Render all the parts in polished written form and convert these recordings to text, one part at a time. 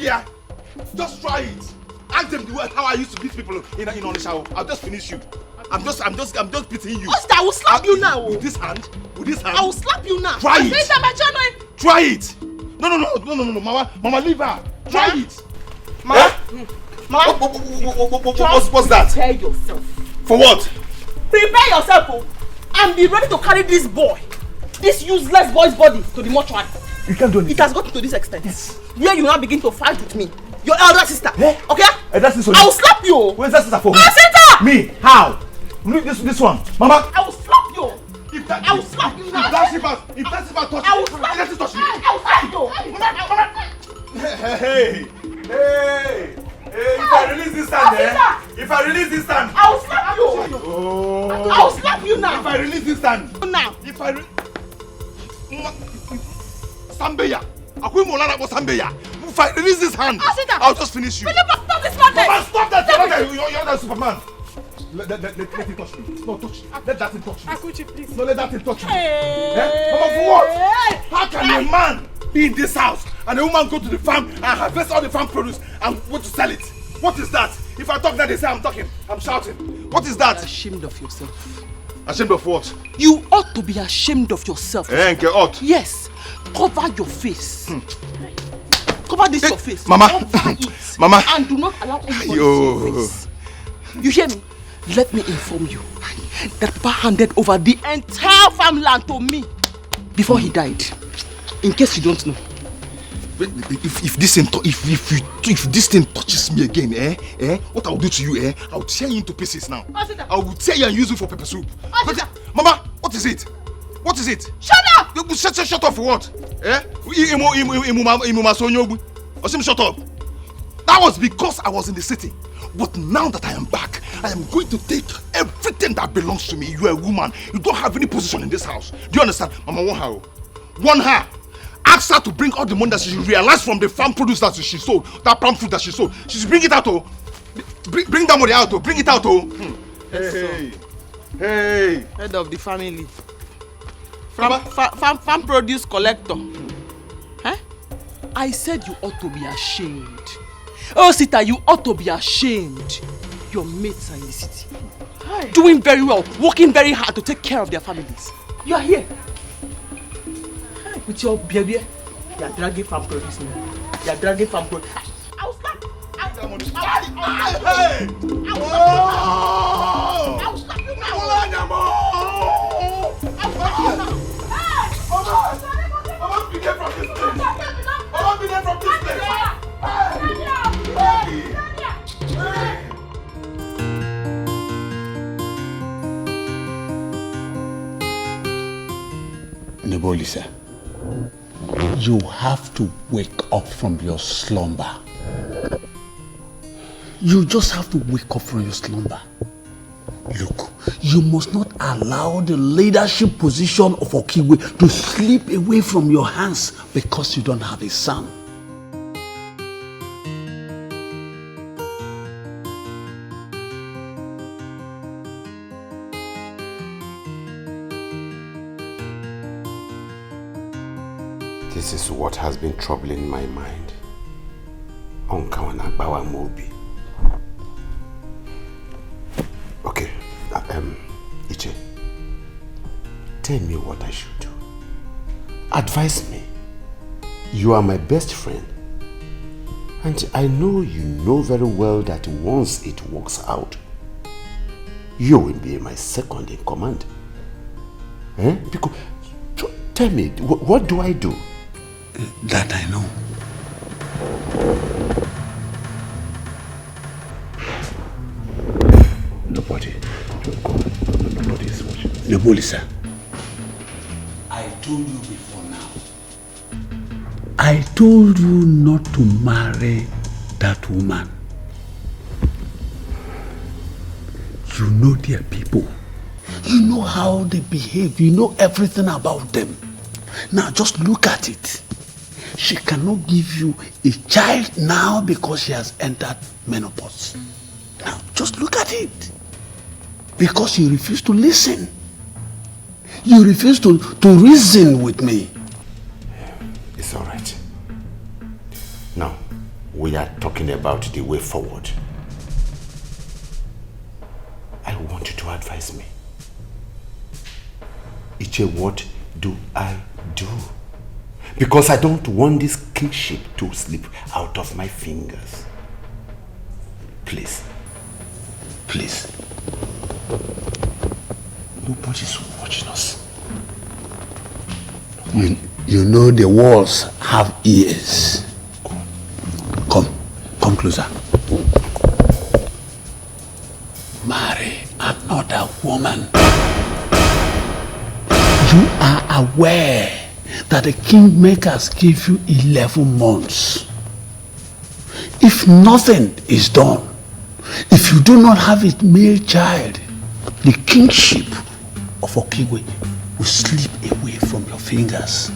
here. Just try it. Ask them the way how I used to beat people in Onisha. I'll just finish you. I'm just beating you. Osta, I will slap you now. With this hand? With this hand? I will slap you now. Try it. Try it. No, Mama, leave her. Try it. Mama. What's that? Prepare yourself. For what? Prepare yourself and be ready to carry this boy, this useless boy's body to the mortuary. You can't do anything. It has gotten to this extent. Yes. Where you now begin to fight with me. Your elder sister. Eh? Okay? That's this one. I will slap you. Where's that sister for? Sister! Me? How? This one. Mama. I will slap you. I will slap you now. If that shipper touch I will slap you. Touch me. I will slap you. Hey! If I release this hand, If I release this hand, I will slap you. Oh! I will slap you now. If I release this hand, now. If I Sambeya. If I release this hand, I'll just finish you. Will you stop this madness? Mama, stop that! You're not Superman. Let it touch me. No, touch me. Let that thing touch me. Akuchi, please. No, let that thing touch me. Hey. Mama, for what? How can a man be in this house and a woman go to the farm and harvest all the farm produce and want to sell it? What is that? If I talk that, they say I'm talking. I'm shouting. What is that? You're ashamed of yourself. Ashamed of what? You ought to be ashamed of yourself. Nke ought? Yes. Cover your face. Cover this your face. Mama. Cover it. Mama. And do not allow anybody to see your face. You hear me? Let me inform you that Papa handed over the entire farmland to me before he died. In case you don't know. If this thing touches me again, what I will do to you, I will tear you into pieces now. I will tear you and use you for pepper soup. Mama, what is it? What is it? Shut up! Shut up for what? Shut up. That was because I was in the city. But now that I am back, I am going to take everything that belongs to me. You are a woman. You don't have any position in this house. Do you understand? Mama, want her. Ask her to bring all the money that she realized from the farm produce that she sold. That palm fruit that she sold. She should bring it out. Bring that money out. Bring it out. Hey. Head of the family. Farm produce collector. Huh? I said you ought to be ashamed. Oh, Sita, you ought to be ashamed. Your mates are in the city. Hi. Doing very well, working very hard to take care of their families. You are here. Hi. With your baby. You are dragging farm produce now. You are dragging farm produce. I will slap. I will slap you now. I will slap you now. Mama, be there from this place. Mama, be there from this place. Nebolisa, you have to wake up from your slumber. You just have to wake up from your slumber. Look, you must not allow the leadership position of Okiwe to slip away from your hands because you don't have a son. This is what has been troubling my mind. Onkawana Bawa Mobi. Okay, Iche, tell me what I should do. Advise me. You are my best friend. And I know you know very well that once it works out, you will be my second in command. Because, tell me, what do I do? That I know. Nobody is watching. Nebolisa, I told you before now. I told you not to marry that woman. You know their people. You know how they behave. You know everything about them. Now just look at it. She cannot give you a child now because she has entered menopause. Now just look at it. Because you refuse to listen. You refuse to reason with me. It's all right. Now, we are talking about the way forward. I want you to advise me. Iche, what do I do? Because I don't want this kingship to slip out of my fingers. Please. Please. Nobody's watching us. You know the walls have ears. Come closer. Marry another woman. You are aware that the kingmakers give you 11 months. If nothing is done, if you do not have a male child, the kingship of Okigwe will slip away from your fingers.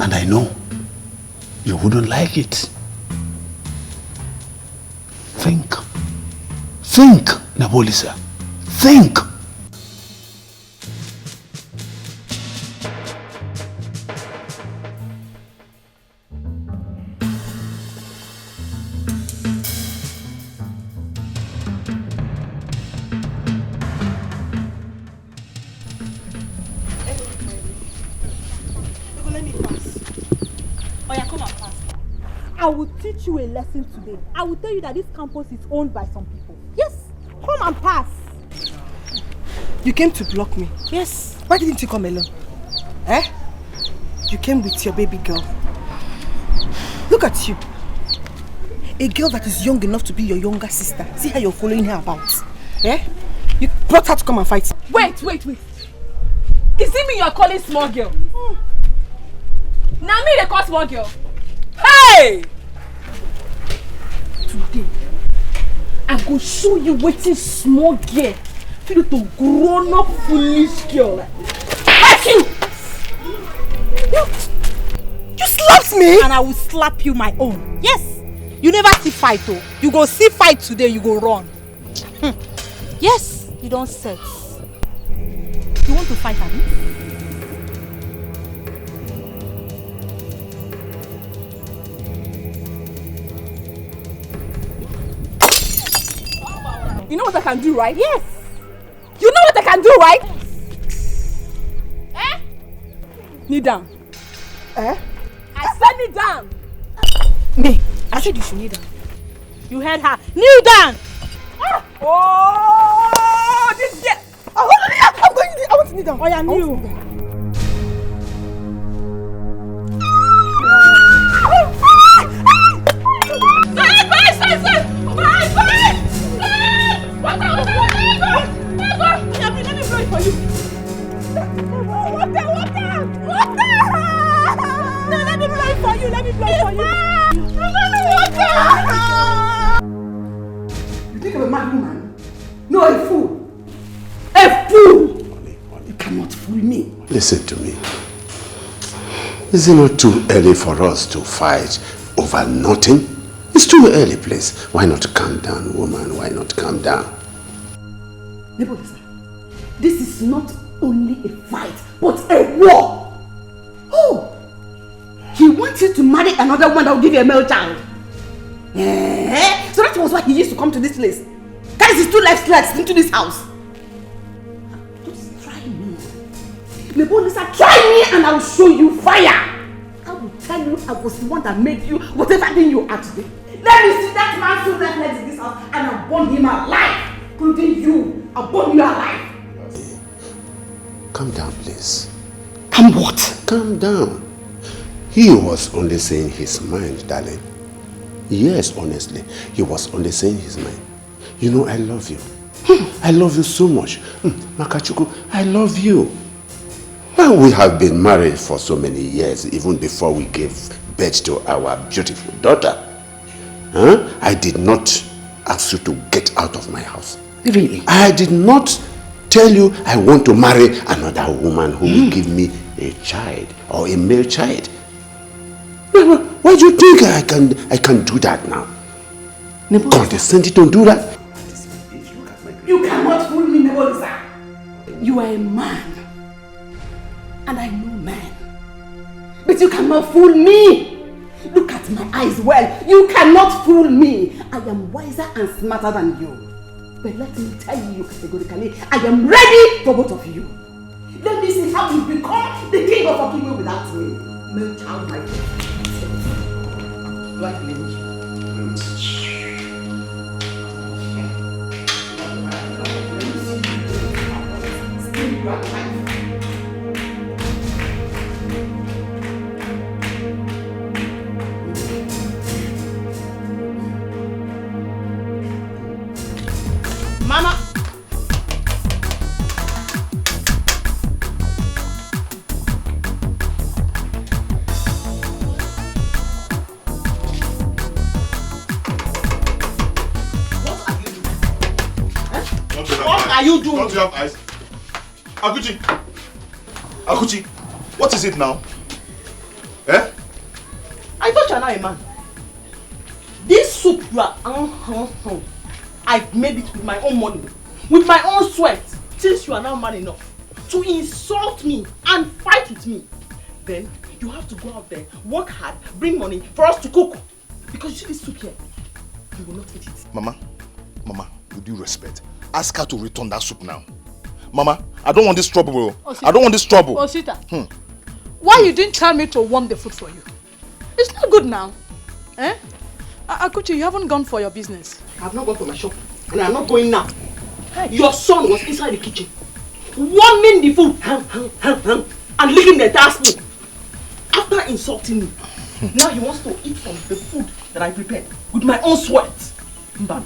And I know you wouldn't like it. Think. Think, Nabolisa. Think. I will teach you a lesson today. I will tell you that this campus is owned by some people. Yes, come and pass. You came to block me? Yes. Why didn't you come alone? Eh? You came with your baby girl. Look at you. A girl that is young enough to be your younger sister. See how you're following her about. Eh? You brought her to come and fight. Wait. Is it me you're calling small girl? Now me they call small girl. Hey! Today, I go show you wetin small girl fit to grown up foolish girl like you. You slapped me? And I will slap you my own. Yes. You never see fight though. You go see fight today, you go run. Yes, you don't set. You want to fight, Abby? You know what I can do, right? Yes. You know what I can do, right? Eh? Kneel down. Eh? I said kneel down. Me. I said you should kneel down. You heard her. Kneel down. Ah. Oh, this girl. I want to kneel down. Oh, yeah, kneel. Let me blow it for you. Water. No, let me blow it for you. Water. You think I'm a mad woman? No, a fool. A fool. You cannot fool me. Listen to me. Is it not too early for us to fight over nothing? It's too early, please. Why not calm down, woman? Why not calm down? This is not only a fight, but a war. Oh! He wants you to marry another one that will give you a male child. So that was why he used to come to this place. Carries his 2 life slugs into this house. Just try me. Nebolisa, try me and I will show you fire. I will tell you I was the one that made you whatever thing you are today. Let me see that man 2 life slugs in this house and I'll burn him alive. Including you. I'll burn you alive. Calm down, please. Calm what? Calm down. He was only saying his mind, darling. Yes, honestly, he was only saying his mind. You know, I love you. I love you so much. Makachuku, I love you. Well, we have been married for so many years, even before we gave birth to our beautiful daughter. I did not ask you to get out of my house. Really? I did not tell you I want to marry another woman who will give me a child or a male child. Why do you think I can do that now? Condescending to do that? You cannot fool me, Nebolisa. You are a man. And I know man. But you cannot fool me. Look at my eyes well. You cannot fool me. I am wiser and smarter than you. But let me tell you, categorically, I am ready for both of you. Let me see how you become the king of Okigwe without me. No child like you. Do I blame you? Still you are alive. Mama! What are you doing? Don't you have eyes? Akuchi! Akuchi! What is it now? Eh? I thought you are not a man. This soup you are I made it with my own money, with my own sweat. Since you are now man enough to insult me and fight with me, then you have to go out there, work hard, bring money for us to cook. Because you see this soup here, you will not eat it. Mama, with due respect, ask her to return that soup now. Mama, I don't want this trouble. I don't want this trouble. Osita, why you didn't tell me to warm the food for you? It's not good now. Eh? Akuchi, you haven't gone for your business. I have not gone to my shop, and I am not going now. Hey. Your son was inside the kitchen, warming the food, and licking the entire spoon. After insulting me, now he wants to eat from the food that I prepared with my own sweat. But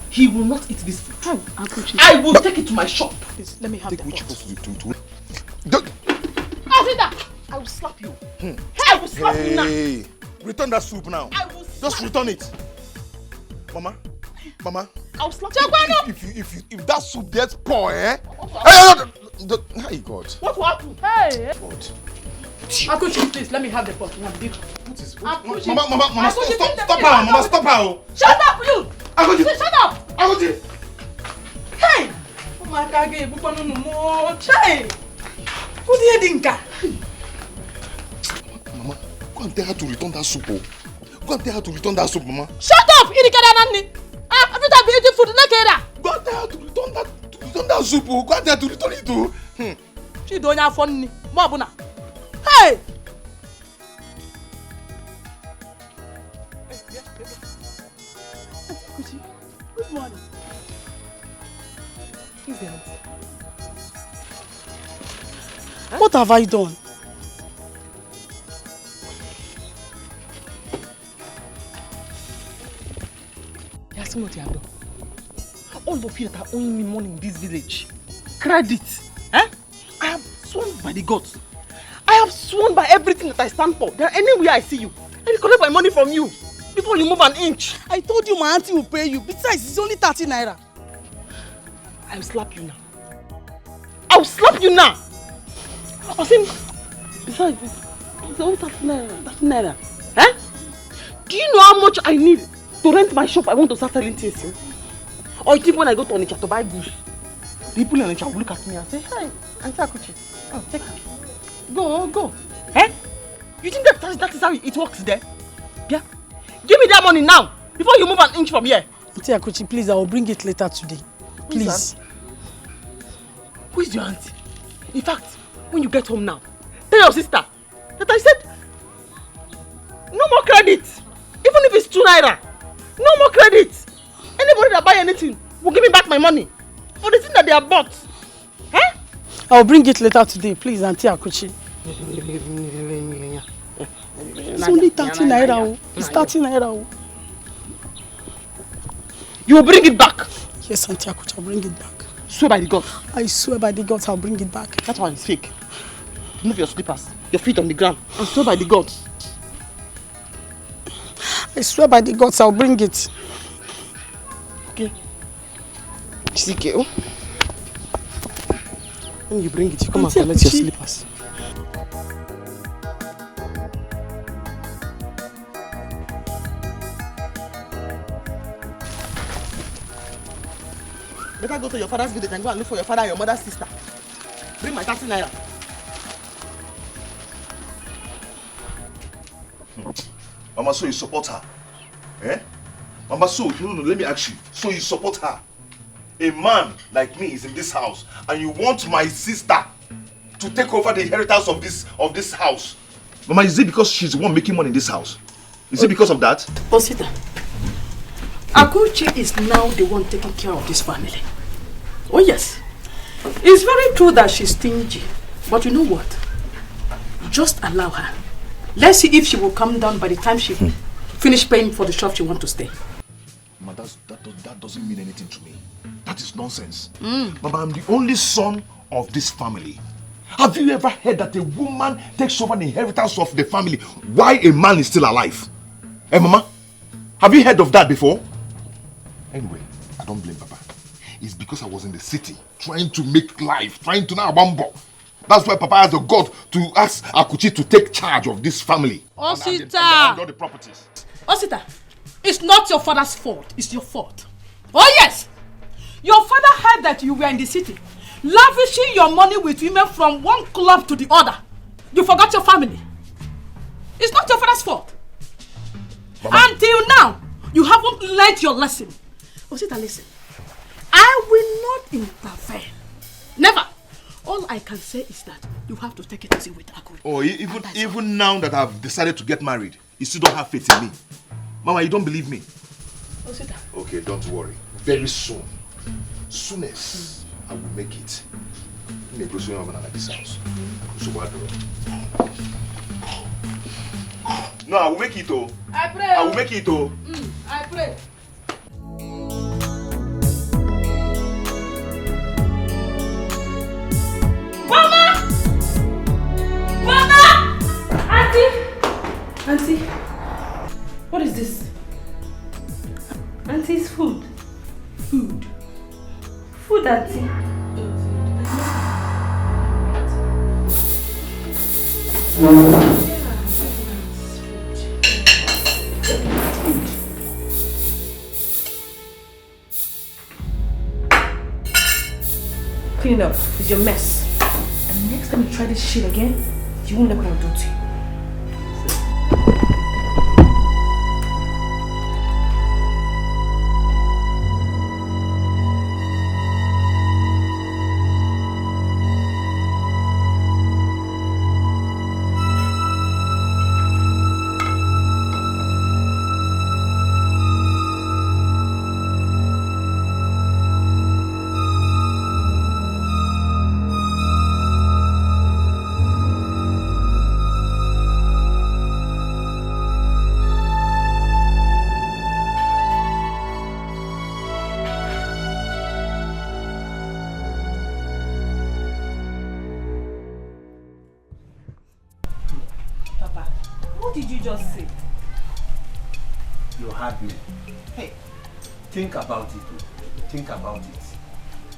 he will not eat this food. Akuchi, I will take it to my shop. Please, let me have the pot. Asita, I will slap you. I will slap you now. Return that soup now. I will just return it. Mama, I'll slap you. If that soup gets poor, eh? Hey, God. What will happen? Hey! God. Akuchi, please, let me have the pot. What is Akuchi. Mama, stop her. Mama, stop her. Shut up, you! Akuchi. Shut up! Akuchi. Hey! Oh my God, no Chai! Who did you Mama, go and tell her to return that soup. Go and tell her to return that soup, Mama. Shut up! Every time you eat food, go and tell her to return that soup. Go and tell her to return it to. She don't have fun. Mabuna. Hey! Good morning. What have I done? That's what you have done. All of you that are owing me money in this village, credit, eh? I have sworn by the gods. I have sworn by everything that I stand for. There anywhere I see you, I will collect my money from you before you move an inch. I told you my auntie will pay you. Besides, it's only 30 naira. I will slap you now. I will slap you now. I think, besides, it's only 30 naira. 30 naira. Eh? Do you know how much I need to rent my shop? I want to start selling things. Eh? Or you think when I go to Onitsha to buy goods, people in Onitsha will look at me and say, "Hey, Auntie Akuchi, oh, take it. Go. Eh? You think that is how it works there? Yeah? Give me that money now, before you move an inch from here. Auntie Akuchi, please, I will bring it later today. Please. Who is your auntie? In fact, when you get home now, tell your sister that I said, no more credit. Even if it's 2 naira, no more credit. Anybody that buy anything will give me back my money for the thing that they have bought. Eh? I'll bring it later today, please, Auntie Akuchi. It's only 30 naira. It's 30 naira. You will bring it back? Yes, Auntie Akuchi, I'll bring it back. Swear by the gods. I swear by the gods, I'll bring it back. That one is fake. Move your slippers, your feet on the ground, and swear by the gods. I swear by the gods, I'll bring it. Okay. Chizike, when you bring it, you come and collect your slippers. Better go to your father's village and go and look for your father and your mother's sister. Bring my 30 naira. Mama, so you support her? Eh? Mama, so, no, let me ask you. So you support her? A man like me is in this house and you want my sister to take over the inheritance of this house. Mama, is it because she's the one making money in this house? Is it because of that? Osita, Akuchi is now the one taking care of this family. Oh yes. It's very true that she's stingy. But you know what? Just allow her. Let's see if she will come down by the time she finish paying for the shop she wants to stay. Mama, that doesn't mean anything to me. That is nonsense. Mama, I'm the only son of this family. Have you ever heard that a woman takes over the inheritance of the family while a man is still alive? Eh, Mama? Have you heard of that before? Anyway, I don't blame Papa. It's because I was in the city trying to make life, trying to now bumble. That's why Papa has the God to ask Akuchi to take charge of this family. Osita! And all the properties. Osita, it's not your father's fault. It's your fault. Oh yes! Your father heard that you were in the city, lavishing your money with women from one club to the other. You forgot your family. It's not your father's fault. Mama. Until now, you haven't learned your lesson. Osita, listen. I will not interfere. Never. All I can say is that you have to take it easy with Akuchi. Oh, even now that I've decided to get married, you still don't have faith in me. Mama, you don't believe me? Osita. Okay, don't worry. Very soon. Soonest, I will make it. This house. No, I will make it, oh. I pray. I will make it, oh. I pray. Mama! Mama! Auntie! Auntie, what is this? Auntie's food. Food. Food, Auntie. Clean up with your mess. And next time you try this shit again, you won't know what I'll do to you. Think about it. Think about it.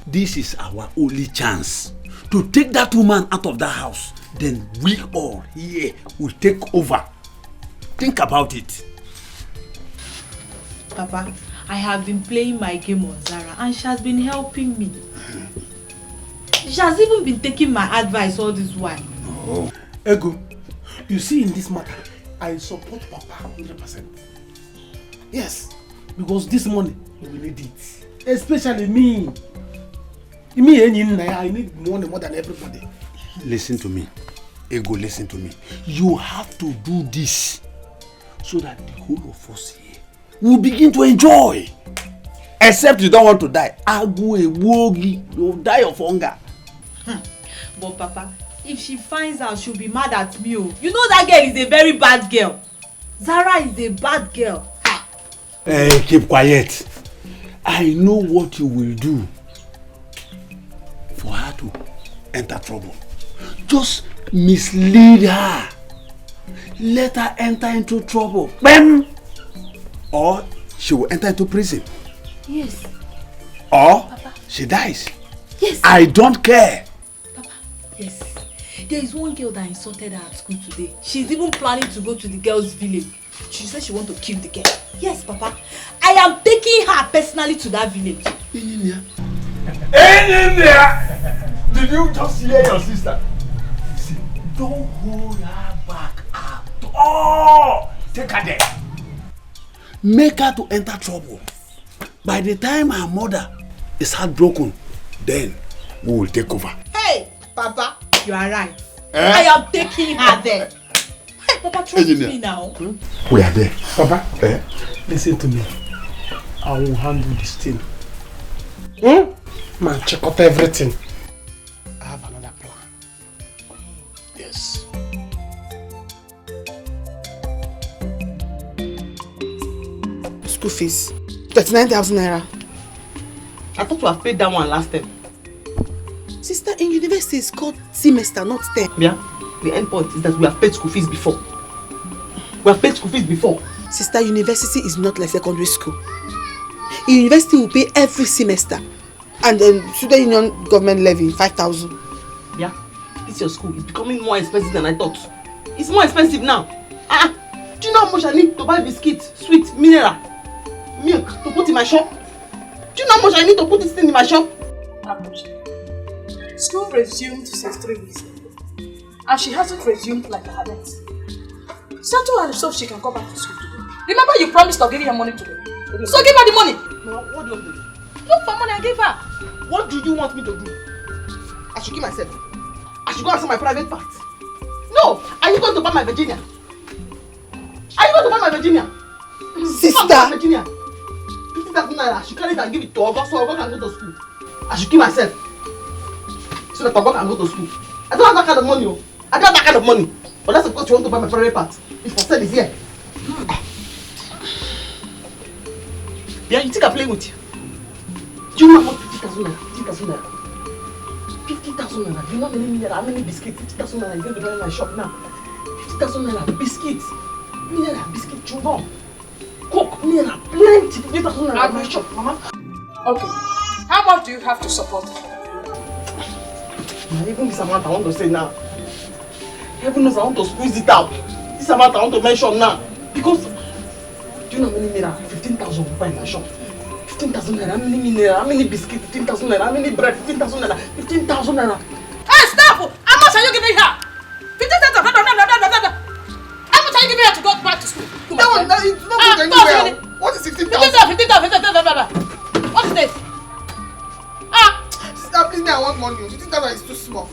This is our only chance to take that woman out of that house. Then we all here will take over. Think about it. Papa, I have been playing my game on Zara and she has been helping me. She has even been taking my advice all this while. Oh. Ego, you see in this matter, I support Papa 100%. Yes, because this money, we need it. Especially me. Me, I need money more than everybody. Listen to me. Ego, listen to me. You have to do this so that the whole of us here will begin to enjoy. Except you don't want to die. You'll die of hunger. But Papa, if she finds out, she'll be mad at me. Oh. You know that girl is a very bad girl. Zara is a bad girl. Hey, keep quiet. I know what you will do for her to enter trouble. Just mislead her. Let her enter into trouble. Bam! Or she will enter into prison. Yes. Or Papa. she dies. Yes. I don't care. Papa, yes. There is one girl that insulted her at school today. She's even planning to go to the girl's village. She said she wants to kill the girl. Yes, Papa. I am taking her personally to that village. Did you just hear your sister? See, don't hold her back at all. Take her there. Make her to enter trouble. By the time her mother is heartbroken, then we will take over. Hey, Papa, you are right. I am taking her there. Hey, Papa, trust me now. We are there. Papa, listen to me. I will handle this thing. Man, check out everything. I have another plan. Yes. School fees. 39,000 naira. I thought you have paid that one last time. Sister, in university it's called semester, not term. Yeah? The end point is that we have paid school fees before. We have paid school fees before. Sister, university is not like secondary school. In university, we pay every semester. And then student union government levy, 5,000. Yeah? This your school is becoming more expensive than I thought. It's more expensive now. Do you know how much I need to buy biscuits, sweet, mineral, milk to put in my shop? Do you know how much I need to put this thing in my shop? School resumed since 3 weeks ago. And she hasn't resumed like her net. Settle her so she can go back to school today. Remember you promised of giving her money today. So give her the money. No, what do you want me to do? Look for money and give her. What do you want me to do? I should give myself. I should go and sell my private parts. No! Are you going to buy my Virginia? Are you going to buy my Virginia? Sister! Virginia. 50,000 naira. I should carry it and give it to Ogo so Ogo can go to school. I should give myself. So that Ogo can go to school. I don't have that kind of money. I don't have that kind of money. But that's because you want to buy my private parts. If for sale is here. Yeah, you think I'm playing with you? Do you know how much 50,000 naira? 50,000 naira. 50,000 naira. Do you know how many biscuits? 50,000 naira is going to buy in my shop now. 50,000 naira biscuits. Mineral biscuit chewing Coke, mineral, plenty. 50,000 naira in my shop, Mama. Okay. How much do you have to support her? Even this amount I want to say now. Heaven knows I want to squeeze it out. This amount I want to mention now. Because, do you know how many mineral? 15,000 will buy in my shop. 15,000 naira, how many mineral, how many biscuits? 15,000 naira, how many bread? 15,000 naira, 15,000 naira. Hey, stop! How much are you giving her? 15,000. How much are you giving her to go back to school? That one, it's not good anywhere. What is 15,000? 15,000. What is this? Sister, please, I want money. 15,000 is too small.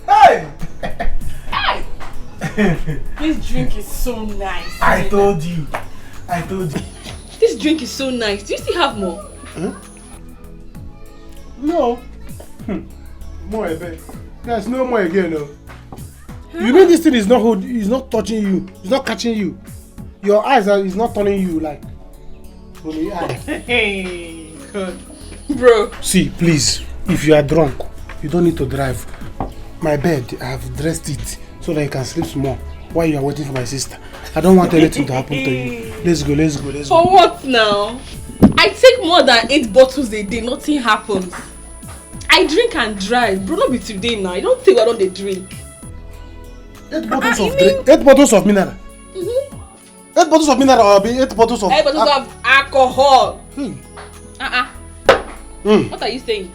Hey! This drink is so nice. I told you. This drink is so nice. Do you still have more? No. More again. There's no more again, no. You know this thing is not touching you. It's not catching you. Your eyes is not turning you like only eye. Hey, good. Bro. See, please, if you are drunk, you don't need to drive. My bed, I have dressed it so that you can sleep small while you are waiting for my sister. I don't want anything to happen to you. Let's go. For what now? I take more than 8 bottles a day, nothing happens. I drink and drive. Bro, not be today now. I don't think I don't drink. 8 bottles of drink. 8 bottles of mineral. 8 bottles of mineral or 8 bottles of 8 bottles of alcohol. What are you saying?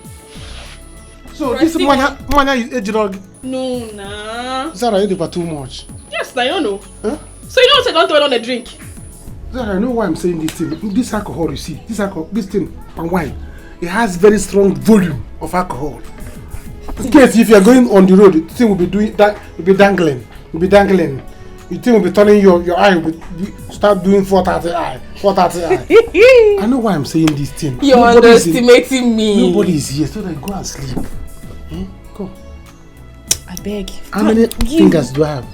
So this mania is a drug. No, nah. Zara, you do too much. Yes, I don't know. Huh? So you don't say don't throw it on the drink. Zara, I know why I'm saying this thing. This alcohol, you see, this thing, palm wine, it has very strong volume of alcohol. In case if you are going on the road, the thing will be doing that, will be dangling. The thing will be turning your eye, will start doing 430 eye. I know why I'm saying this thing. You're underestimating me. Nobody is here, so then go and sleep. Go. I beg. How many fingers do I have?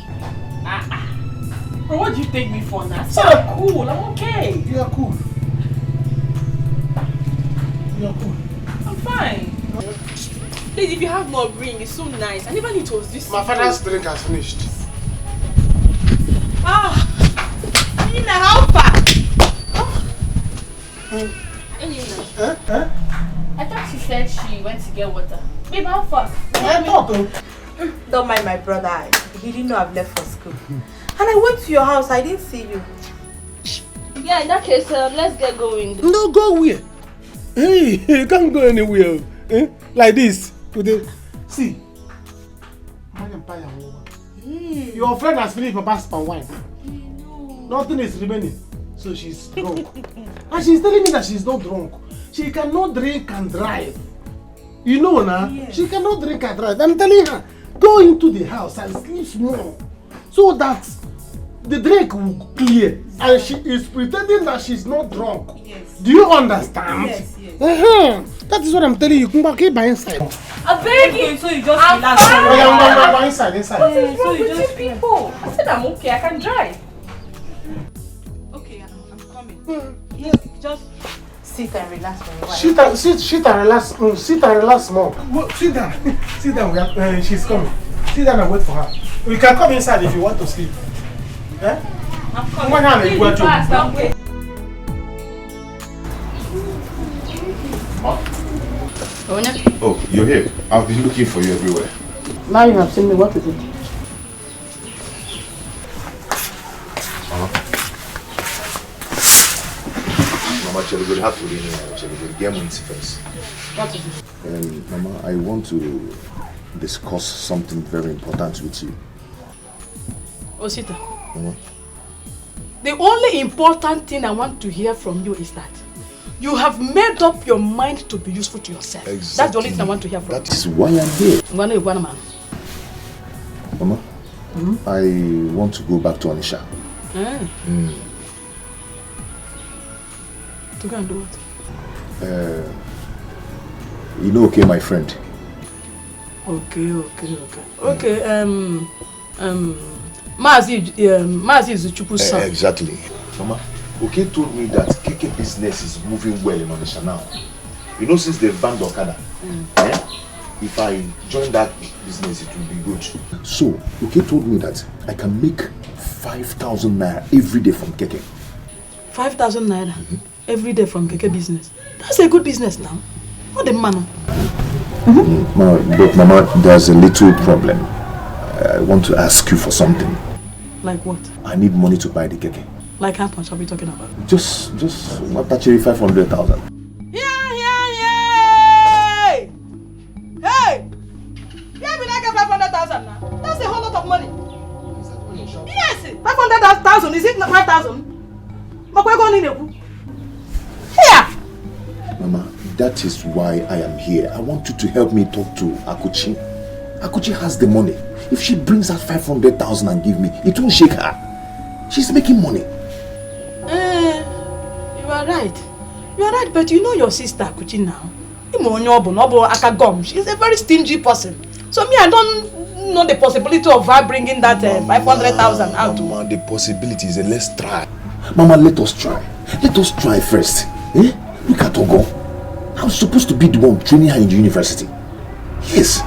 Bro, what do you take me for now? So I'm cool, I'm okay. You are cool. I'm fine. Please, if you have more bring, it's so nice. I never knew it was this. My father's drink has finished. Nina, how far? I thought she said she went to get water. Babe, how far? Don't mind my brother. He didn't know I've left for school. And I went to your house. I didn't see you. Yeah, in that case, let's get going. No, go where? Hey, you can't go anywhere. Like this. See. Your friend has finished Papa's palm wine. Nothing is remaining. So she's drunk. And she's telling me that she's not drunk. She cannot drink and drive. You know now? Yes. She cannot drink and drive. I'm telling her, go into the house and sleep small. So that the drink will clear. And she is pretending that she's not drunk. Yes. Do you understand? Yes, yes. That is what I'm telling you. Come back here by inside. I beg you. So you just relax. By inside. What is wrong with you people? I said I'm okay. I can drive. Okay, I'm coming. Yes, just sit and relax for a while. Sit and relax. Sit and relax more. Sit down. Sit down. She's coming. Sit down and wait for her. We can come inside if you want to sleep. Eh? I'm coming. Please be fast. I'm waiting. Oh, you're here. I've been looking for you everywhere. Now you have seen me, what is it? Mama, shall we go have to get money first? What is it? Mama, I want to discuss something very important with you. Osita. The only important thing I want to hear from you is that you have made up your mind to be useful to yourself. Exactly. That's the only thing I want to hear from you. That is why I'm here. Mama, I want to go back to Anisha. To go and do what? You know, okay, my friend. Okay. Mazi Zuchuku's son. Exactly. Mama, okay told me that KK business is moving well in Onisha now. You know, since they've banned Okada, if I join that business, it will be good. So, okay told me that I can make 5,000 naira every day from KK. 5,000 naira every day from KK business. That's a good business now. What the man? But Mama, there's a little problem. I want to ask you for something. Like what? I need money to buy the KK. Like how much are we talking about? Just what actually 500,000. Hey! Yeah, we like 500,000 now. That's a whole lot of money. Yes, 500,000. Is it not 5,000? But we're going in here. Mama, that is why I am here. I want you to help me talk to Akuchi. Akuchi has the money. If she brings out 500,000 and give me, it won't shake her. She's making money. You are right. But you know your sister Akuchi now. She's a very stingy person. So me, I don't know the possibility of her bringing that 500,000 out. Mama, the possibility is let's try. Mama, let us try. Let us try first. Look at Ogo. I'm supposed to be the one training her in the university. Yes.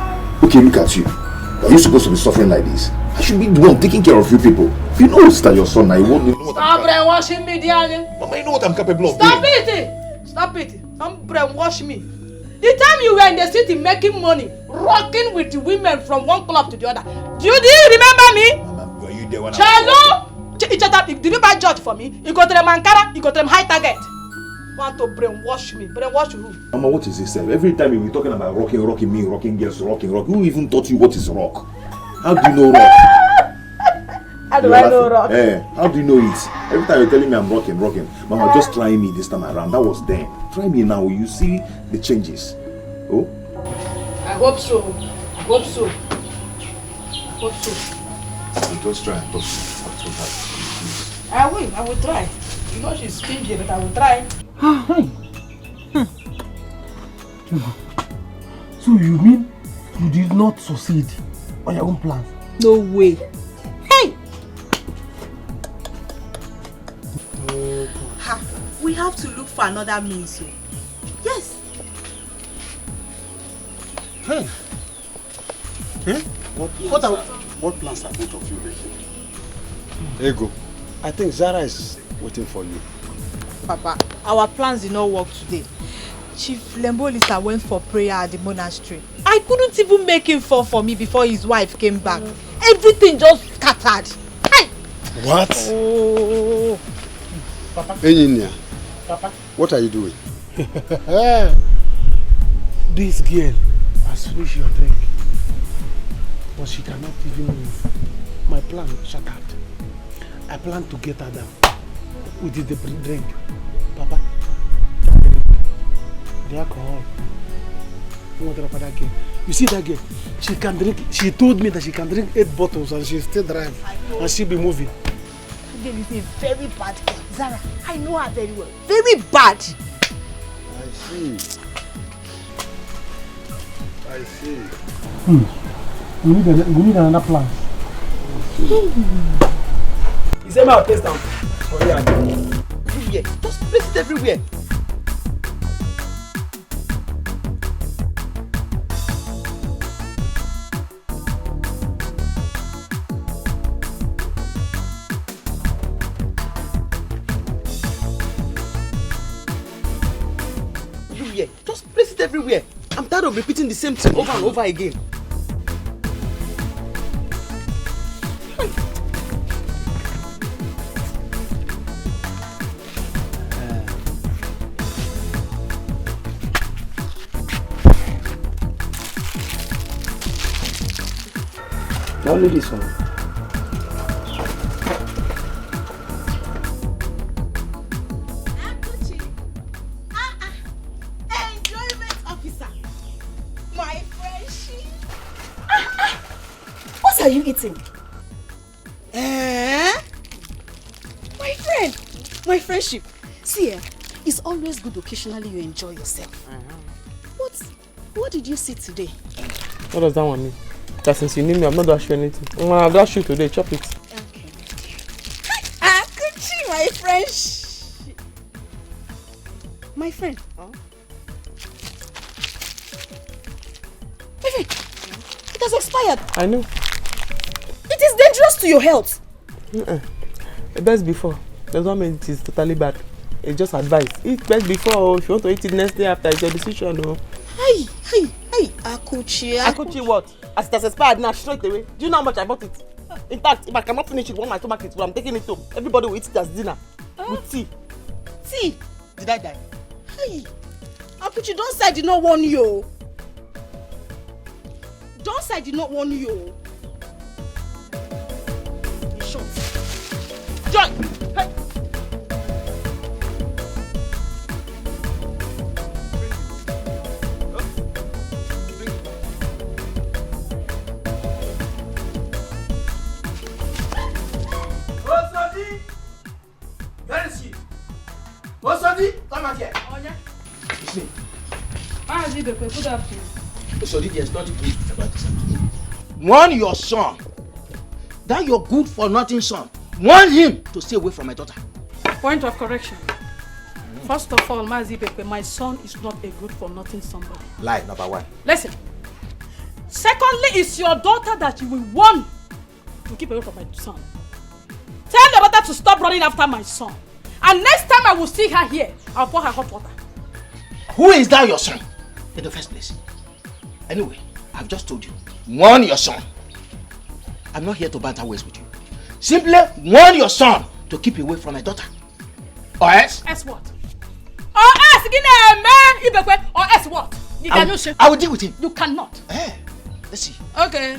Okay, look at you. Are you supposed to be suffering like this? I should be the one taking care of you people. You know that your son, I won't know what Stop brainwashing me, darling. Mama, you know what I'm capable of Stop it! Don't brainwash me. The time you were in the city making money, rocking with the women from one club to the other. Do you remember me? Mama, were you there when Chalo! Did you buy George for me? You go to the Mankara, you go to the high target. Want to brainwash me? Brainwash who? Mama, what is this? Every time we're talking about rocking me, rocking girls, rocking. Who even taught you what is rock? How do you know rock? How do I know rock? How do you know it? Every time you're telling me I'm rocking. Mama, just try me this time around. That was then. Try me now. You see the changes. Oh? I hope so. Just try. I will try. You know she's stingy, but I will try. So you mean you did not succeed on your own plans? No way. Hey! We have to look for another means. Yes. Hey. What plans are both of you making? Ego, I think Zara is waiting for you. Papa, our plans did not work today. Chief Lembolisa went for prayer at the monastery. I couldn't even make him fall for me before his wife came back. Everything just scattered. Hey! What? Oh. Papa? Engineer, Papa? What are you doing? This girl has finished your drink, but she cannot even move. my plan shattered. I plan to get her down. With the drink. Papa. The alcohol. You see that girl? She can drink. She told me that she can drink 8 bottles and she still drive. And she be moving. That girl is a very bad girl. Zara, I know her very well. Very bad. I see. I see. We need another plan. You say my place down. Oh yeah. Everywhere. Just place it everywhere. Just place it everywhere. I'm tired of repeating the same thing over and over again. Only this one. Akuchi. Enjoyment officer. My friendship. What are you eating? My friendship. See, it's always good occasionally you enjoy yourself. What did you see today? What does that one mean? That since you need me, I'm not dashed you anything. I've dashed you today, chop it. Okay. Akuchi, my friend. My friend. Huh? My friend, it has expired. I know. It is dangerous to your health. Best before. Does not mean it is totally bad. It's just advice. Eat best before. If you want to eat it next day after, it's your decision. Hey, Akuchi. Akuchi what? As it has expired now, straight away. Do you know how much I bought it? In fact, if I cannot finish it when my stomach is full, I'm taking it home. Everybody will eat it as dinner. With tea. Tea? Did I die? Hey, Akuchi, don't say I did not warn you. Don't say I did not warn you. Shut. Joy! Hey! Where is she? Osodi, come out here. Oh, yeah. It's me. How is it the good afternoon? Osodi, there's nothing to eat about this. Warn your son. That your good for nothing son. Warn him to stay away from my daughter. Point of correction. First of all, Mazi Pepe, my son is not a good for nothing somebody. Lie number one. Listen. Secondly, it's your daughter that you will warn to keep away from my son. Tell your daughter to stop running after my son. And next time I will see her here, I'll pour her hot water. Who is that your son? In the first place. Anyway, I've just told you. Warn your son. I'm not here to banter ways with you. Simply warn your son to keep away from my daughter. Or else? Else what? Or else, or else what? You cannot. I will deal with him. You cannot. Let's see. Okay.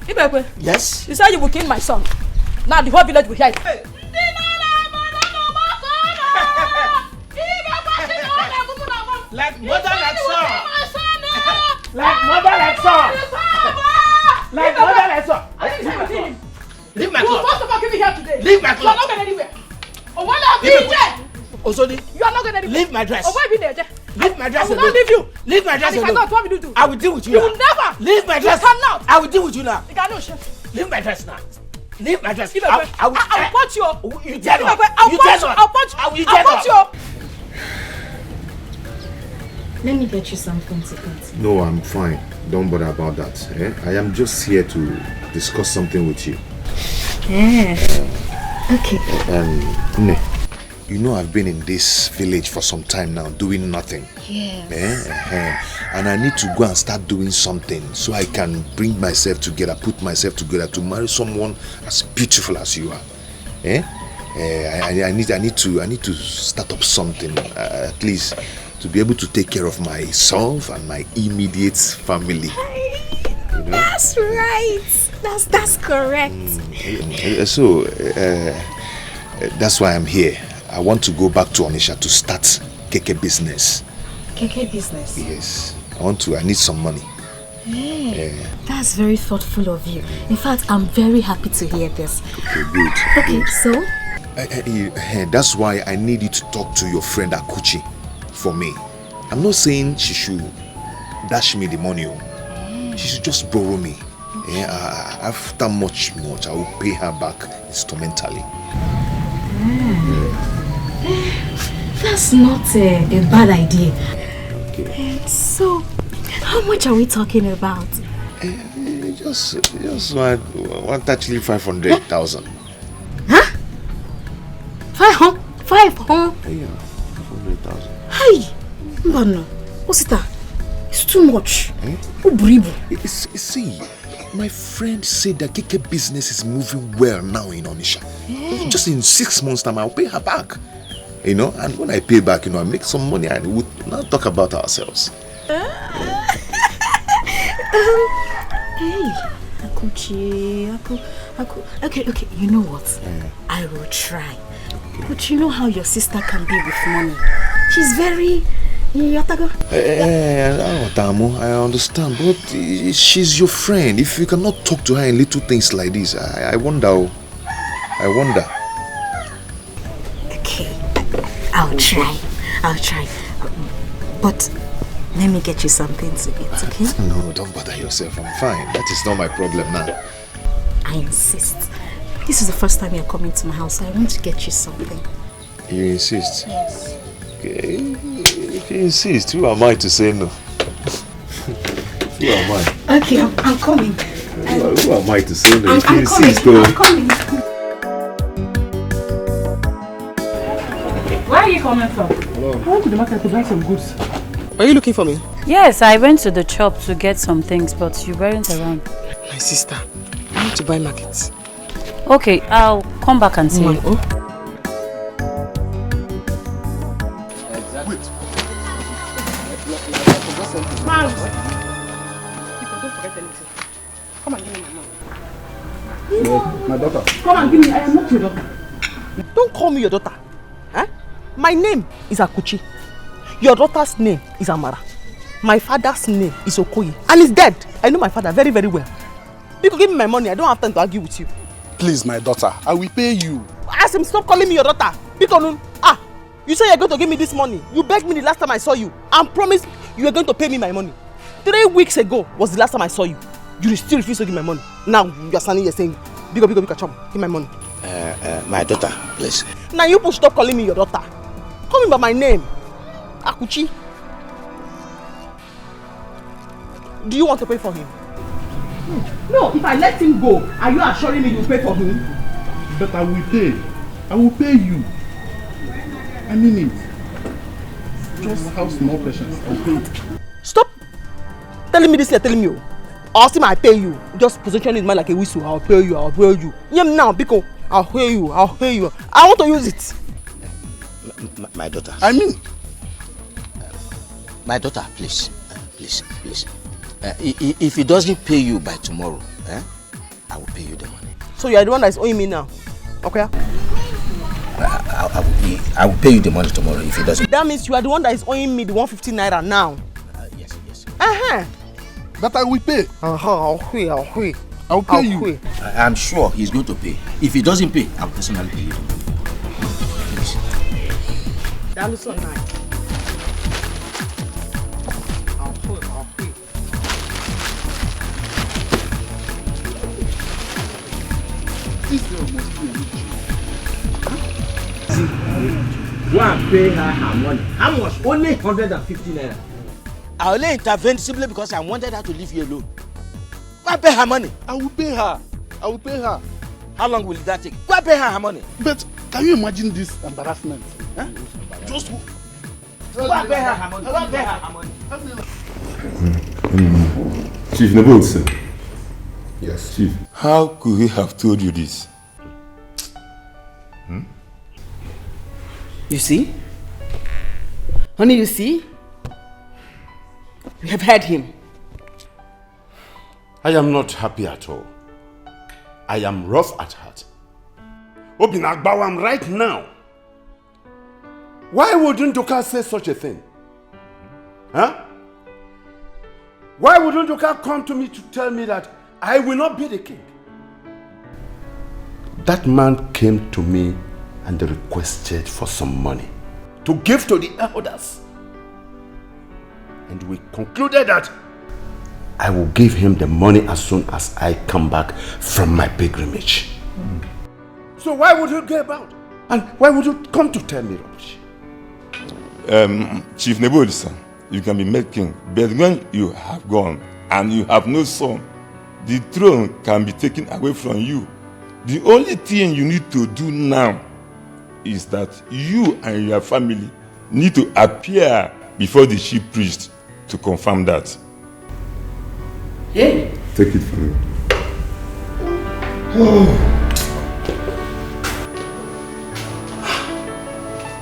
Ibekwe. Yes? You said you will kill my son. Now the whole village will hear it. Hey. Like mother, like son. Like mother, like son. Like mother, like son. Leave my cloth. First of all, give me here today. Leave my cloth. You are not going anywhere. Oh, what are you doing? Osodi. You are not going anywhere. Leave my dress. Oh, why be there? Leave my dress alone. I will alone. not leave you. Leave my dress and if alone. I don't, what will you do? I will deal with you. You now. will never. Leave my dress. You cannot. I will deal with you now. You cannot. Leave my dress now. Leave my dress. I will punch you. You dare not. You dare not. I'll punch you. I'll punch you. Let me get you something to eat. No, I'm fine. Don't bother about that. I am just here to discuss something with you. Okay. Nne, you know I've been in this village for some time now, doing nothing. Yes. And I need to go and start doing something so I can bring myself together, put myself together to marry someone as beautiful as you are. I need to start up something, at least to be able to take care of myself and my immediate family. You know? That's right. That's correct. So, that's why I'm here. I want to go back to Onitsha to start keke business. Keke business? Yes. I need some money. Hey, that's very thoughtful of you. In fact, I'm very happy to hear this. Okay, good. Okay, good. so? That's why I need you to talk to your friend Akuchi for me. I'm not saying she should dash me the money. She should just borrow me. After much, I will pay her back instrumentally. That's not a bad idea. Okay. So, how much are we talking about? Just actually 500,000. Huh? 500? Yeah, 500,000. Hey, no. What's that? It's too much. See, my friend said that keke business is moving well now in Onitsha. Just in 6 months' time, I'll pay her back. And when I pay back, I make some money and we'll now talk about ourselves. Hey, Akuchi, Okay, you know what? I will try. Okay. But you know how your sister can be with money. She's very... I understand, but she's your friend. If you cannot talk to her in little things like this, I wonder. Okay, I'll try. But let me get you something to eat, okay? No, don't bother yourself. I'm fine. That is not my problem now. I insist. This is the first time you're coming to my house, so I want to get you something. You insist? Yes. Okay. If you insist, who am I to say no? Who am I? Okay, I'm coming. Who am I to say no? If you insist, I'm coming. Where are you coming from? Hello. I went to the market to buy some goods. Are you looking for me? Yes, I went to the shop to get some things, but you weren't around. My sister, I need to buy markets. Okay, I'll come back and see you. Oh. Come and give me my money. My daughter. Come and give me. I am not your daughter. Don't call me your daughter. Eh? My name is Akuchi. Your daughter's name is Amara. My father's name is Okoye. And he's dead. I know my father very, very well. You could give me my money. I don't have time to argue with you. Please, my daughter. I will pay you. Ask him, stop calling me your daughter. Because, you say you're going to give me this money. You begged me the last time I saw you. And promised you were going to pay me my money. 3 weeks ago was the last time I saw you. You still refuse to give my money. Now you're standing here saying, Big chum, give my money. My daughter, please. Now you stop calling me your daughter. Call me by my name. Akuchi. Do you want to pay for him? No, if I let him go, are you assuring me you'll pay for him? But I will pay. I will pay you. I mean it. Just have small patience. I'll pay you. Stop telling me this, you're telling me. Or see I pay you. Just position it man like a whistle. I'll pay you. Yem now, because I'll pay you. I want to use it. My daughter. I mean. My daughter, please. If he doesn't pay you by tomorrow, I will pay you the money. So you are the one that is owing me now, okay? I will pay you the money tomorrow if he doesn't. That means you are the one that is owing me the 150 naira now. Yes. That I will pay. I'll pay. I'll pay you. I'm sure he's going to pay. If he doesn't pay, I'll personally pay you. Please. That looks so nice. I'll pay. This girl must be a witch. Go and pay her money. How much? Only 150 naira. I only intervened simply because I wanted her to leave you alone. Go and pay her money. I will pay her. How long will that take? Go and pay her money. But can you imagine this embarrassment? Huh? Just go and pay her money. Chief Nebot, Yes. Chief. How could he have told you this? You see? Honey, you see? You have heard him. I am not happy at all. I am rough at heart. Obinagbawam right now. Why wouldn't Nduka say such a thing? Huh? Why wouldn't Nduka come to me to tell me that I will not be the king? That man came to me and requested for some money to give to the elders. And we concluded that I will give him the money as soon as I come back from my pilgrimage. So why would you go about? And why would you come to tell me rubbish? Chief Nebulisa, you can be made king, but when you have gone and you have no son, the throne can be taken away from you. The only thing you need to do now is that you and your family need to appear before the chief priest to confirm that. Yeah. Take it from me.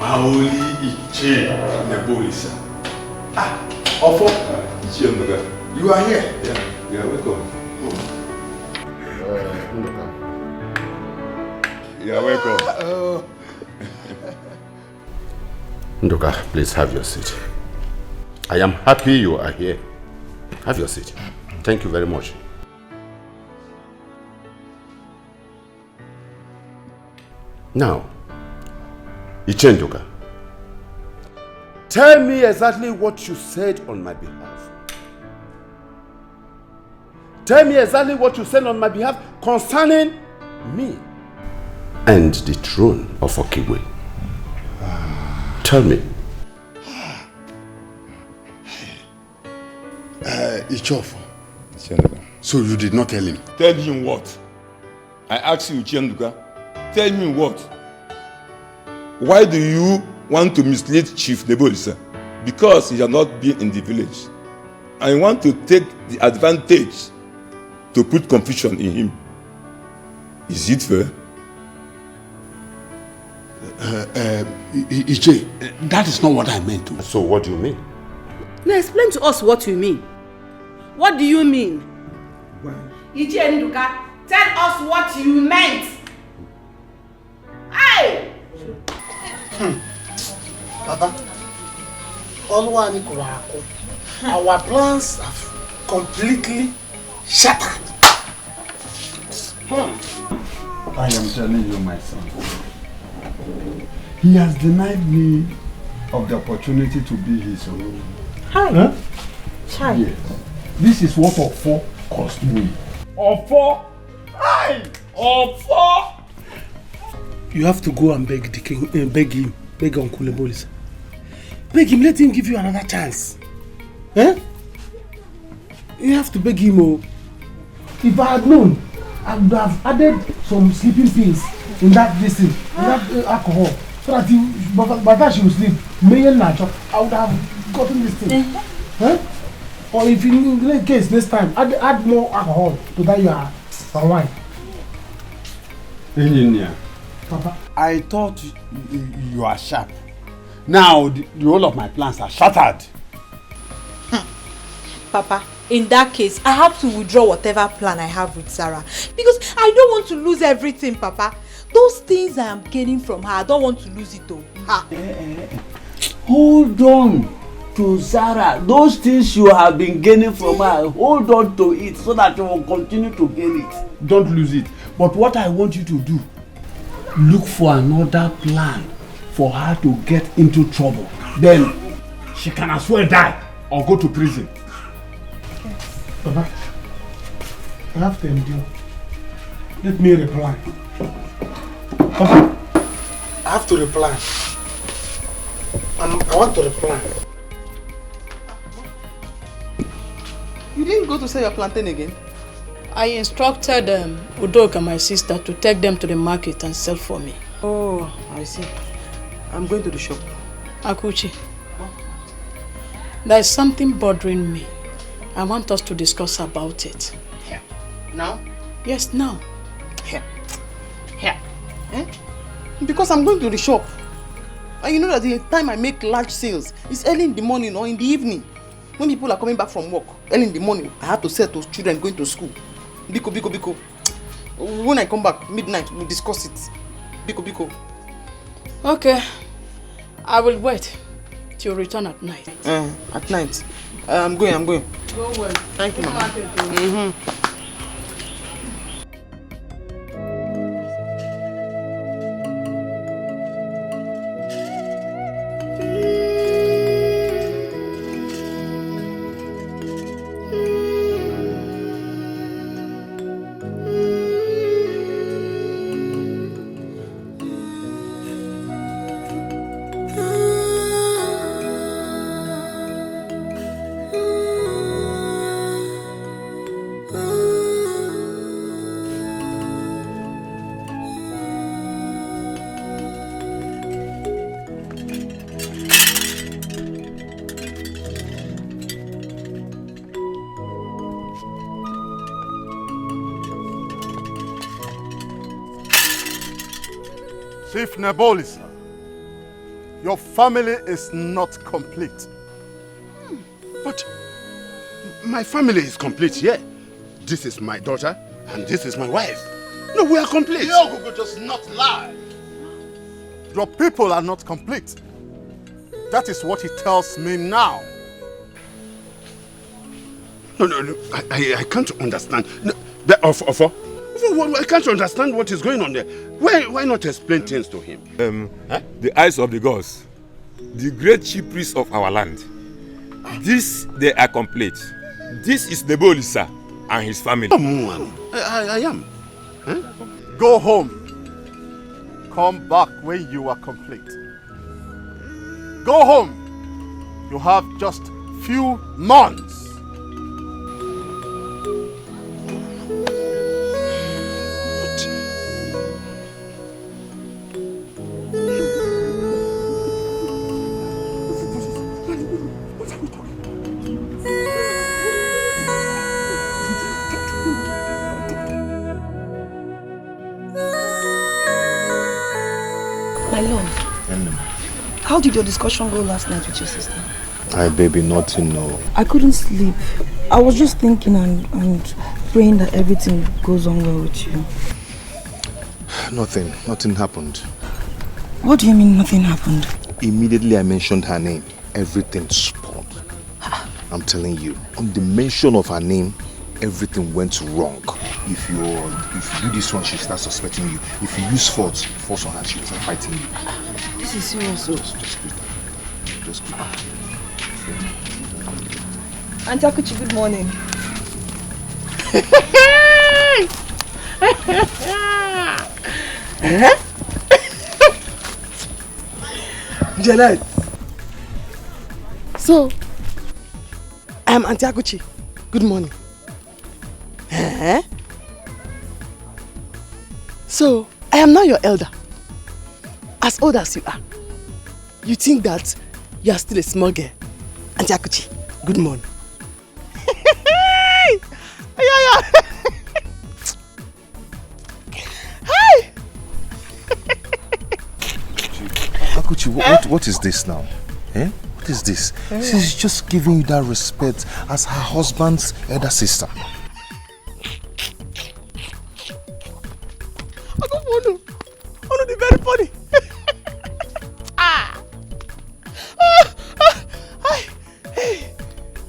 Maoli Iche Nebulisa. Ofo. You are here. Yeah, welcome. You are welcome. Nduka, please have your seat. I am happy you are here. Have your seat. Thank you very much. Now, Iche Nduka, tell me exactly what you said on my behalf. Tell me exactly what you said on my behalf concerning me and the throne of Okigwe. Tell me. Ichofo. So you did not tell him? Tell him what? I asked you, Chenduka. Tell me what? Why do you want to mislead Chief Nebulisa? Because he has not been in the village. I want to take the advantage to put confusion in him. Is it fair? Iche, that is not what I meant to. So what do you mean? Now explain to us what you mean. What do you mean? Iche Nduka, tell us what you meant. Hey! Papa, our plans have completely shattered. I am telling you, my son. He has denied me of the opportunity to be his own. Hi. Huh? Hi. Yes. This is what Ofo cost me. Ofo? Hi! Ofo! You have to go and beg the king, beg Uncle Nebulisa. Beg him, let him give you another chance. Eh? You have to beg him. Oh. If I had known, I would have added some sleeping pills in that in that alcohol, so that by that she will sleep. I would have gotten this thing. Huh? Or if in the case next time, add more alcohol to that your wine. Engineer, Papa, I thought you are sharp. Now the whole of my plans are shattered. Papa, in that case, I have to withdraw whatever plan I have with Sarah. Because I don't want to lose everything, Papa. Those things I am gaining from her, I don't want to lose it though. Hold on to Sarah. Those things you have been gaining from her, hold on to it so that you will continue to gain it. Don't lose it. But what I want you to do, look for another plan for her to get into trouble. Then she can as well die or go to prison. Papa, I have to endure. Let me reply. Papa, I have to reply. I want to reply. You didn't go to sell your plantain again? I instructed Udoka, my sister, to take them to the market and sell for me. Oh, I see. I'm going to the shop. Akuchi, there is something bothering me. I want us to discuss about it. Here. Now? Yes, now. Here. Here. Eh? Because I'm going to the shop. And you know that the time I make large sales is early in the morning or in the evening. When people are coming back from work, early in the morning, I have to sell to children going to school. Biko. When I come back, midnight, we'll discuss it. Biko. Okay. I will wait till you return at night. At night. I'm going. Go well. Thank you, Mama. Chief Nebolisa, your family is not complete. But my family is complete, yeah. This is my daughter and this is my wife. No, we are complete. Diogo does not lie. Your people are not complete. That is what he tells me now. No, I can't understand. No, I can't understand what is going on there. Why not explain things to him? The eyes of the gods, the great chief priest of our land. This, they are complete. This is Nebolisa and his family. I am. Huh? Go home. Come back when you are complete. Go home. You have just few months. How did your discussion go last night with your sister? Hi baby, nothing, no. I couldn't sleep. I was just thinking and praying that everything goes on well with you. Nothing happened. What do you mean nothing happened? Immediately I mentioned her name, everything spun. I'm telling you, on the mention of her name, everything went wrong. If you do this one, she starts suspecting you. If you use force on her, she starts fighting you. This is serious. Just keep Auntie Akuchi, good morning. Janet. So, I am Auntie Akuchi. Good morning. So, I am now your elder. As old as you are. You think that you are still a small girl. Auntie Akuchi, good morning. Akuchi, what is this now? What is this? She's just giving you that respect as her husband's elder sister. I don't want to be very funny.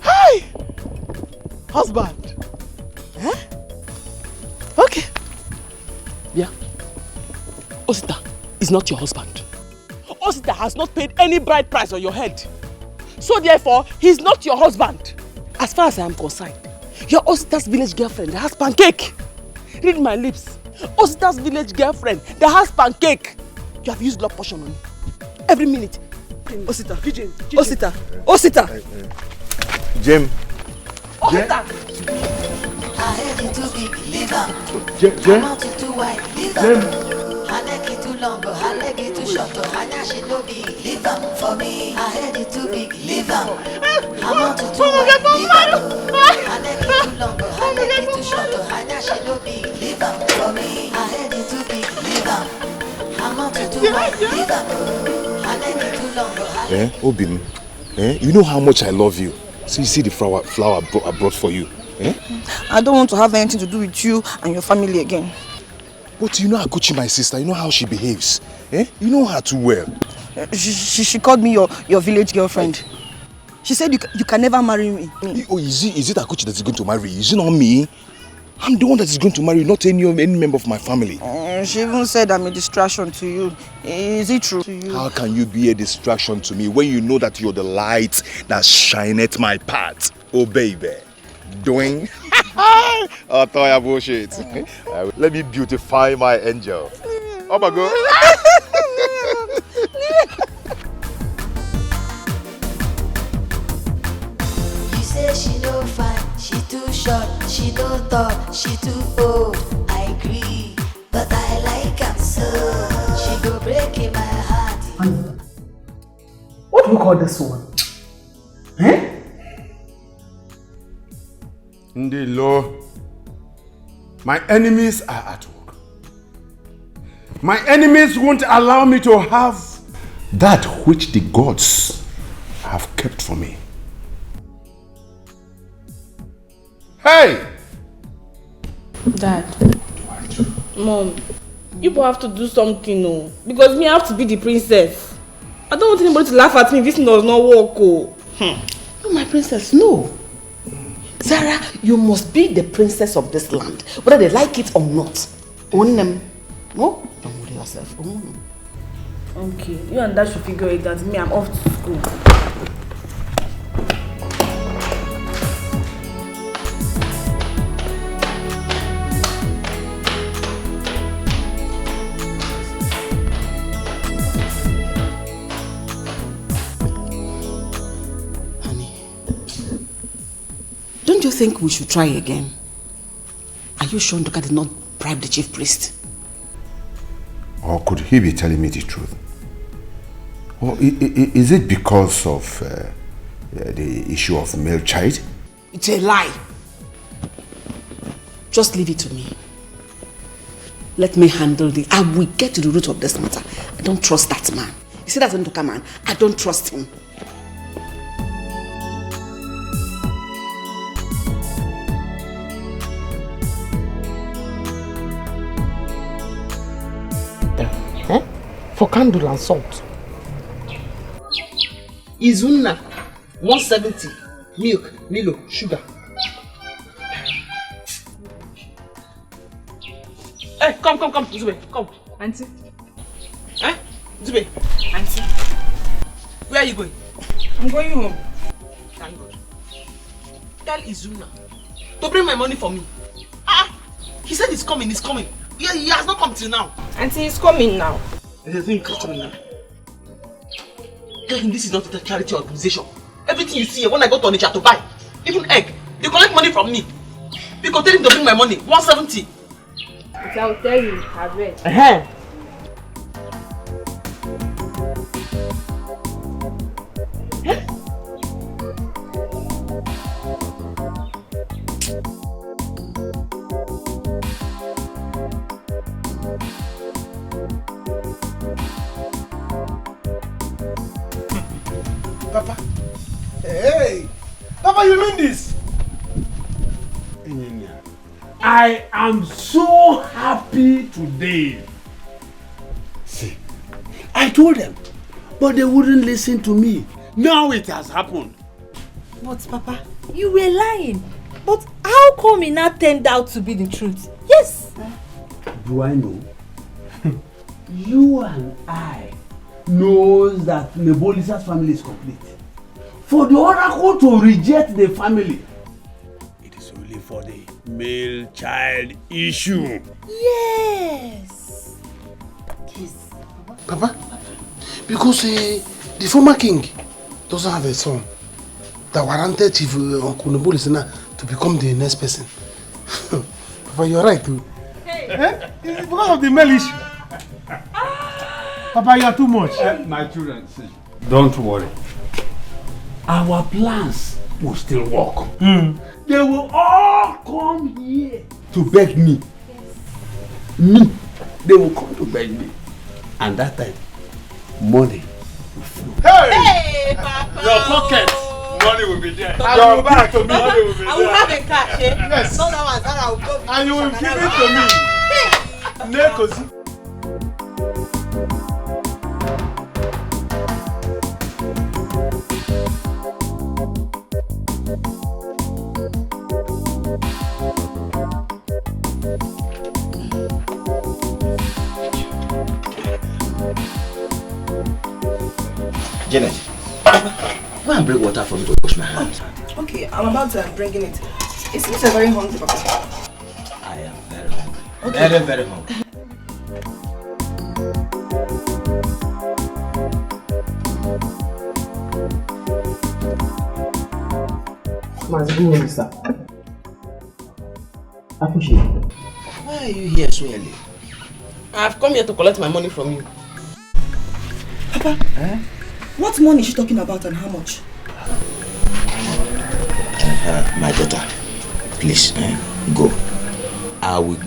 Hi, husband. Okay. Yeah. Osita is not your husband. Osita has not paid any bride price on your head. So therefore, he's not your husband. As far as I am concerned, you're Osita's village girlfriend that has pancake. Read my lips. Osita's village girlfriend that has pancake. You have used love potion on me. Every minute. Osita. Osita. Jim. Osita. I heard it too big, leave am. Jim. I'm out it too wide, leave am. I like it too long, but I like it too short. I she no big, leave am for me. I heard it too big, leave am. I'm out it too wide, leave am. I like it too long, but I like it too short. I she no big, leave am for me. I heard it too big, leave am. I'm out it too wide, leave am. I like it too long, but I Obin, you know how much I love you. So you see the flower I brought for you. I don't want to have anything to do with you and your family again. But you know Akuchi, my sister, you know how she behaves. Eh? You know her too well. She called me your village girlfriend. She said you can never marry me. Oh, is it Akuchi that is going to marry you? Is it not me? I'm the one that is going to marry you, not any member of my family. She even said I'm a distraction to you. Is it true? How can you be a distraction to me when you know that you're the light that shineth my path? Oh, baby. Doing? Oh, Toya bullshit. Let me beautify my angel. Oh my God. You say she no fine, she too short, she no tall, she too old. I agree, but I like her so. She go break in my heart. What do we call this one? Eh? Ndilo, my enemies are at work. My enemies won't allow me to have that which the gods have kept for me. Hey! Dad, Mom, you both have to do something, no? Because me, I have to be the princess. I don't want anybody to laugh at me if this does not work, oh. No, my princess, no. Zara, you must be the princess of this land, whether they like it or not. Own them. No? Don't worry yourself. Okay, you and Dad should figure it out. Me, I'm off to school. Don't you think we should try again? Are you sure Ndoka did not bribe the chief priest? Or could he be telling me the truth? Or is it because of the issue of male child? It's a lie. Just leave it to me. Let me handle it. I will get to the root of this matter. I don't trust that man. You see that Ndoka man? I don't trust him. For candle and salt. Izuna, 170. Milk, Milo, sugar. Hey, come, Zube, come. Auntie. Eh? Zube. Auntie. Where are you going? I'm going home. Thank God. Tell Izuna to bring my money for me. He said he's coming. Yeah, he has not come till now. Auntie, he's coming now. There's no coming now. Tell him this is not a charity organization. Everything you see here, when I go to Onitsha to buy, even egg, they collect money from me. Because tell him to bring my money, 170. I'll tell you, I've read. Papa. Hey! Papa, you mean this? I am so happy today. See, I told them, but they wouldn't listen to me. Now it has happened. But Papa, you were lying. But how come it now turned out to be the truth? Yes. Do I know? You and I knows that Nebolisa's family is complete. For the oracle to reject the family, it is only for the male child issue. Yes. Yes. Papa, because the former king doesn't have a son that warranted Chief Uncle Nebolisana to become the next person. Papa, you're right too. Hey. It's because of the male issue. Papa, you are too much. My children, see. Don't worry. Our plans will still work. They will all come here to beg me. Me. They will come to beg me. And that time, money will flow. Hey, Papa! Your pocket, money will be there. Your back to me, money will be there. I will have a cash, eh? Yes. No, that one, I will go. And you will give it to me. Nekozi. Janet, go and bring water for me to wash my hands. Okay, I'm about to bring it. It seems you're very hungry, Papa. I am very hungry. Okay. Very, very hungry. Akuchi, why are you here so early? I've come here to collect my money from you. Papa, what money is she talking about and how much? My daughter, please, go. I will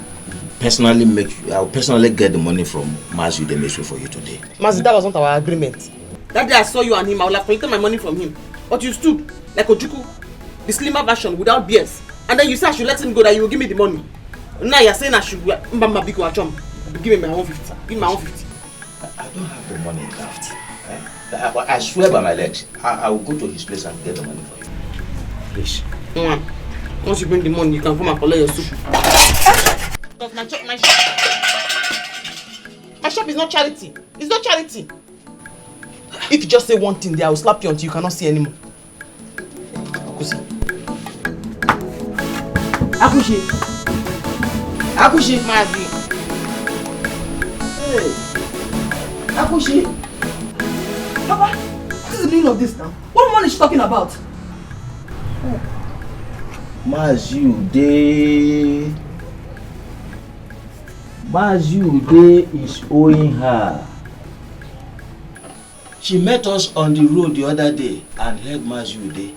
personally get the money from Mazu Demesu for you today. Mazu, that was not our agreement. That day I saw you and him, I would have collected my money from him. But you stood like Ojuku, the slimmer version without beers. And then you said I should let him go, that you will give me the money. Now you're saying I should give me my 150. Give me my 150. I don't have the money left. I swear by my legs, I will go to his place and get the money for you. Please. Once you bring the money, you can come and collect your soup. My shop is not charity. It's not charity. If you just say one thing there, I will slap you until you cannot see anymore. Akuchi, Mazi. Hey, Akuchi. Papa, what is the meaning of this now? What money is she talking about? Mazude is owing her. She met us on the road the other day and heard Mazude,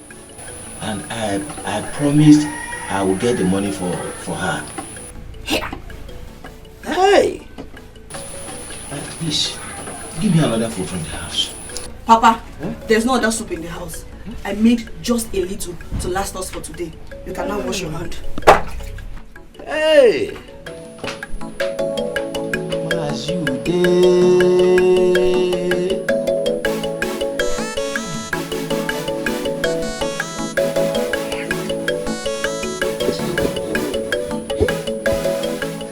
and I promised I will get the money for her. Hey! Please, give me another food from the house. Papa, there's no other soup in the house. I made just a little to last us for today. You can now wash your hand. Hey! Mazude!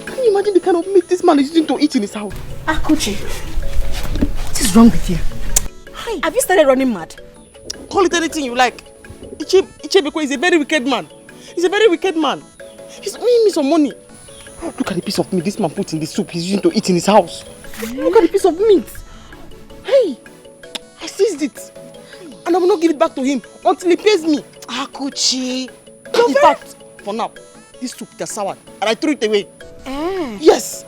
Can you imagine the kind of meat this man is using to eat in his house? Akuchi, what is wrong with you? Hi. Have you started running mad? Call it anything you like. Ichebeko is a very wicked man. He's a very wicked man. He's owing me some money. Look at the piece of meat this man put in the soup he's using to eat in his house. Look at the piece of meat. Hey, I seized it. And I will not give it back to him until he pays me. Akuchi. In fact, for now, this soup is soured and I threw it away. Yes.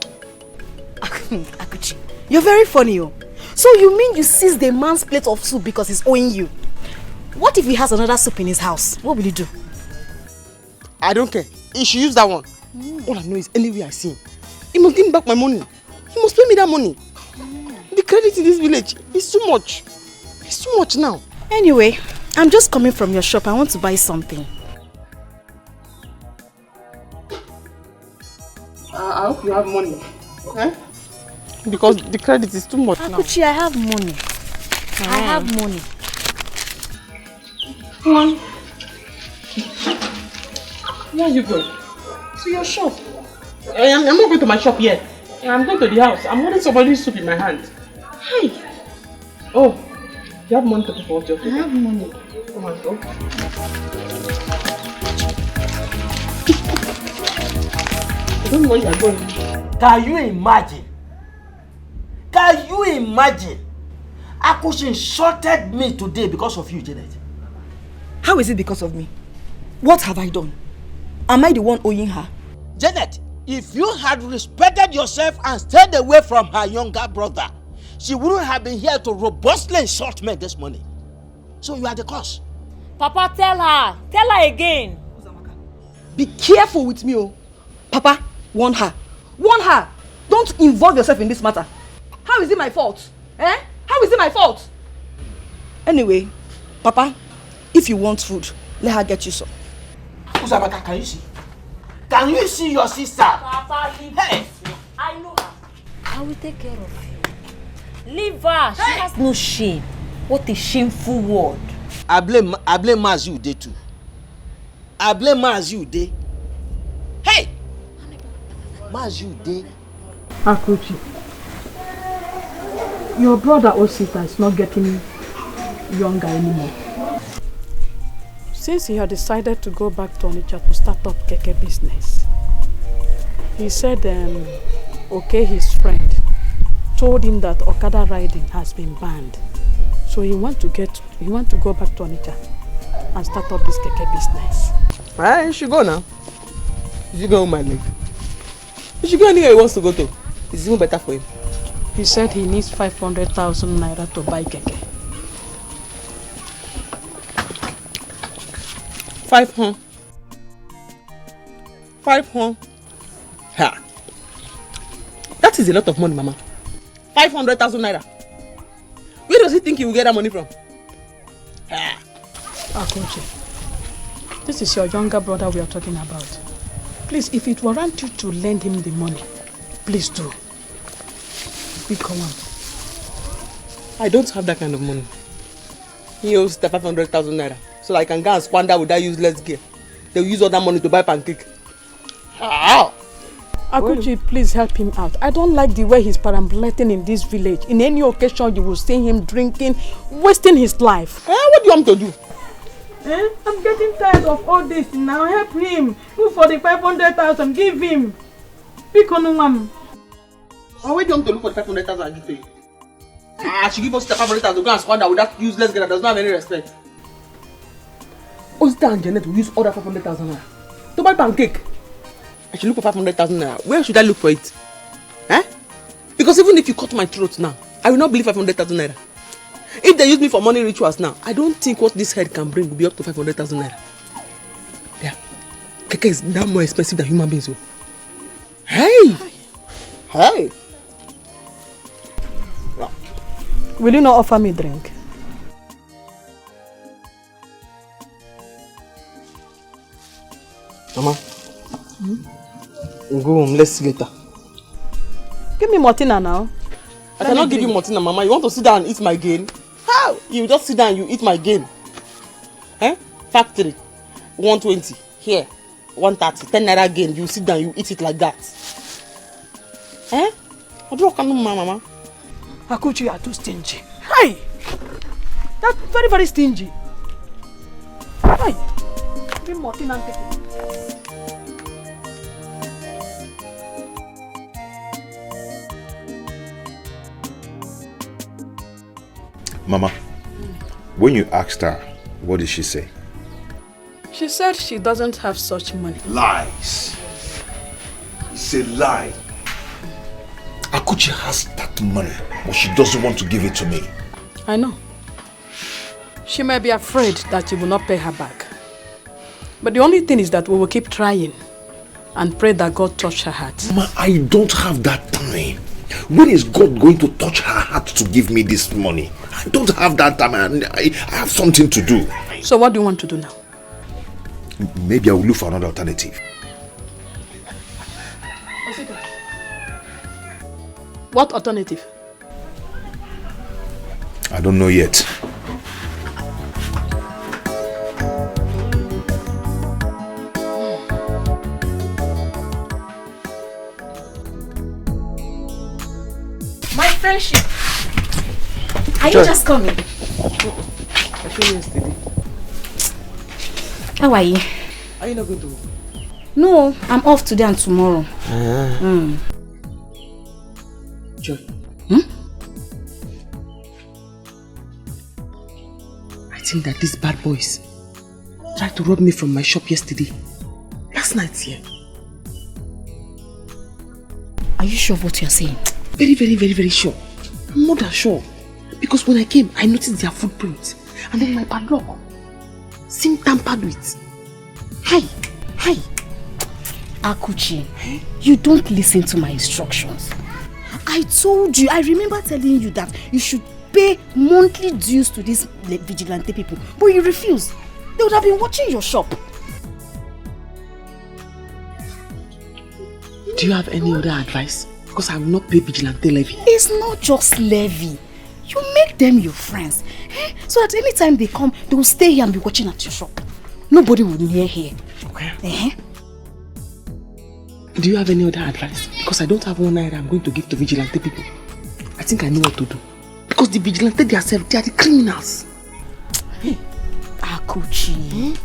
Akuchi, you're very funny. Oh. So you mean you seized the man's plate of soup because he's owing you? What if he has another soup in his house? What will you do? I don't care. He should use that one. All I know is anywhere I see him, he must give me back my money. He must pay me that money. The credit in this village is too much. It's too much now. Anyway, I'm just coming from your shop. I want to buy something. I hope you have money. Eh? Because the credit is too much now. Akuchi, I have money. I have money. Where are you going? To your shop. I'm not going to my shop yet. I'm going to the house. I'm holding somebody's soup in my hand. Hi. Oh, you have money to pay for your food? I have money. Come on, go. I don't know where you are going. Can you imagine? Can you imagine? Akuchi insulted me today because of you, Janet. How is it because of me? What have I done? Am I the one owing her? Janet, if you had respected yourself and stayed away from her younger brother, she wouldn't have been here to robustly insult me this morning. So you are the cause. Papa, tell her. Tell her again. Be careful with me, oh. Papa, warn her. Warn her. Don't involve yourself in this matter. How is it my fault? Eh? How is it my fault? Anyway, Papa, if you want food, let her get you some. Uzabaka, can you see? Can you see your sister? Papa, leave hey. I know. I will take care of you. Leave her. She has no shame. What a shameful word. I blame Maz you day too. I blame Maz you day. Hey! Maz you day. Akuchi, your brother Osita is not getting younger anymore. Since he had decided to go back to Onitsha to start up keke business, he said okay, his friend told him that Okada riding has been banned. So he want to go back to Onitsha and start up this keke business. Alright, you should go now. You should go with my leg. You should go anywhere he wants to go to. It's even better for him. He said he needs 500,000 naira to buy keke. 500. 500. Ha. That is a lot of money, Mama. 500,000 naira. Where does he think he will get that money from? Ha. Akuchi, this is your younger brother we are talking about. Please, if it warrants you to lend him the money, please do. Come on. I don't have that kind of money. He owes the 500,000 naira. So I can go and squander with that useless gear. They'll use all that money to buy pancake. How? Akuchi, please help him out. I don't like the way he's perambulating in this village. In any occasion, you will see him drinking, wasting his life. What do you want me to do? I'm getting tired of all this now. Help him. Look for the 500,000. Give him. Pick on him. Where do you want to look for the 500,000 I give to you? She give us the 500,000 to go and squander with that useless girl that does not have any respect. Osita and Janet will use all that 500,000 naira to buy pancake. I should look for 500,000 naira. Where should I look for it? Because even if you cut my throat now, I will not believe 500,000 naira. If they use me for money rituals now, I don't think what this head can bring will be up to 500,000 naira. Yeah. Keke is now more expensive than human beings. Hey! Hey! Will you not offer me drink? Mama, go home, let's see later. Give me Martina now. I cannot give you Martina, Mama. You want to sit down and eat my gain? How? You just sit down and you eat my gain. Factory, 120. Here, 130. 10 naira gain. You sit down, you eat it like that. What do you want, Mama? Akuchi, you are too stingy. Hey! That's very, very stingy. Hey! Give me Martina and take it. Mama, when you asked her, what did she say? She said she doesn't have such money. Lies. It's a lie. Akuchi has that money, but she doesn't want to give it to me. I know. She may be afraid that you will not pay her back. But the only thing is that we will keep trying and pray that God touch her heart. Mama, I don't have that time. When is God going to touch her heart to give me this money? I don't have that time. I have something to do. So what do you want to do now? Maybe I will look for another alternative. What alternative? I don't know yet. My friendship. Are you just coming? I showed you yesterday. How are you? Are you not going to work? No, I'm off today and tomorrow. Joy. I think that these bad boys tried to rob me from my shop yesterday. Last night here. Are you sure of what you're saying? Very, very, very, very sure. I'm more than sure. Because when I came, I noticed their footprints. And then my padlock seemed tampered with. Hi. Akuchi, you don't listen to my instructions. I told you, I remember telling you that you should pay monthly dues to these vigilante people. But you refused. They would have been watching your shop. Do you have any other advice? because I will not pay vigilante levy. It's not just levy. You make them your friends. So at any time they come, they will stay here and be watching at your shop. Nobody will near here. Okay. Do you have any other advice? Because I don't have one naira I'm going to give to vigilante people. I think I know what to do. Because the vigilante themselves, they are the criminals. Akuchi.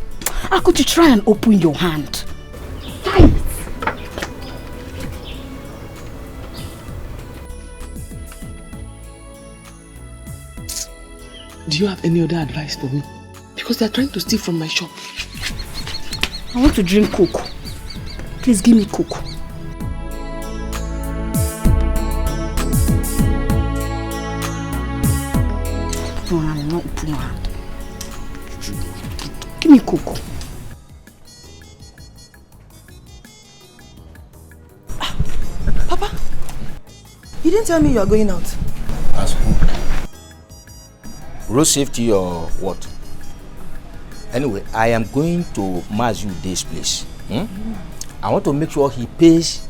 Akuchi, try and open your hand. Do you have any other advice for me? Because they are trying to steal from my shop. I want to drink Coke. Please give me Coke. Not open your hand. Give me Coke. Papa, you didn't tell me you are going out. As who? Road safety or what? Anyway, I am going to Mazu this place. I want to make sure he pays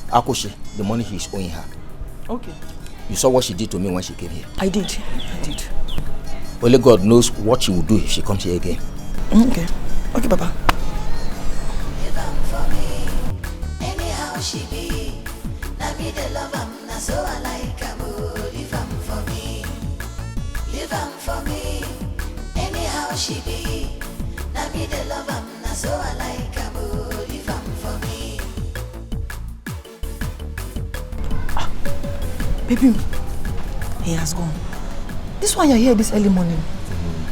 Akuchi the money he's owing her. Okay. You saw what she did to me when she came here. I did. Only God knows what she will do if she comes here again. Okay. Okay, Papa. Anyhow she be, na me the love am, na so I like am. Leave am for me, leave am for me. Anyhow she be, na me the love am, na so I like am. Leave am for me. Baby, he has gone. This one you're here this early morning.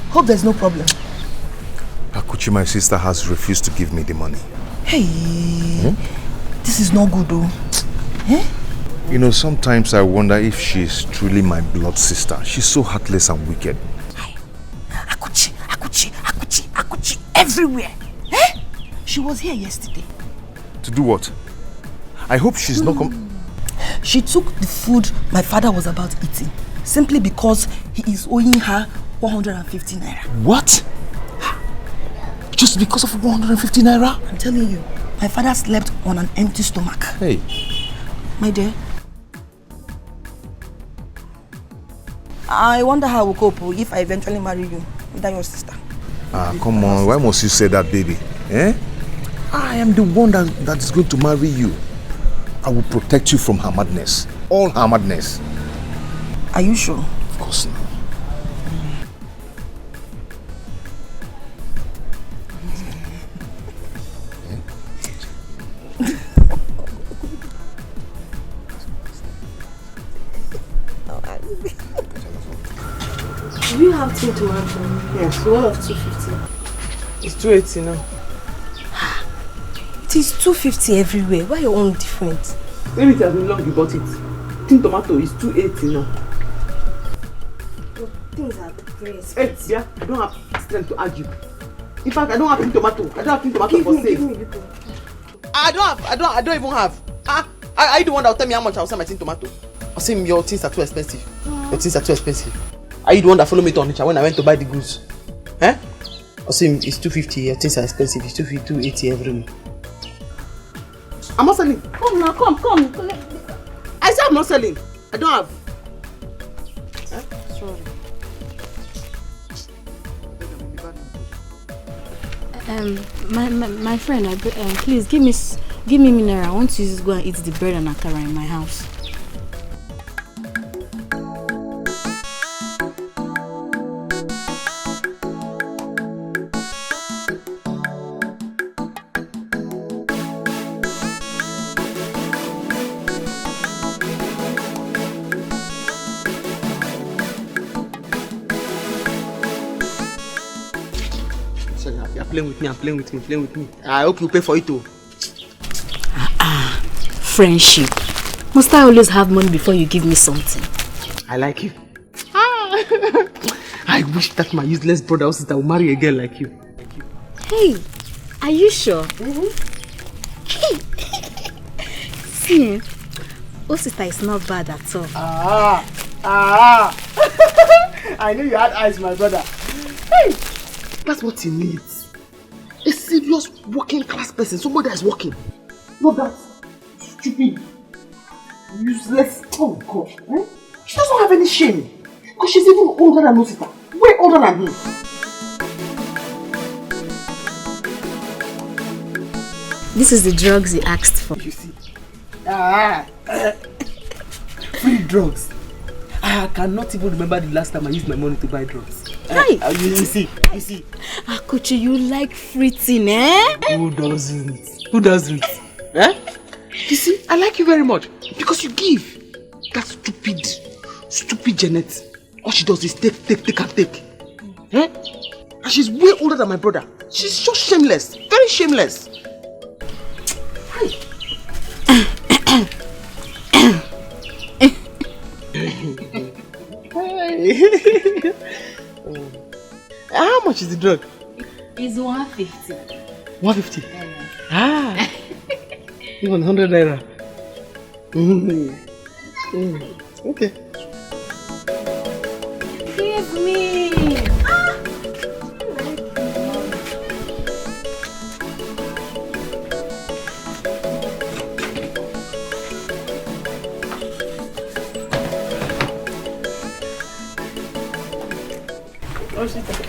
Hope there's no problem. Akuchi, my sister, has refused to give me the money. Hey, this is not good though. You know, sometimes I wonder if she's truly my blood sister. She's so heartless and wicked. Akuchi, everywhere. She was here yesterday. To do what? I hope she's not She took the food my father was about eating simply because he is owing her 150 naira. What? Just because of 150 naira? I'm telling you, my father slept on an empty stomach. Hey. My dear, I wonder how I will cope if I eventually marry you without your sister. Come on. Why must you say that, baby? I am the one that is going to marry you. I will protect you from her madness. All her madness. Are you sure? Of course not. Do you have tea to add for me? Yes. One of 250. It's 280 now. It is 250 everywhere. Why your own different? Maybe it has been long you bought it. Tin tomato is 280 now. Well, things are very expensive. Hey, yeah, I don't have strength to argue. In fact, I don't have tin tomato. I don't have tin tomato for sale. Give me little. I don't even have. Are you the one that will tell me how much I will sell my tin tomato? I'll say your things are too expensive. Your things are too expensive. Are you the one that followed me to Onitsha when I went to buy the goods? I'll say it's 250. Your things are expensive. It's 280 everywhere. I'm not selling. Come now, come. I said I'm not selling. I don't have. Sorry. My friend, please give me mineral. I want to just go and eat the bread and akara in my house. I'm playing with me. I hope you pay for it too. Friendship. Must I always have money before you give me something? I like you. I wish that my useless brother or sister will marry a girl like you. Hey, are you sure? See, sister is not bad at all. I knew you had eyes, my brother. Hey, that's what he needs. A serious working class person, somebody that is working. Not that stupid Useless. Oh God. Eh? She doesn't have any shame. Because she's even older than Osita. Way older than him. This is the drugs he asked for. You see? Free drugs. I cannot even remember the last time I used my money to buy drugs. Hey. You see? Akuchi, you like free thing, eh? Who doesn't? Who doesn't? Eh? You see, I like you very much because you give. That stupid Janet. All she does is take and take. Eh? And she's way older than my brother. She's so shameless. Very shameless. How much is the drug? It's 150. 150? Even 100 naira. Okay. Give me.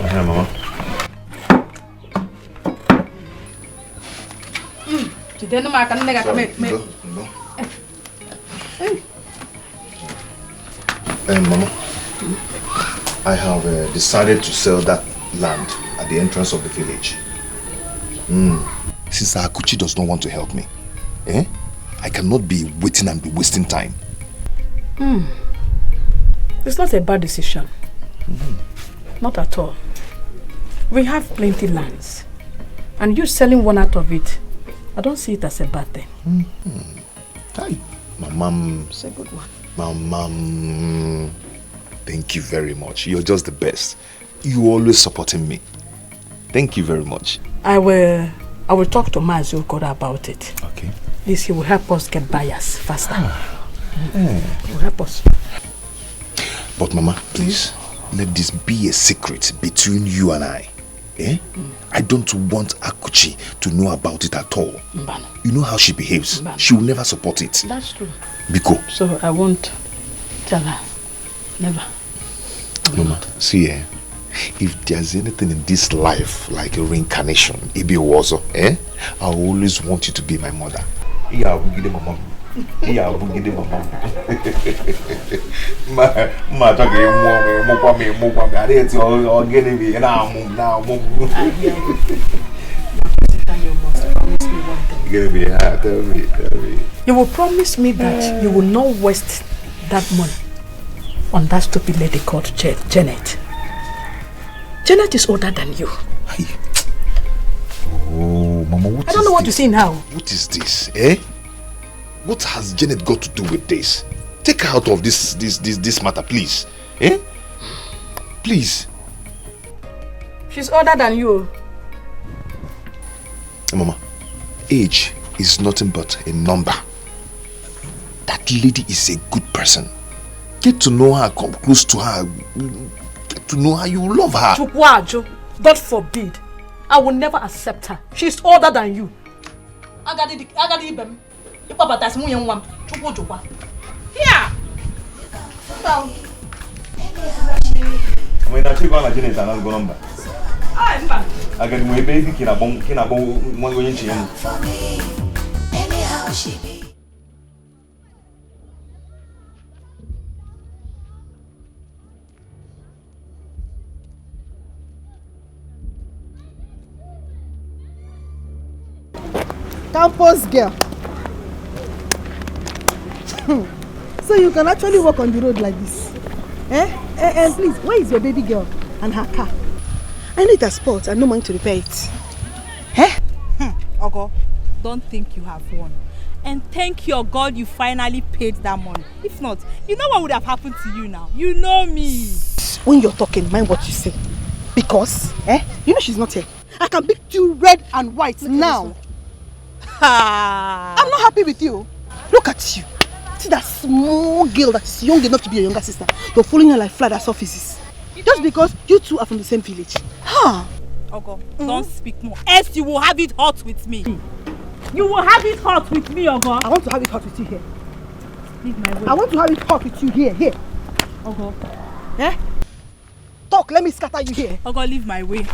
Hi, Mama. Mama, I have decided to sell that land at the entrance of the village. Since Akuchi does not want to help me, I cannot be waiting and be wasting time. It's not a bad decision. Not at all. We have plenty lands. And you selling one out of it, I don't see it as a bad thing. Hi. My mom. It's a good one. My mom. Thank you very much. You're just the best. You're always supporting me. Thank you very much. I will talk to Mazi Okoda about it. Okay. This he will help us get buyers faster. He will help us. But Mama, please, let this be a secret between you and I. I don't want Akuchi to know about it at all. You know how she behaves. She will never support it. That's true. Biko. So I won't tell her. Never. Mama, see, if there's anything in this life like a reincarnation, Ibi Owozo, I always want you to be my mother. Yeah, we give mama. Yeah, we give mama. Ma talking more. I didn't all getting me now. Tell me. You will promise me that you will not waste that money on that stupid lady called Janet. Janet is older than you. Oh, Mama, what is this? I don't know what to say now. What is this, What has Janet got to do with this? Take her out of this matter, please. Please. She's older than you. Mama, age is nothing but a number. That lady is a good person. Get to know her, come close to her. Get to know her, you love her. Chukwajo, God forbid. I will never accept her. She's older than you. Agadi ibem. Papa tas mu yan wam. Chukwajo. Here. When I check on Janet and I'll go number. I get my baby kina bon mo yin chi yan. Anyhow she be. Campus girl. So you can actually walk on the road like this. And please, where is your baby girl and her car? I need a spot and no money to repair it. Ogo, don't think you have won. And thank your God you finally paid that money. If not, you know what would have happened to you now. You know me. When you're talking, mind what you say. Because, you know she's not here. I can beat you red and white now. I'm not happy with you. Look at you. See that small girl that is young enough to be your younger sister. You're following her like flat as offices. Just because you two are from the same village. Ogo, don't speak more. Else you will have it hot with me. You will have it hot with me, Ogo. I want to have it hot with you here. Leave my way. I want to have a talk with you here. Ogo. Eh? Talk, let me scatter you here. Ogo, leave my way.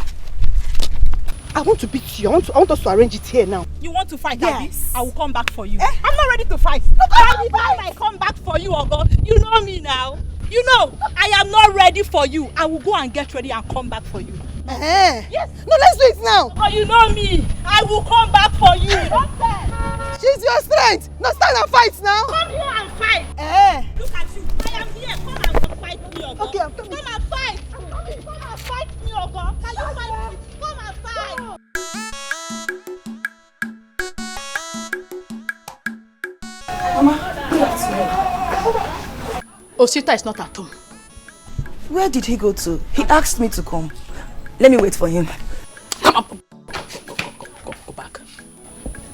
I want to beat you. I want us to arrange it here now. You want to fight, Yes. Abi? I will come back for you. I'm not ready to fight. Anytime I come back for you, Ogo, you know me now. You know, I am not ready for you. I will go and get ready and come back for you. Yes. No, let's do it now. But you know me. I will come back for you. She's your strength. No, stand and fight now. Come here and fight. Look at you. I am here. Come and fight me, Ogo. Okay, I'm coming. Come and fight. Come and fight me, Ogo. Can you fight me? Come and fight. Mama, good afternoon. Osita is not at home. Where did he go to? He asked me to come. Let me wait for him. Come up. Go back.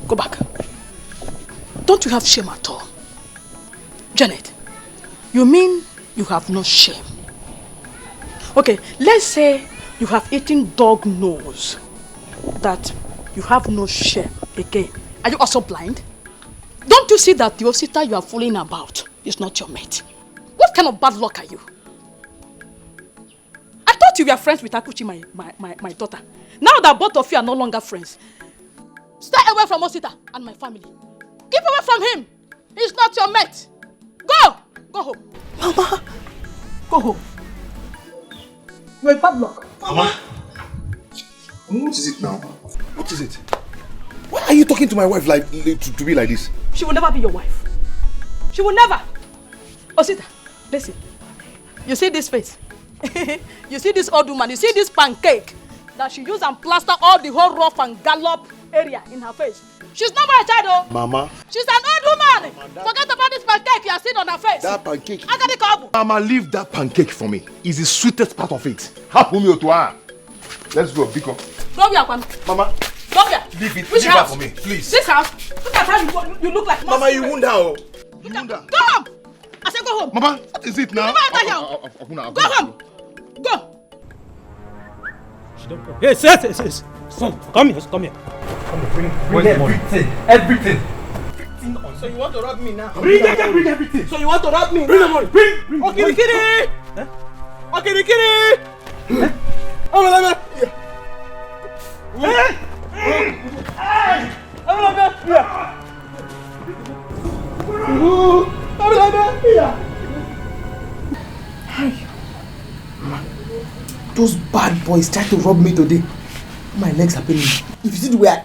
Go back. Don't you have shame at all? Janet, you mean you have no shame? Okay, let's say you have eaten dog nose. That you have no shame again. Are you also blind? Don't you see that the Osita you are fooling about is not your mate? What kind of bad luck are you? I thought you were friends with Akuchi, my daughter. Now that both of you are no longer friends, stay away from Osita and my family. Keep away from him. He's not your mate. Go! Go home. Mama! Go home. You're a bad luck. Mama! What is it now? What is it? Why are you talking to my wife like to be like this? She will never be your wife. She will never. Osita, listen. You see this face? You see this old woman? You see this pancake that she used and plaster all the whole rough and gallop area in her face? She's not my child, oh. Mama. She's an old woman. Forget about this pancake you are seeing on her face. That pancake. I got the couple. Mama, leave that pancake for me. It's the sweetest part of it. Happen me to her. Let's go, Biko. Come here, Kwame. Mama. Come here. Leave it. Which leave house? That for me, please. This house. Look at how you look like. Mama, you wound her. You wound her. Go home. I said go home. Mama, what is it now? Go home. Go. Yes. Son, come here. Come here. Bring everything. So you want to rob me now? Bring everything. So you want to rob me? Bring the money. Bring. Okay, Kiri. Okay, Kiri. Those bad boys tried to rob me today. My legs are paining me. If you see the way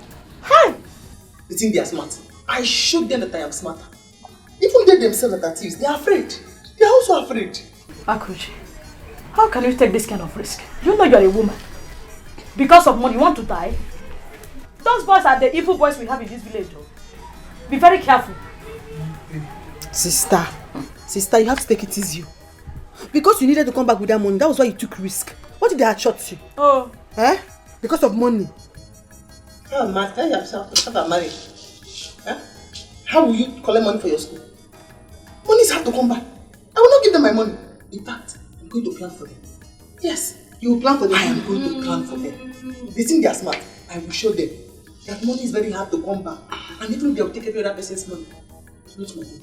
they think they are smart. I showed them that I am smarter. Even they themselves that are thieves, they are afraid. They are also afraid. Akuchi, how can you take this kind of risk? You know you are a woman. Because of money, you want to die? Those boys are the evil boys we have in this village. Though. Be very careful. Sister, you have to take it easy. Because you needed to come back with that money, that was why you took risk. What did they have shot you? Oh. Because of money. Oh, man, tell yourself to start married. How will you collect money for your school? Money is hard to come by. I will not give them my money. In fact, I'm going to plan for them. Yes, you will plan for them. I am going to plan for them. They think they are smart. I will show them that money is very hard to come by. And even if they will take every other person's money, it's not my money.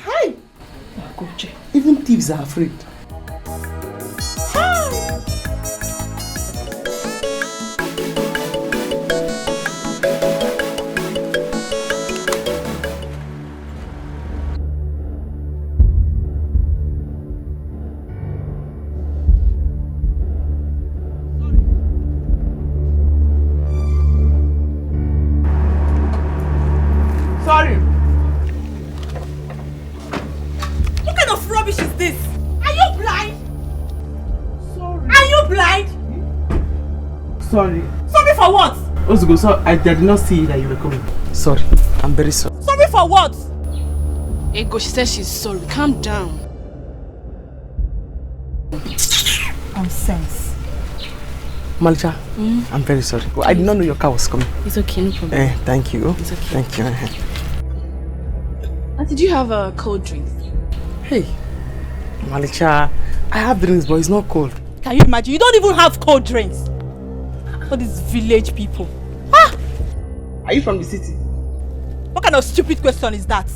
Hi! Akuchi. Even thieves are afraid. Sorry. Sorry for what? Ozugo, so I did not see that you were coming. Sorry. I'm very sorry. Sorry for what? Ego, she said she's sorry. Calm down. Nonsense. Malcha, I'm very sorry. I did not know your car was coming. It's okay, no problem. Thank you. It's okay. Thank you. Did you have a cold drink? Hey, Malcha, I have drinks, but it's not cold. Can you imagine? You don't even have cold drinks. For these village people. Are you from the city? What kind of stupid question is that?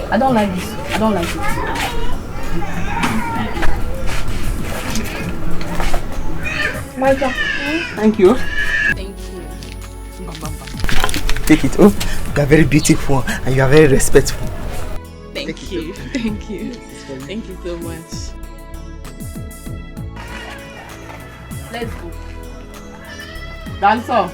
I don't like this. I don't like it. Martha. Thank you. Thank you. Take it. Oh, you are very beautiful and you are very respectful. Thank you. Thank you. Thank you so much. Let's go. That's all.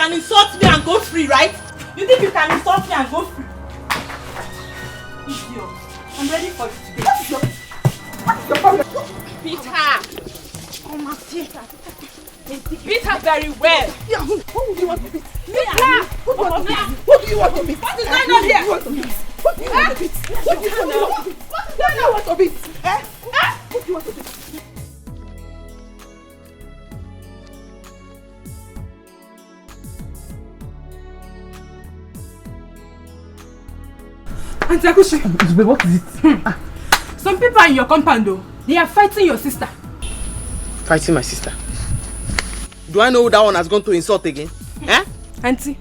Insult me and go free, right? You think you can insult me and go free? Idiot. I'm ready for you today. What is your problem? Beat her. Oh my theater. Beat her very well. Yeah, who do you want to beat? Beat her. Who do you want to beat? Who do you want to beat? What is going on here? What do you want to beat? What do you want to beat? What do you want to beat? Eh? What do you want to beat? Auntie Akuchi. What is it? Some people in your compound though, they are fighting your sister. Fighting my sister? Do I know who that one has gone to insult again? Eh? Auntie,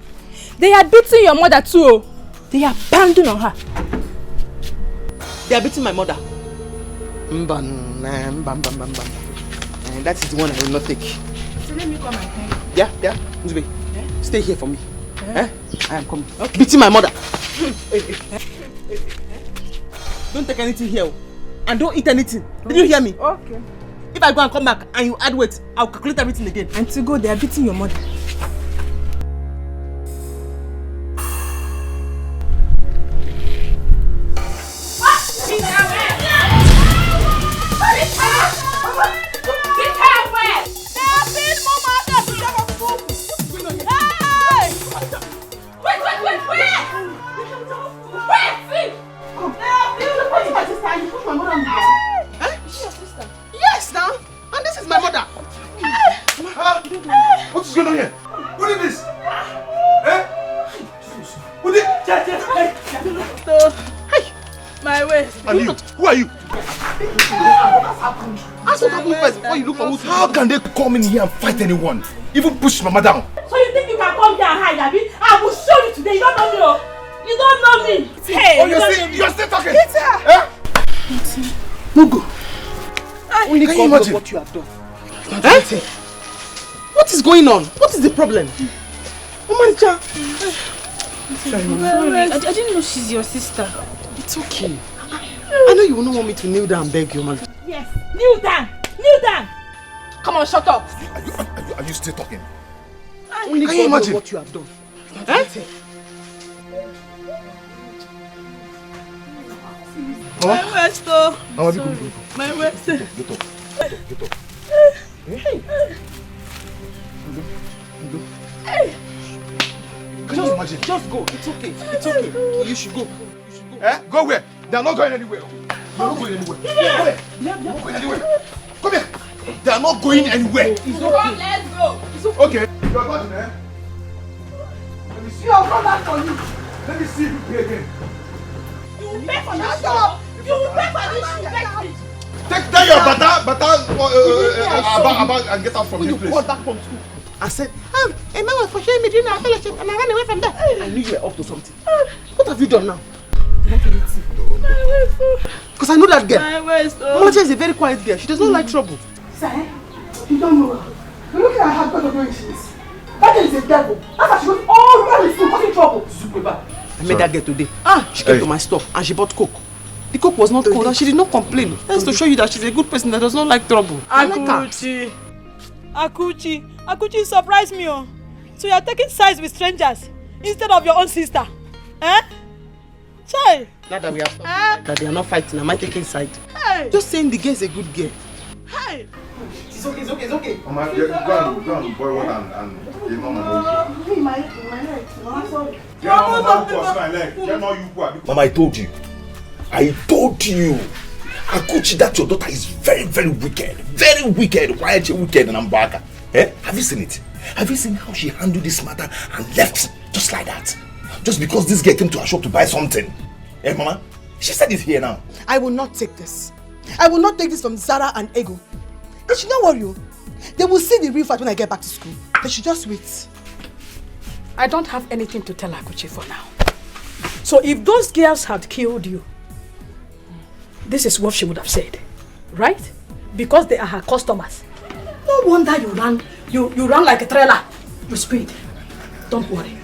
they are beating your mother too. They are pounding on her. They are beating my mother. That is the one I will not take. So let me come and tell you. Yeah. Nzube, stay here for me. Eh? I am coming. Okay. Beating my mother. Don't take anything here and don't eat anything. Did you hear me? Okay. If I go and come back and you add weight, I'll calculate everything again. Auntie, go, they are beating your mother. Yes, now. And this is my mother. What is going on here? What is this? Eh? What is My way. And you? Who are you? Ask what happened first before you look for who's. How can they come in here and fight anyone? Even push Mama down? So you think you can come here and hide, Abby? I will show you today. You don't know me, oh. You don't know me. Hey, oh, you're still talking? It's her. Eh? Mugu. Only Can you imagine what you have done? Eh? What is going on? What is the problem? Omanja. Sorry, I didn't know she's your sister. It's okay. I know you will not want me to kneel down and beg you, man. Yes, kneel down. Kneel down. Come on, shut up. Are you still talking? Only Can you imagine what you have done? Eh? My waist, oh. Sorry. My waist. Get up. Hey. Can you imagine? Just go. It's okay. It's okay. You should go. Eh? Go where? They are not going anywhere. They are not going anywhere. Go there. They are not going anywhere. Come here. They are not going anywhere. It's okay. Let's go. Okay. You are going, eh? Let me see. I'll come back for you. Let me see if you pay again. You will pay for this job. You will pay for this. You get it. Take down your bata and get out from this place. Call back from school. I said, Emma was for showing me during our fellowship and I ran away from there. I knew you were up to something. What have you done now? Because I know that girl. Mamacha is a very quiet girl. She does not like trouble. Sir, you don't know her. You look at her, what a girl she is. That girl is a devil. That's why she goes all around the school causing trouble. I met that girl today. She came to my store and she bought Coke. The Coke was not cold and she did not complain. That's to show you that she's a good person that does not like trouble. Akuchi, Akuchi surprised me, oh. So you're taking sides with strangers. instead of your own sister. Eh? Chai. Now that we have that they are not fighting, am I taking side? Hey. Just saying the girl is a good girl. Hey. It's okay. Mama, go and boil water and give Mama My leg. Mama, sorry. Mama, I told you. Akuchi, that your daughter is very, very wicked. Very wicked. Why are you wicked and I'm back? Eh? Have you seen it? Have you seen how she handled this matter and left just like that? Just because this girl came to her shop to buy something. Eh, Mama? She said it here now. I will not take this. I will not take this from Zara and Ego. They should not worry you. They will see the real fight when I get back to school. They should just wait. I don't have anything to tell Akuchi for now. So if those girls had killed you, this is what she would have said, right? Because they are her customers. No wonder you ran like a trailer. You speed. Don't worry.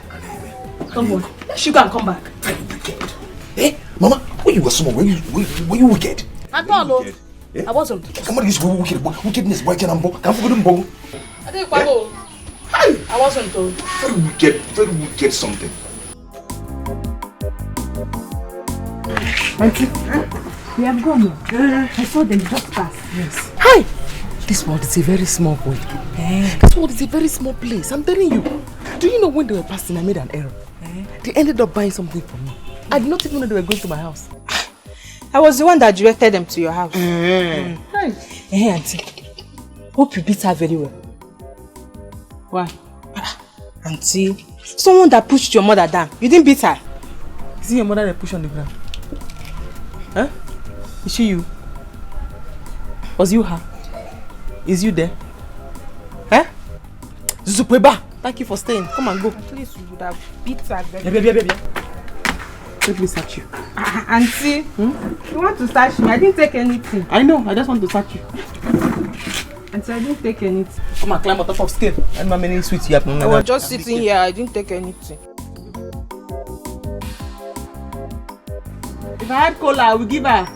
Don't worry. Let you go and come back. Very wicked. Eh? Mama, when you were small, were you wicked? I thought, no. I wasn't. Come on, this wickedness, why can't I forget him? I think I wasn't told. Very wicked something. Auntie, we have gone. I saw them just pass. Yes. Hi! This world is a very small world. This world is a very small place. I'm telling you. Do you know when they were passing, I made an error? They ended up buying something for me. I did not even know they were going to my house. I was the one that directed them to your house. Hey, Auntie. Hope you beat her very well. Why? Auntie, someone that pushed your mother down. You didn't beat her. Is it your mother that pushed on the ground? Huh? Is she you? Was you her? Is you there? Huh? Zuzupeba! Thank you for staying. Come and go. At least you would have beat her very well. Let me search you. Auntie, you want to search me? I didn't take anything. I know, I just want to search you. Auntie, I didn't take anything. Come and climb on top of scale. And how many sweets you have? I was just sitting here. I didn't take anything. If I had cola, I would give her.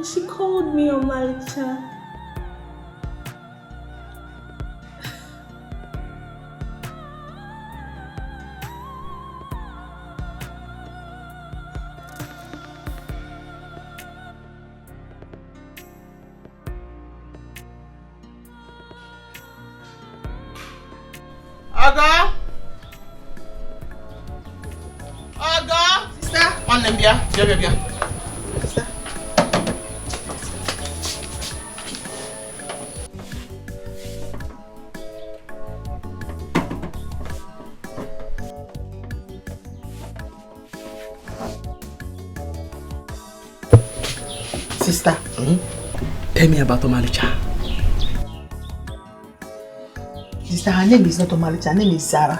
She called me on Malika. Aga! Sister! On them, Bia. Sister. Sister, tell me about Omalicha. Sister, her name is not Omalicha, her name is Zara.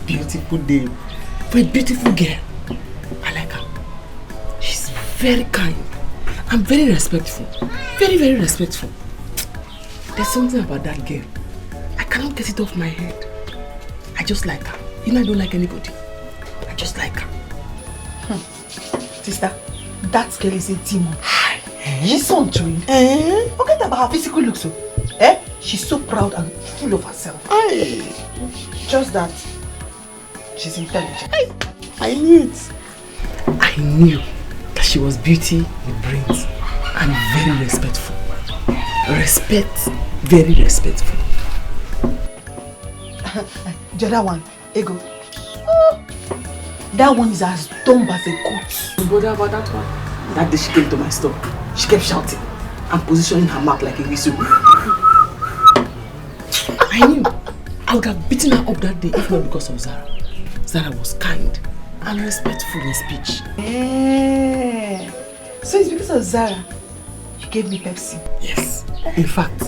Beautiful name for a beautiful girl. I like her. She's very kind and very respectful. Very, very respectful. There's something about that girl. I cannot get it off my head. I just like her. You know, I don't like anybody. I just like her. Sister, that girl is a demon. She's so untrained. Forget about her physical looks. She's so proud and full of herself. Just that she's intelligent. I knew it. I knew that she was beauty with brains and very respectful. Very respectful. The other one, Ego. That one is as dumb as a goat. You bother about that one? That day she came to my store, she kept shouting and positioning her mouth like a whistle. I knew I would have beaten her up that day if not because of Zara. Zara was kind and respectful in speech. So it's because of Zara you gave me Pepsi? Yes. In fact,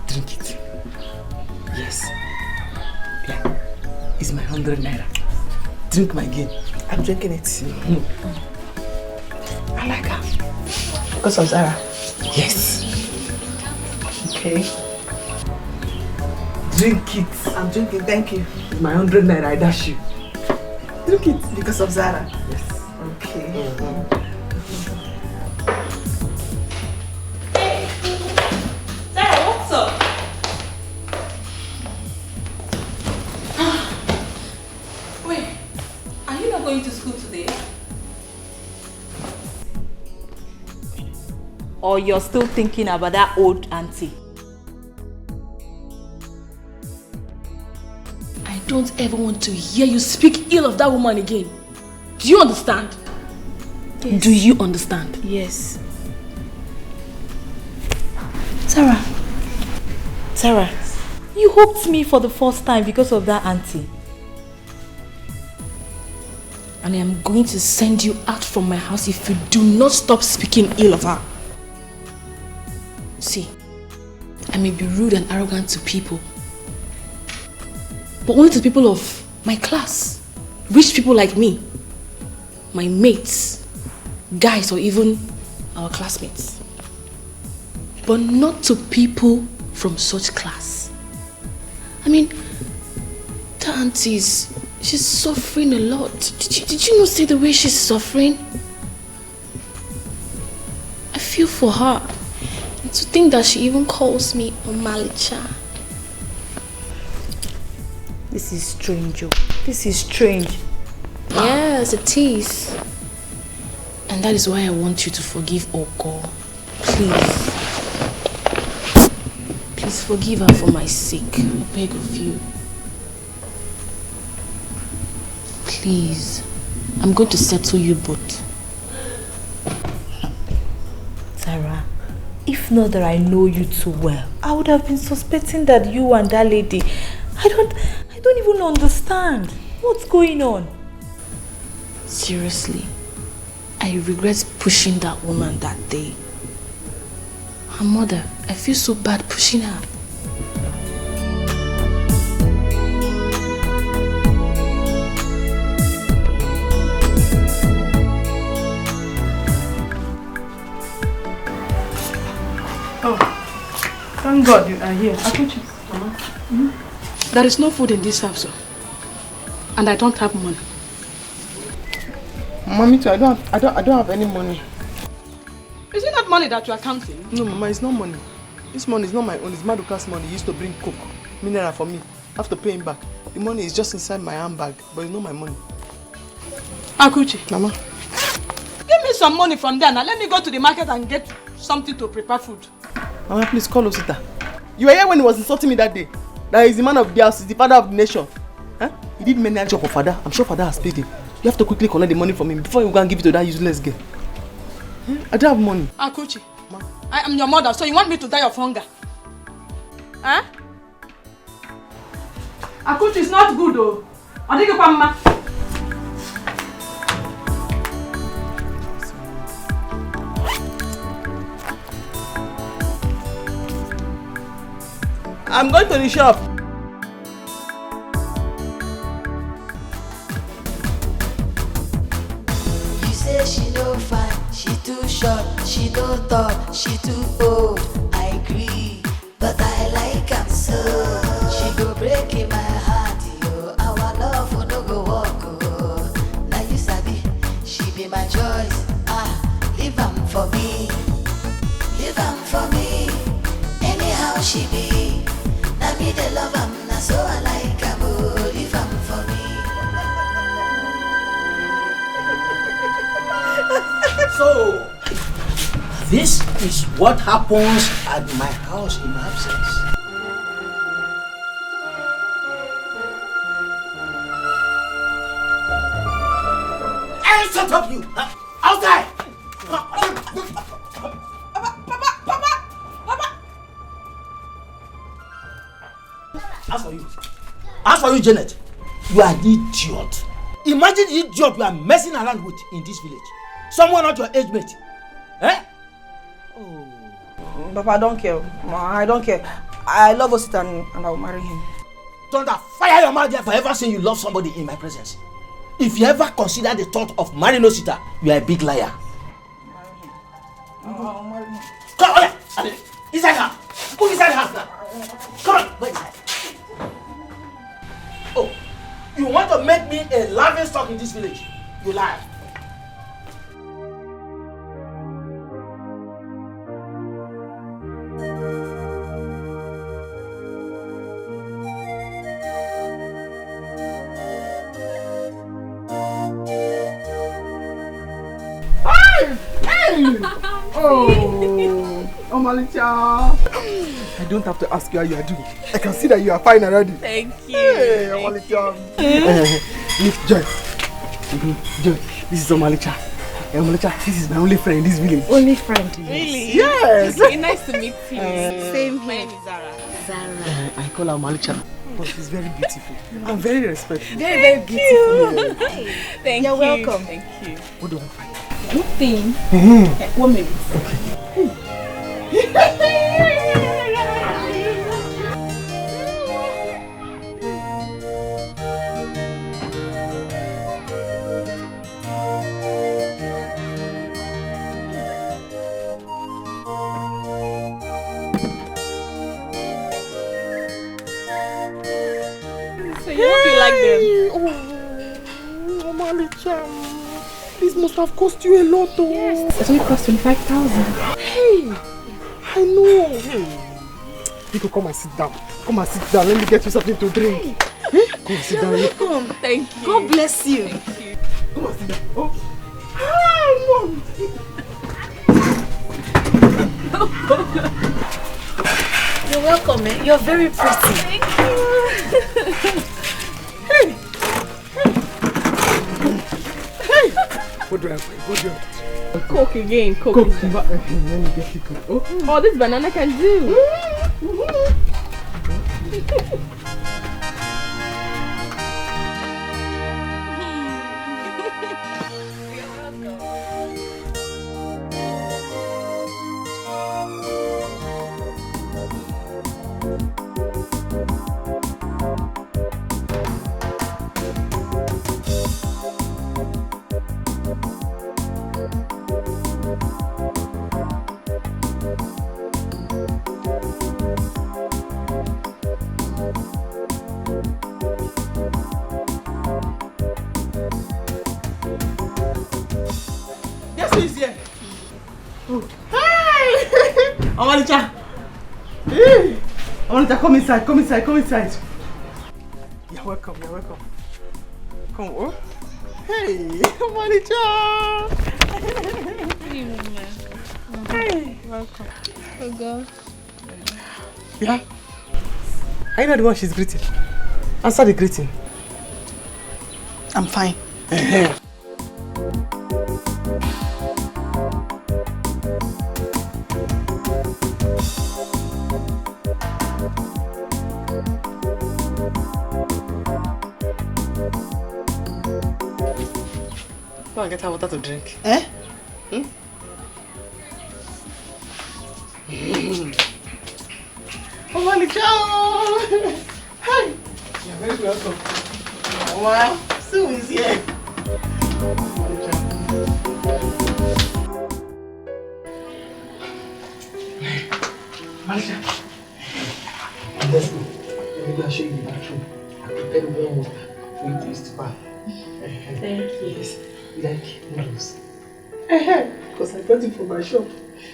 drink it. Yes. Yeah. It's my 100 naira. Drink my game. I'm drinking it. I like her. Because of Zara? Yes. Okay. Drink it. I'm drinking, thank you. It's my 100 naira, I dash you. Drink it. Because of Zara? Yes. Okay. Zara, what's up? Wait, are you not going to school today? Or you're still thinking about that old auntie? I don't ever want to hear you speak ill of that woman again. Do you understand? Yes. Do you understand? Yes. Sarah, you hooked me for the first time because of that auntie. And I am going to send you out from my house if you do not stop speaking ill of her. See, I may be rude and arrogant to people, but only to people of my class, rich people like me, my mates, guys, or even our classmates. But not to people from such class. I mean, the auntie she's suffering a lot. Did you not see the way she's suffering? I feel for her. And to think that she even calls me Omalicha. This is strange, oh. This is strange. Yes, it is. And that is why I want you to forgive Oko. Please. Please forgive her for my sake. I beg of you. Please. I'm going to settle you both. Sarah, if not that I know you too well, I would have been suspecting that you and that lady, I don't even understand. What's going on? Seriously, I regret pushing that woman that day. Her mother, I feel so bad pushing her. Oh, thank God you are here. Akuchi. There is no food in this house, and I don't have money. Mommy too, I don't have any money. Is it not money that you are counting? No, Mama, it's not money. This money is not my own. It's Maduka's money. He used to bring coke, mineral for me. I have to pay him back. The money is just inside my handbag, but it's not my money. Akuchi. Mama. Give me some money from there now. Let me go to the market and get something to prepare food. Mama, please call Osita. You were here when he was insulting me that day. That he's the man of the house, he's the father of the nation. Huh? He did many jobs for father. I'm sure father has paid him. You have to quickly collect the money from him before you go and give it to that useless girl. I don't have money. Akuchi, I am your mother, so you want me to die of hunger? Huh? Akuchi is not good though. I think Mama. I'm going to the shop. You say she no fine, she too short, she no tall, she too old. I agree, but I like her so. She go break in my heart, yo. Our love will no go walk, oh. Now you sabi, she be my choice. Leave am for me, leave am for me. Anyhow she be. Now me the love am, na so I like her, oh. Leave am for me. So, this is what happens at my house in my absence. Hey, shut up, you! Outside! As for you, Janet, you are an idiot. Imagine the idiot you are messing around with in this village. Someone not your age mate. Eh? Oh. Papa, I don't care. I don't care. I love Osita and I will marry him. Thunder, fire your mouth there for ever saying you love somebody in my presence. If you ever consider the thought of marrying Osita, you are a big liar. I'll marry him. Come on, inside her. Go inside the house now. Come on, go inside. You want to make me a laughing stock in this village? You lie. Oh, Malicha. I don't have to ask you how you are doing. I can see that you are fine already. Thank you. Hey, Malicha. Look, Joy. Joy, this is Malicha. Malicha, this is my only friend in this village. Only friend? Really? Yes. Okay, nice to meet you. Same My name is Zara. Zara. I call her Malicha, but she's very beautiful and very respectful. Very, very beautiful. Thank You're you. welcome. Thank you. What do I find? Good thing. 1 minute. So you hope you like them? Oh, Malicha. This must have cost you a lot, though. Yes, it only cost 25,000. Hey, I know. Hey. You can come and sit down. Come and sit down. Let me get you something to drink. Hey. Come and sit down. Welcome. Thank you. God bless you. Thank you. Come and sit down. Oh. Hi, Mom. You're welcome, eh? You're very pretty. Thank you. Hey. What do I find? What do I find? Coke again. Coke. Coke. Let me get you Coke. Oh, this banana can do. Guess who is here? Hi! Amalicha! Hey! Amalicha, come inside, come inside, come inside. You're welcome, you're welcome. Come on. Hey! Amalicha! Hey! Welcome. Oh God. Yeah? Are you not the one she's greeting? Answer the greeting. I'm fine. Go and get her water to drink. Eh? Oh, Malicha! Hi! You're very welcome. Wow, Sue is here. Malicha. Let's go. Let me go and show you the bathroom. I prepared warm water for you to use to bath. Thank you. Yes, you like noodles. Because I brought it from my shop.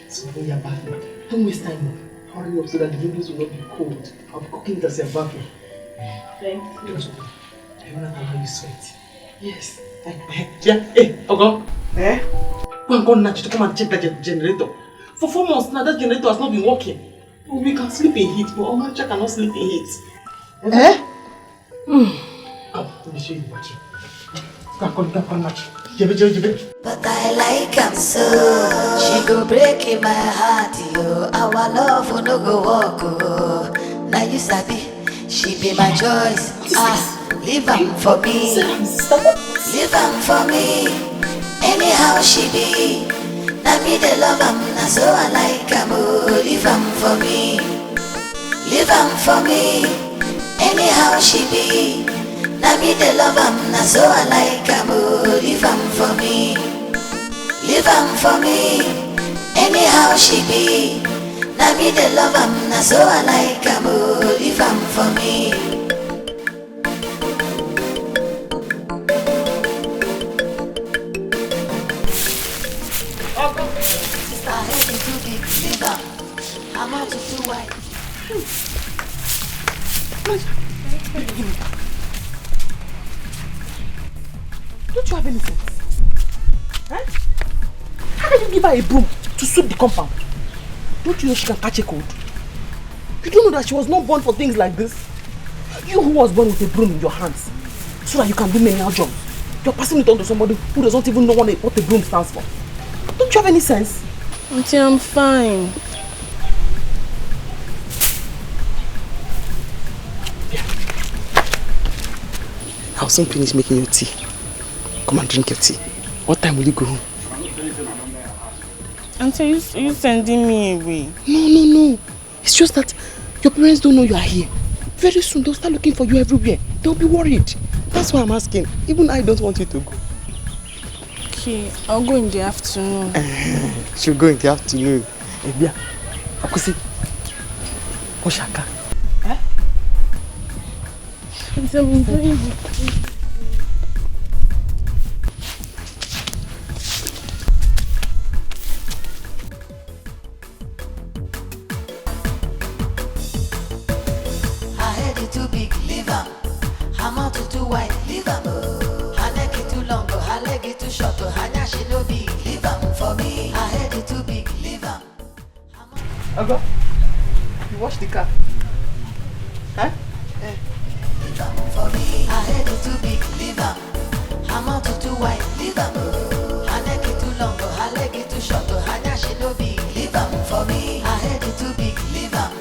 So when you're bathing, don't waste time. Hurry up so that the noodles will not be cold. I'll be cooking it as you're bathing. Thank you. Don't worry. I don't know how you sweat. Yes. Yeah. Hey, Ogo. Eh? Go and call Nachi to come and check that generator. For 4 months now, that generator has not been working. We can sleep in heat, but Omacha cannot sleep in heat. Eh? Come, let me show you the battery. Go and call Nachi. But I like am so. She go break in my heart, yo. Our love will no go walk, oh. Now you sabi, she be my choice. Leave am for me. Leave am for me. Anyhow she be. Now me the love am, na so I like am, oh. Leave am for me. Leave am for me. Anyhow she be. Now me the love am, na so I like am, oh. Leave am for me. Leave am for me. Anyhow she be. Now me the love am, na so I like am, oh. Leave am for me. white. Don't you have any sense? Eh? How can you give her a broom to sweep the compound? Don't you know she can catch a cold? You don't know that she was not born for things like this? You who was born with a broom in your hands so that you can do menial jobs. You're passing it on to somebody who doesn't even know what the broom stands for. Don't you have any sense? Auntie, I'm fine. I'll soon finish making your tea. Come and drink your tea. What time will you go home? Auntie, are you sending me away? No. It's just that your parents don't know you are here. Very soon they'll start looking for you everywhere. They'll be worried. That's why I'm asking. Even I don't want you to go. Okay, I'll go in the afternoon. She'll go in the afternoon. Ebia, Akuchi, Oshaka. Eh? I'm very Too big, leave am. Her mouth too wide, leave am. Her neck is too long, her leg is too short. Her nyash no big, leave am for me. Her head is too big, leave am. Aga, you wash the car. Huh? Leave am for me. Her head is too big, leave am. Her mouth too wide, leave am. Her neck is too long, her leg is too short. Her nyash no big, leave am for me. Her head is too big, leave am.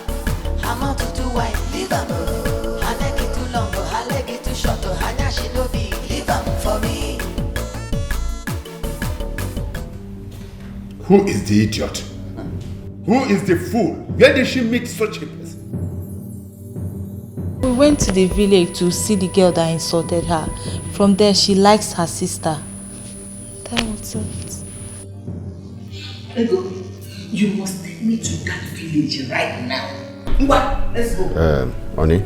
Her mouth too wide, leave am. Who is the idiot? Who is the fool? Where did she meet such a person? We went to the village to see the girl that insulted her. From there, she likes her sister. That was it. Ego, you must take me to that village right now. What? Let's go. Oni,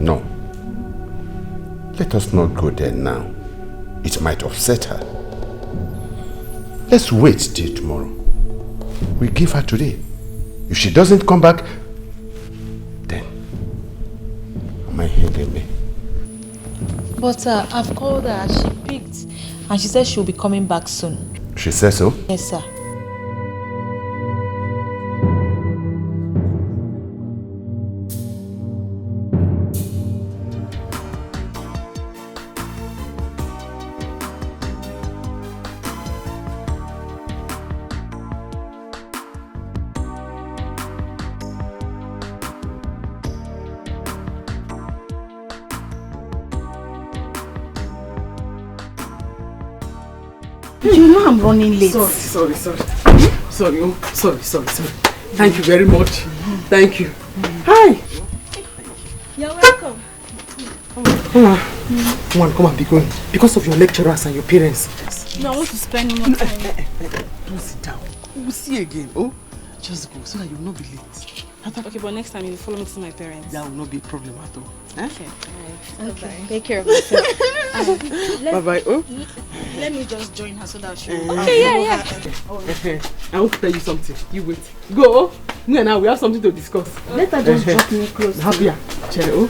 no. Let us not go there now. It might upset her. Let's wait till tomorrow. We give her today. If she doesn't come back, then am I hearing me? But I've called her, she picked, and she said she'll be coming back soon. She says so? Yes, sir. You know I'm running late. Sorry. Sorry. Thank you very much. Thank you. Hi. You're welcome. Come on, be going. Because of your lecturers and your parents. No, I want to spend more time. Don't sit down. We'll see again. Oh, just go so that you will not be late. Okay, but next time you follow me to see my parents. That will not be a problem at all. Eh? Okay. Okay. Take care of yourself. Bye-bye. Oh. Let me just join her so that she will... Okay, yeah. I want to tell you something. You wait. Go. Me and I, we have something to discuss. Let her just drop me close. Happy. Oh.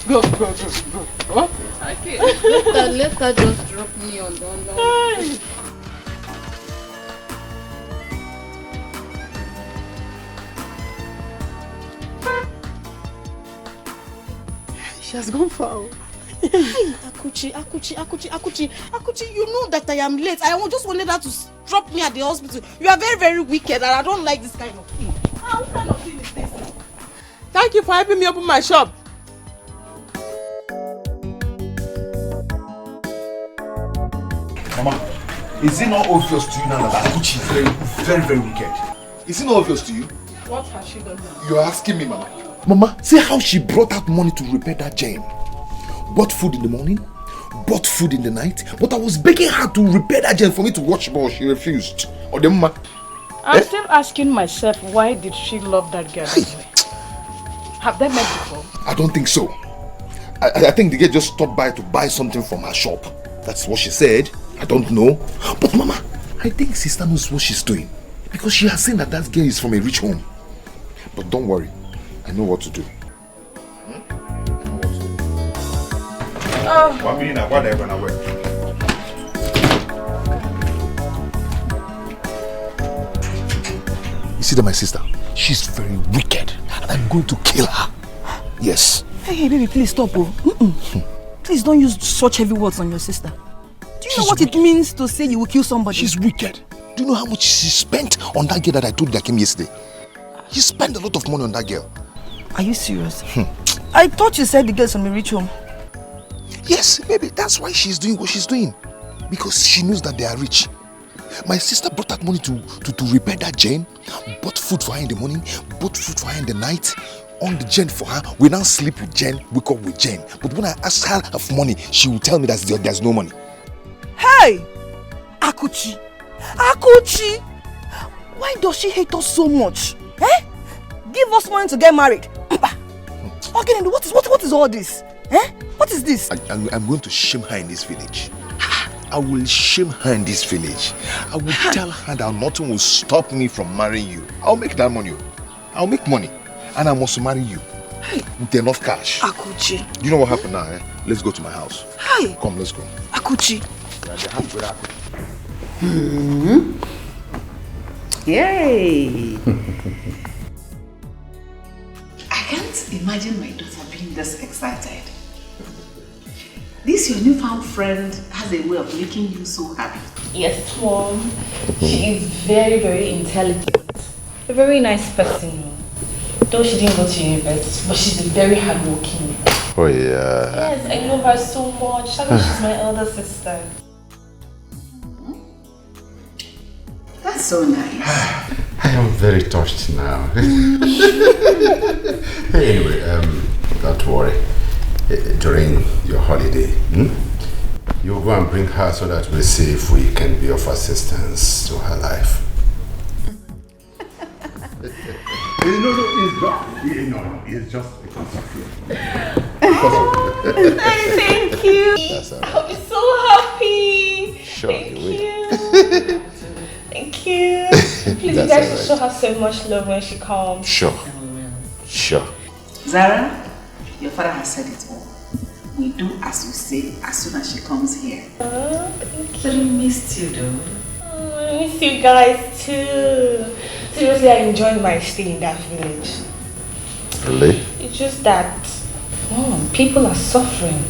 Go. Oh. Okay. Let her just drop me on the other. She has gone far. Akuchi, you know that I am late. I just wanted her to drop me at the hospital. You are very, very wicked and I don't like this kind of thing. What kind of thing is this? Thank you for helping me open my shop. Mama, is it not obvious to you now that Akuchi is very, very, very wicked? Is it not obvious to you? What has she done now? You're asking me, Mama. Mama, see how she brought out money to repair that gem. Bought food in the morning, bought food in the night, but I was begging her to repair that gem for me to watch ball. She refused. Or the Mama. I'm still asking myself, why did she love that girl? Have they met before? I don't think so. I think the girl just stopped by to buy something from her shop. That's what she said. I don't know. But Mama, I think sister knows what she's doing. Because she has seen that girl is from a rich home. But don't worry, I know what to do. What mean now? What are you gonna wear? You see that my sister? She's very wicked, and I'm going to kill her. Yes. Hey, baby, please stop. Please don't use such heavy words on your sister. Do you know what it means to say you will kill somebody? She's wicked. Do you know how much she spent on that girl that I told you that came yesterday? She spent a lot of money on that girl. Are you serious? I thought you said the girl's from a rich home. Yes, maybe that's why she's doing what she's doing. Because she knows that they are rich. My sister brought that money to repair that gen, bought food for her in the morning, bought food for her in the night, on the gen for her. We now sleep with Jen, wake up with Jen. But when I ask her for money, she will tell me that there's no money. Hey! Akuchi! Akuchi! Why does she hate us so much? Eh? Give us money to get married. Okay, what is all this? Eh? What is this? I'm going to shame her in this village. I will shame her in this village. I will tell her that nothing will stop me from marrying you. I'll make that money. I'll make money. And I must marry you. With enough cash. Akuchi. You know what happened now, eh? Let's go to my house. Hi. Come, let's go. Akuchi. Yay! I can't imagine my daughter being this excited. This your newfound friend has a way of making you so happy. Yes, Mom. She is very, very intelligent. A very nice person. Though she didn't go to university, but she's very hardworking. Oh yeah. Yes, I love her so much. I mean, she's my elder sister. That's so nice. I am very touched now. Anyway, don't worry. During your holiday, you go and bring her so that we'll see if we can be of assistance to her life. No, it's just because of you. Thank you. I'll be so happy. Sure, Thank you will. Thank you. Please, you guys should show her so much love when she comes. Sure. Zara, your father has said it all. We do as we say as soon as she comes here. Thank you. But we missed you though. I miss you guys too. Seriously, I enjoyed my stay in that village. Really? It's just that people are suffering.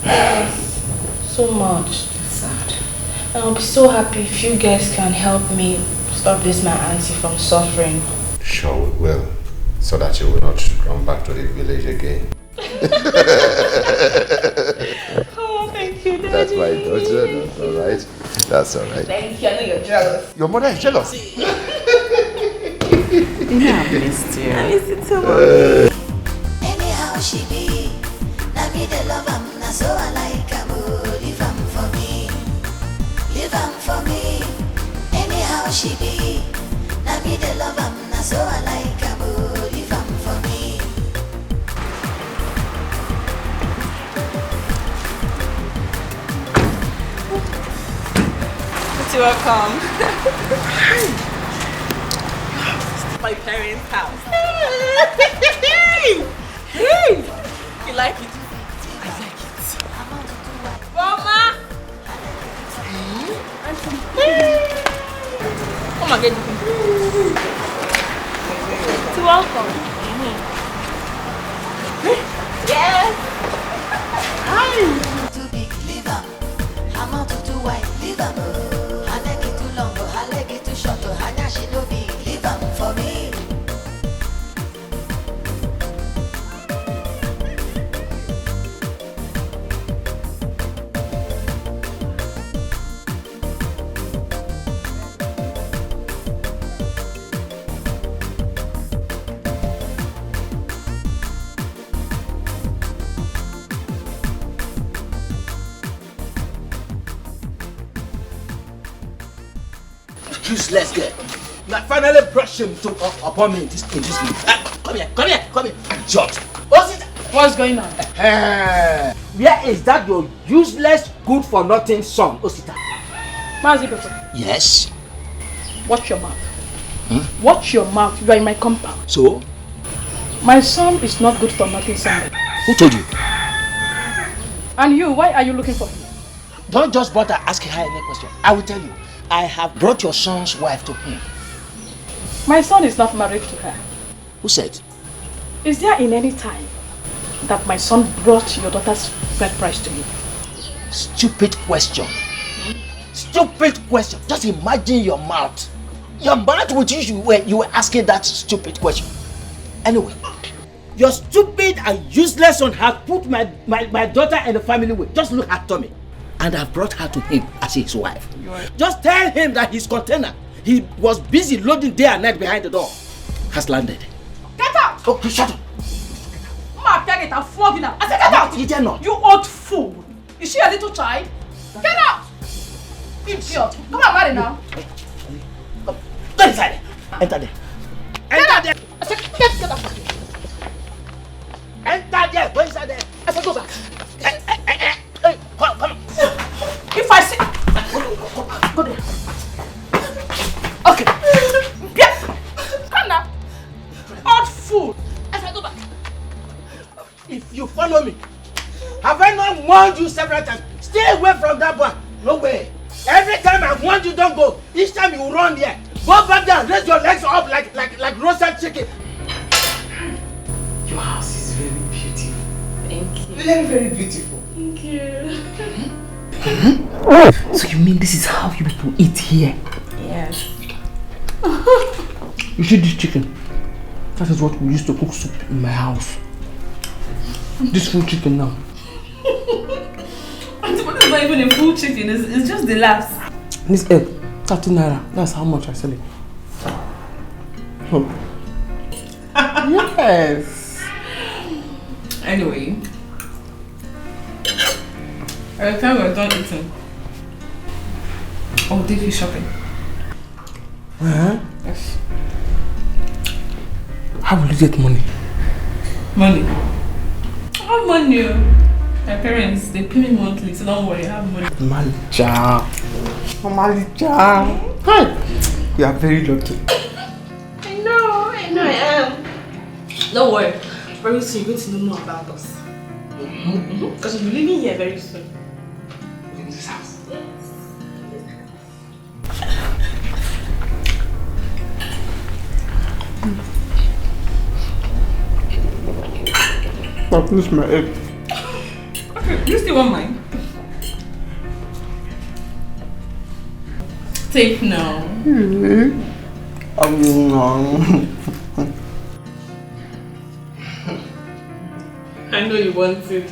Yes, so much. It's sad. And I'll be so happy if you guys can help me stop this my auntie from suffering. Sure we will, so that you will not run back to the village again. Oh, thank you, Daddy. That's my daughter, that's alright. That's alright. Thank you, I know you're jealous. Your mother is jealous. Yeah, I missed you. I miss you so much. Anyhow she be, na me the love am, na so I like am. Leave am for me, leave am for me. Anyhow she be, na me the love am, na so I like am. Leave am for me. You're welcome. My parents' house. Hey! You like it? I like it. Mama! Come on, get it. You're welcome. Yes! Hi! Too big, leave am. I'm not too wide, leave am. Her neck is too long, her leg is too short. Her neck she no big, leave am for me. Useless girl. You have finally brought shame upon me in this game. Come here. Just. What's going on? Where is that your useless, good for nothing son, Osita? Mazi Pepper, Yes. watch your mouth. Watch your mouth. You are in my compound. So? My son is not good for nothing, Sunday. Who told you? And you, why are you looking for him? Don't just bother asking her any question. I will tell you. I have brought your son's wife to him. My son is not married to her. Who said? Is there in any time that my son brought your daughter's bride price to you? Stupid question. Stupid question. Just imagine your mouth. Your mouth with you were asking that stupid question. Anyway, your stupid and useless son has put my daughter in the family way. Just look at Tommy. And I've brought her to him as his wife. Just tell him that his container, he was busy loading day and night behind the door, has landed. Get out! Oh, shut up. Ma, take it, I'll flog you now. I said get out! You dare not. You old fool. Is she a little child? Get out! Idiot. Come on, marry now. Go inside. Enter there. Enter there. I said get out. Enter there. Go inside there. I said go back. Hey, come. If I say... Go there. Okay. Come now. Old fool. I said go back. If you follow me, have I not warned you several times? Stay away from that boy. No way. Every time I warn you, don't go. Each time you run there. Go back there, raise your legs up like roasted chicken. Your house is very beautiful. Thank you. Very, very beautiful. Thank you. So you mean this is how you people eat here? Yes. You see this chicken? That is what we used to cook soup in my house. This full chicken now. It's not even a full chicken, it's just the last. This egg, 30 naira. That's how much I sell it. Oh. Yes. Anyway, by the time we're done eating, I'll take you shopping. Yes. How will you get money? Money? I have money. My parents, they pay me monthly, so don't worry, I have money. Malija. Hi. You are very lucky. I know I am. Don't worry, very soon you're going to know more about us. Because we'll be living here very soon. In this house? Yes. I'll finish my egg. Okay, you still want mine? Take now. Really? I know you want it.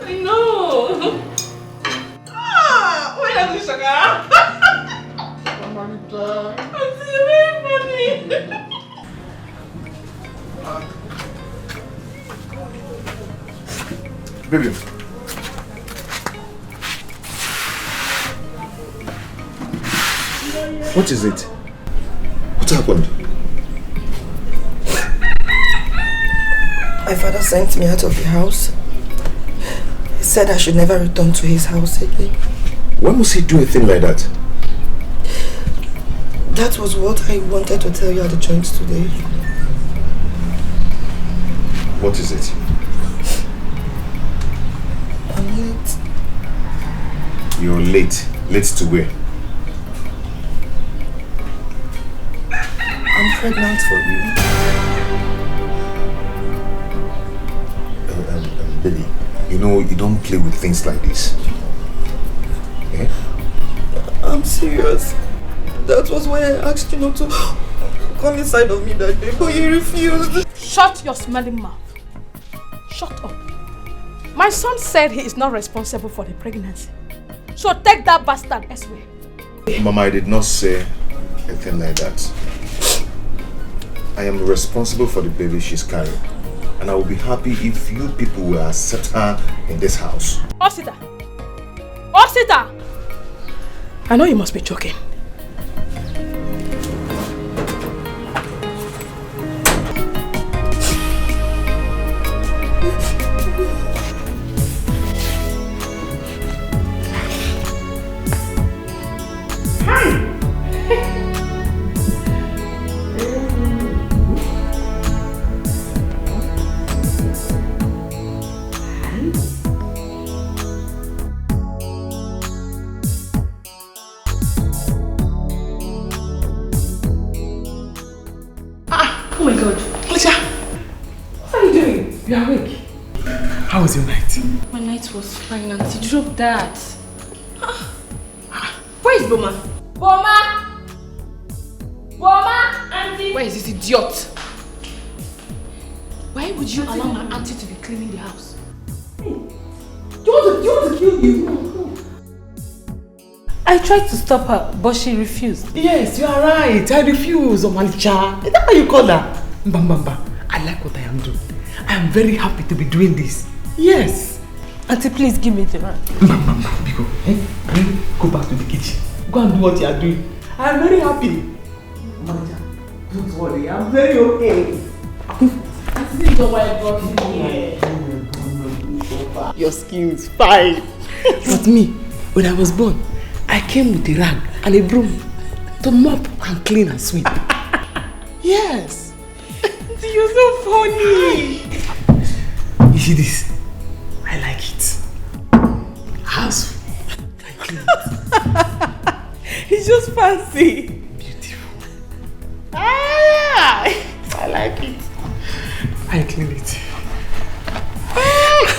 I know. Why are you sugar? I'm very funny. Baby. What is it? What happened? My father sent me out of the house. He said I should never return to his house again. Why must he do a thing like that? That was what I wanted to tell you at the joint today. What is it? I'm late. You're late. Late to where? I'm pregnant for you. Baby, you know you don't play with things like this. Eh? I'm serious. That was why I asked you not to come inside of me that day, but you refused. Shut your smelling mouth. Shut up. My son said he is not responsible for the pregnancy. So take that bastard elsewhere. Mama, I did not say a thing like that. I am responsible for the baby she's carrying. And I will be happy if you people will accept her in this house. Osita! Osita! I know you must be joking. How was your night? My night was fine, Auntie. Drop that. Where is Boma? Boma! Boma! Auntie! Where is this idiot? Why would you allow my auntie to be cleaning the house? Do you want to kill you? I tried to stop her, but she refused. Yes, you are right. I refuse, Omalicha. Is that how you call her? Mbamba, I like what I am doing. I am very happy to be doing this. Yes. Auntie, please give me the rag. Mbamba, Biko, go back to the kitchen. Go and do what you are doing. I am very happy. Omalicha, don't worry. I am very okay. This is why I brought you here. Your skin is fine. But me, when I was born, I came with a rag and a broom to mop and clean and sweep. Yes. You're so funny. You see this? I like it. House. I clean it. It's just fancy. Beautiful. I like it. I clean it.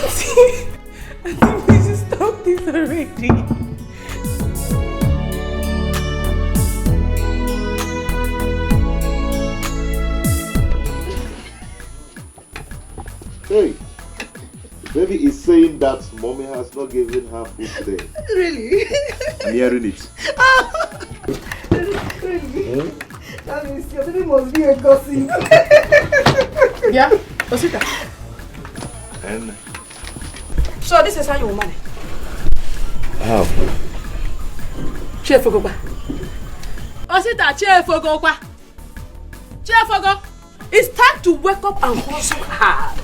Auntie, please stop this already. Hey, baby is saying that mommy has not given her food today. Really? I'm hearing it. Really? That means your baby must be a gossip. Yeah? Osita. And So this is how you manage. how? Chef Ogopa. Osita, Chef Ogopa. Chef Ogo. It's time to wake up and hustle hard.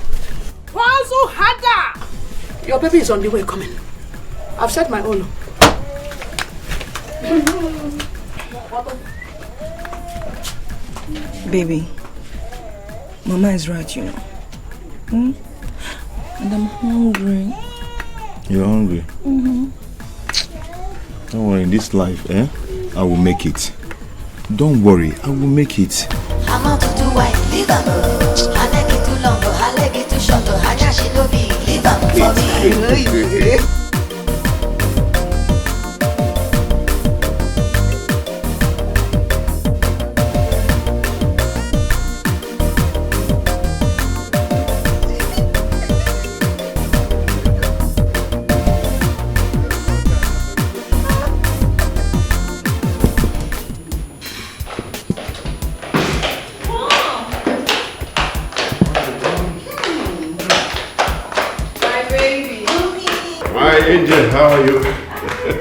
Hustle harder. Your baby is on the way coming. I've set my own. Baby, Mama is right, you know. And I'm hungry. You're hungry? Don't worry, in this life, I will make it. Don't worry, I will make it. I'm out to do white, leave them. I like it too long, I like it too short. I just she no be, leave them for me. Angel, how are you?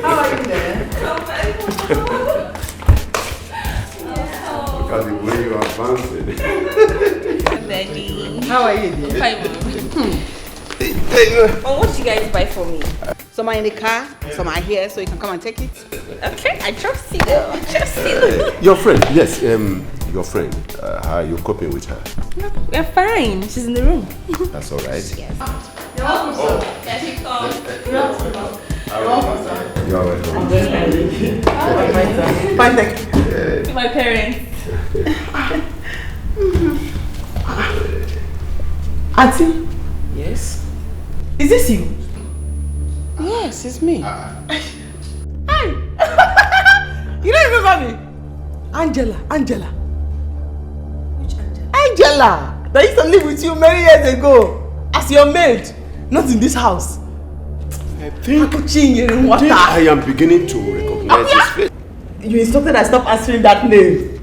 How are you there? Look at the way you are dancing. Daddy. How are you dear? Fine, Mom. What did you guys buy for me? Some are in the car, some are here, so you can come and take it. Okay, I trust you. I trust you. Your friend, yes, your friend. How are you coping with her? We're fine. She's in the room. That's all right. Yes. You're welcome, sir. There she comes. You're welcome, sir. You're welcome, sir. You're welcome. I'm very fine. Fine, thank you. To my parents. Auntie? Yes? Is this you? Yes, it's me. Hey! You don't remember me? Angela. Which Angela? Angela! That used to live with you many years ago. As your maid. Not in this house. I think Akuchi in water. I am beginning to recognize his face. You instructed I stop answering that name.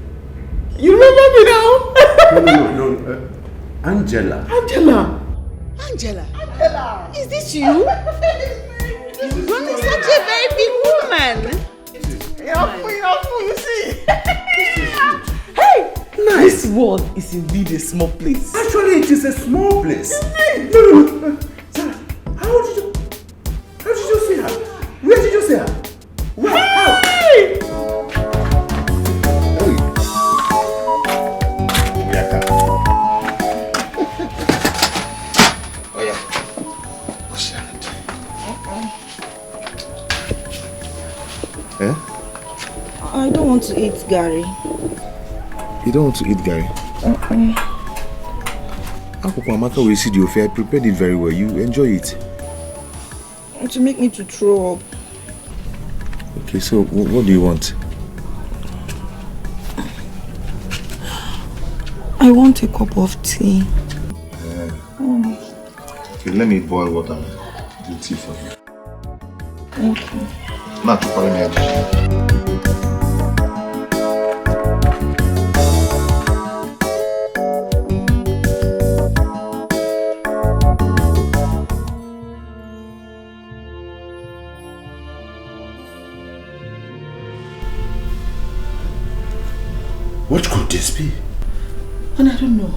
You remember me now? No. Angela. Angela, is this you? You're such a very big woman. You see? Hey! This world is indeed a small place. Actually, it is a small place. No. Sarah, how did you see her? Where did you see her? Where? How? I don't want to eat Gary. You don't want to eat Gary? Amaka will see the affair. I prepared it very well. You enjoy it. To make me to throw up. Okay, so what do you want? I want a cup of tea. Okay, let me boil water and do tea for you. Okay. Not to follow me. What could this be? And I don't know.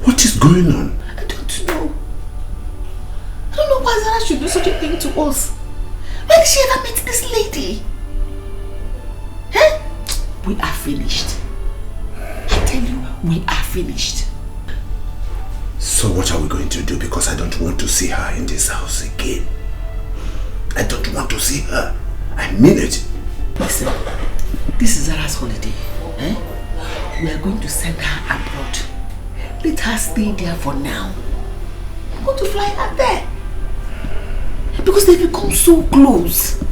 What is going on? I don't know. I don't know why Zara should do such a thing to us. Why did she ever meet this lady? Eh? We are finished. I tell you, we are finished. So what are we going to do? Because I don't want to see her in this house again. I don't want to see her. I mean it. Listen, this is Zara's holiday. Eh? We are going to send her abroad. Let her stay there for now. I'm going to fly her there. Because they become so close.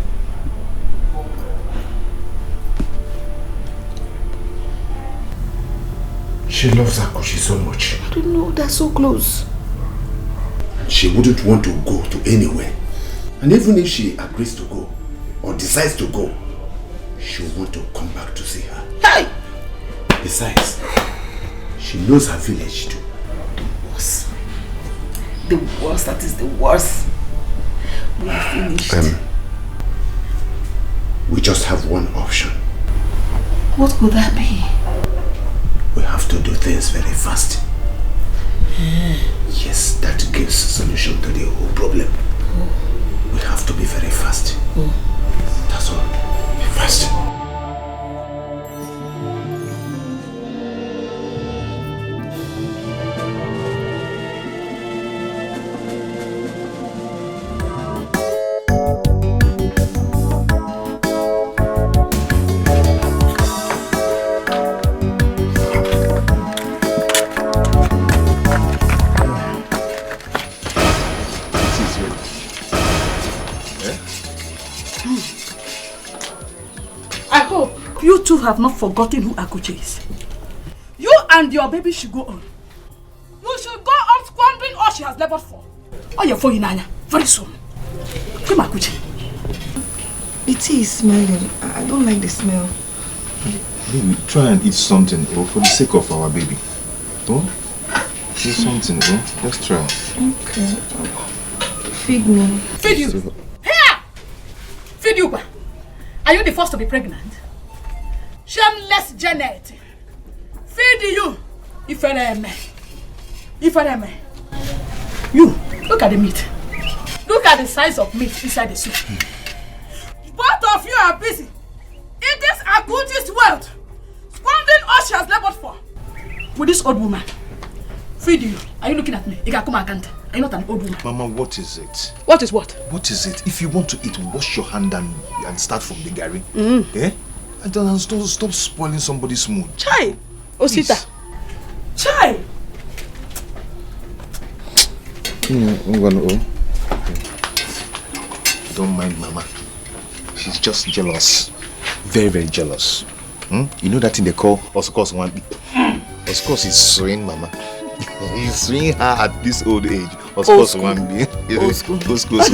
She loves Akuchi so much. I don't know, they're so close. She wouldn't want to go to anywhere. And even if she agrees to go, or decides to go, she'll want to come back to see her. Hey! Besides, she knows her village too. The worst. The worst, that is the worst. We are finished. We just have one option. What could that be? We have to do things very fast. Yes, that gives solution to the whole problem. We have to be very fast. That's all. Be fast. You two have not forgotten who Akuchi is. You and your baby should go on. You should go on squandering all she has labored for. Oh, you're for Inanya very soon. Come, Akuchi. The tea is smelling. I don't like the smell. Baby, try and eat something, for the sake of our baby. Eat something, Let's try. Okay. Feed me. Feed you. Here! Feed you. Are you the first to be pregnant? Shameless Janet. Feed you. If you look at the meat. Look at the size of meat inside the soup. Both of you are busy. It is Akuchi's wealth. Squandering all she has labored for. With this old woman. Feed you. Are you looking at me? Are you not an old woman? Mama, what is it? What is what? What is it? If you want to eat, wash your hand and start from the gari. Eh? And then stop spoiling somebody's mood. Chai! Osita! Chai! I'm gonna Don't mind Mama. She's just jealous. Very, very jealous. You know that thing they call Oscos one. Oscos is swing Mama. He's swinging her at this old age. Oscos one be. Oscos.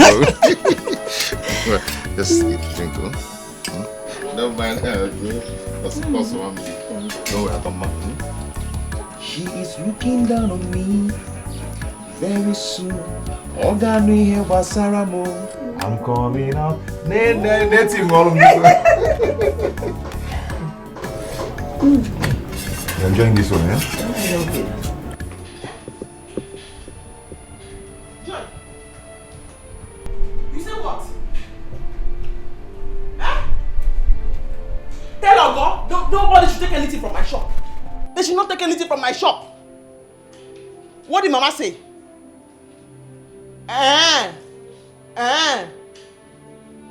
Just drink. Don't mind her, Oscos one be. Don't worry about Mama. She is looking down on me. Very soon. Ogani here Basaramo. I'm coming out. That's him all of You're enjoying this one, yeah? I love it. You say what? Huh? Tell Ogo, nobody should take anything from my shop. They should not take anything from my shop. What did Mama say?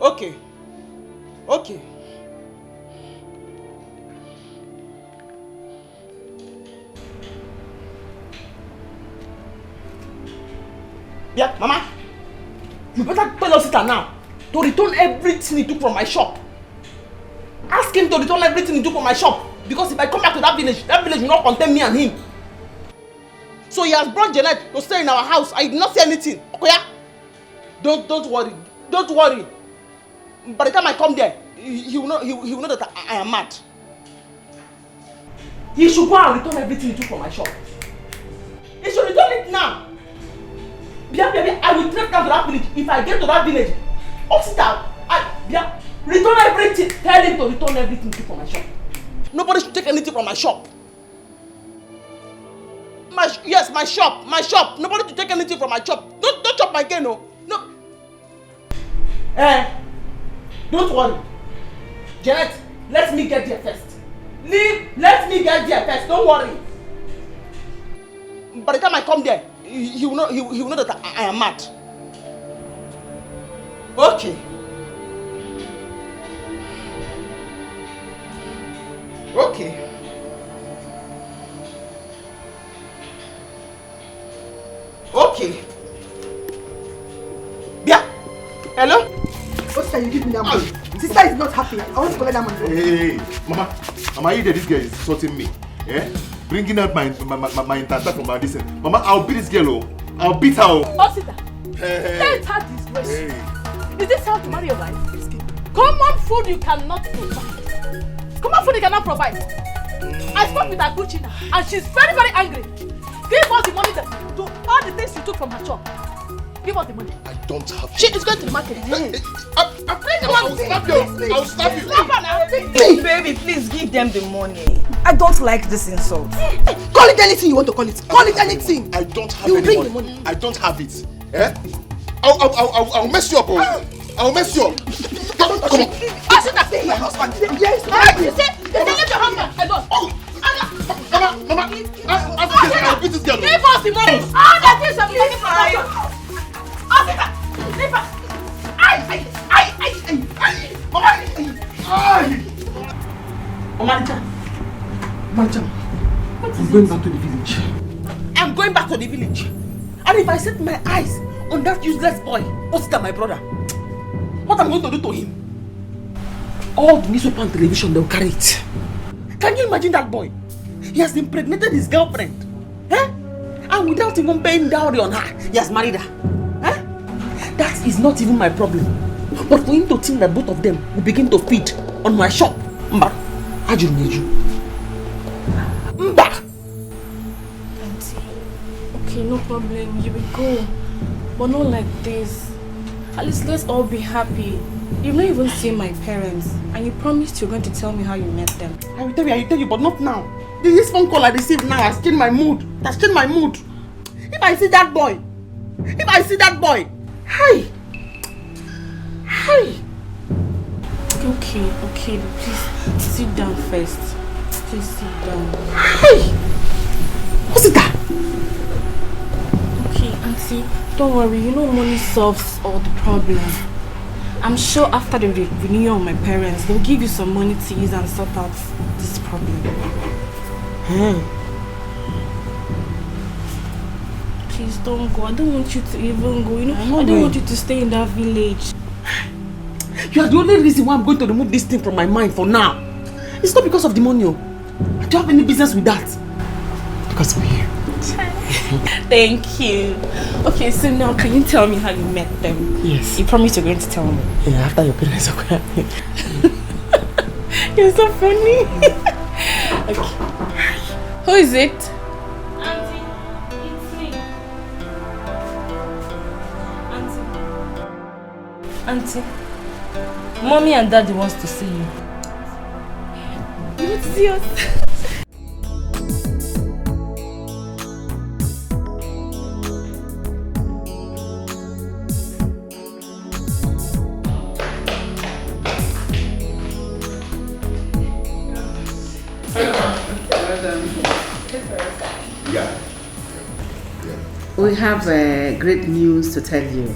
Okay. Okay. Yeah, Mama. You better tell Osita now to return everything he took from my shop. Ask him to return everything he took from my shop. Because if I come back to that village will not contain me and him. So he has brought Janet to stay in our house. I did not say anything. Okay? Don't worry. Don't worry. By the time I come there, he will know that I am mad. He should go and return everything he took from my shop. He should return it now. Bia, I will trek down to that village. If I get to that village, Osita, return everything. Tell him to return everything he took from my shop. Nobody should take anything from my shop. My shop. Nobody should take anything from my shop. Don't chop my cane, no. Don't worry. Janet, let me get there first. Let me get there first. Don't worry. By the time I come there, he will know that I am mad. Okay. Okay. Okay. Yeah. Hello? Sister, you give me that money. Sister is not happy. I want to collect that money. Hey, Mama, you this girl is insulting me. Eh? Bringing out my intestine from my distance. Mama, I'll beat this girl. I'll beat her. Oh, sister. Let her disgrace. Is this how to marry your wife? Common food you cannot provide. Common food you cannot provide. I spoke with Akuchi now, and she's very, very angry. Give us the money to do all the things you took from her shop. Give us the money. I don't have it. She is going to the market. I'll slap you. I'll slap you. Slap her now. Please, baby, please give them the money. I don't like this insult. Call it anything you want to call it. Call it anything. I don't have any money. I don't have it. Eh? I'll mess you up. I'll mess you up. Come on. Asita, my husband. Yes. You say let your husband. I don't. Mama, I'll beat this girl. Give us the money. All the things I'm taking from her. Asita, leave her. Mama, I'm going back to the village. I'm going back to the village. And if I set my eyes on that useless boy, Osita, my brother, what am I going to do to him? All the newspaper and television, they'll carry it. Can you imagine that boy? He has impregnated his girlfriend. Eh? And without even paying dowry on her, he has married her. Eh? That is not even my problem. But for him to think that both of them will begin to feed on my shop, Mba, Mba. Auntie, okay, no problem. You will go. But not like this. At least let's all be happy. You've not even seen my parents. And you promised you're going to tell me how you met them. I will tell you, but not now. This phone call I received now has changed my mood. That's changed my mood. If I see that boy, hi. Okay, please sit down first. Please sit down. Hey! What's it that? Okay, Auntie, don't worry. You know money solves all the problems. I'm sure after the renewal of my parents, they'll give you some money to use and sort out this problem. Please don't go. I don't want you to even go. I don't want you to stay in that village. You are the only reason why I'm going to remove this thing from my mind for now. It's not because of the money. I don't have any business with that. Because I'm here. Thank you. Okay, so now can you tell me how you met them? Yes. You promised you're going to tell me. Yeah, after your parents are quiet. You're so funny. Okay. Who is it? Auntie, it's me. Auntie, Mommy and Daddy wants to see you. You want to see us? We have great news to tell you,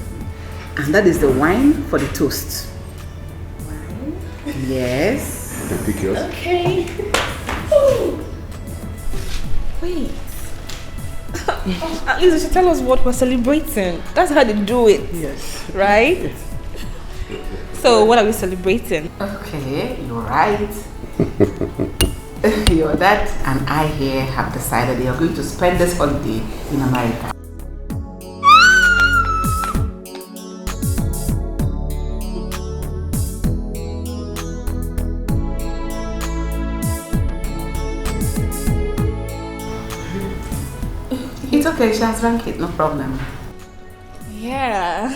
and that is the wine for the toast. Wine? Yes. Okay, pick yours. Okay. Ooh. Wait. At least you should tell us what we're celebrating. That's how they do it. Yes. Right? Yes. So what are we celebrating? Okay, you're right. Your dad and I here have decided they are going to spend this holiday in America. It's okay, she has drank it, no problem. Yeah.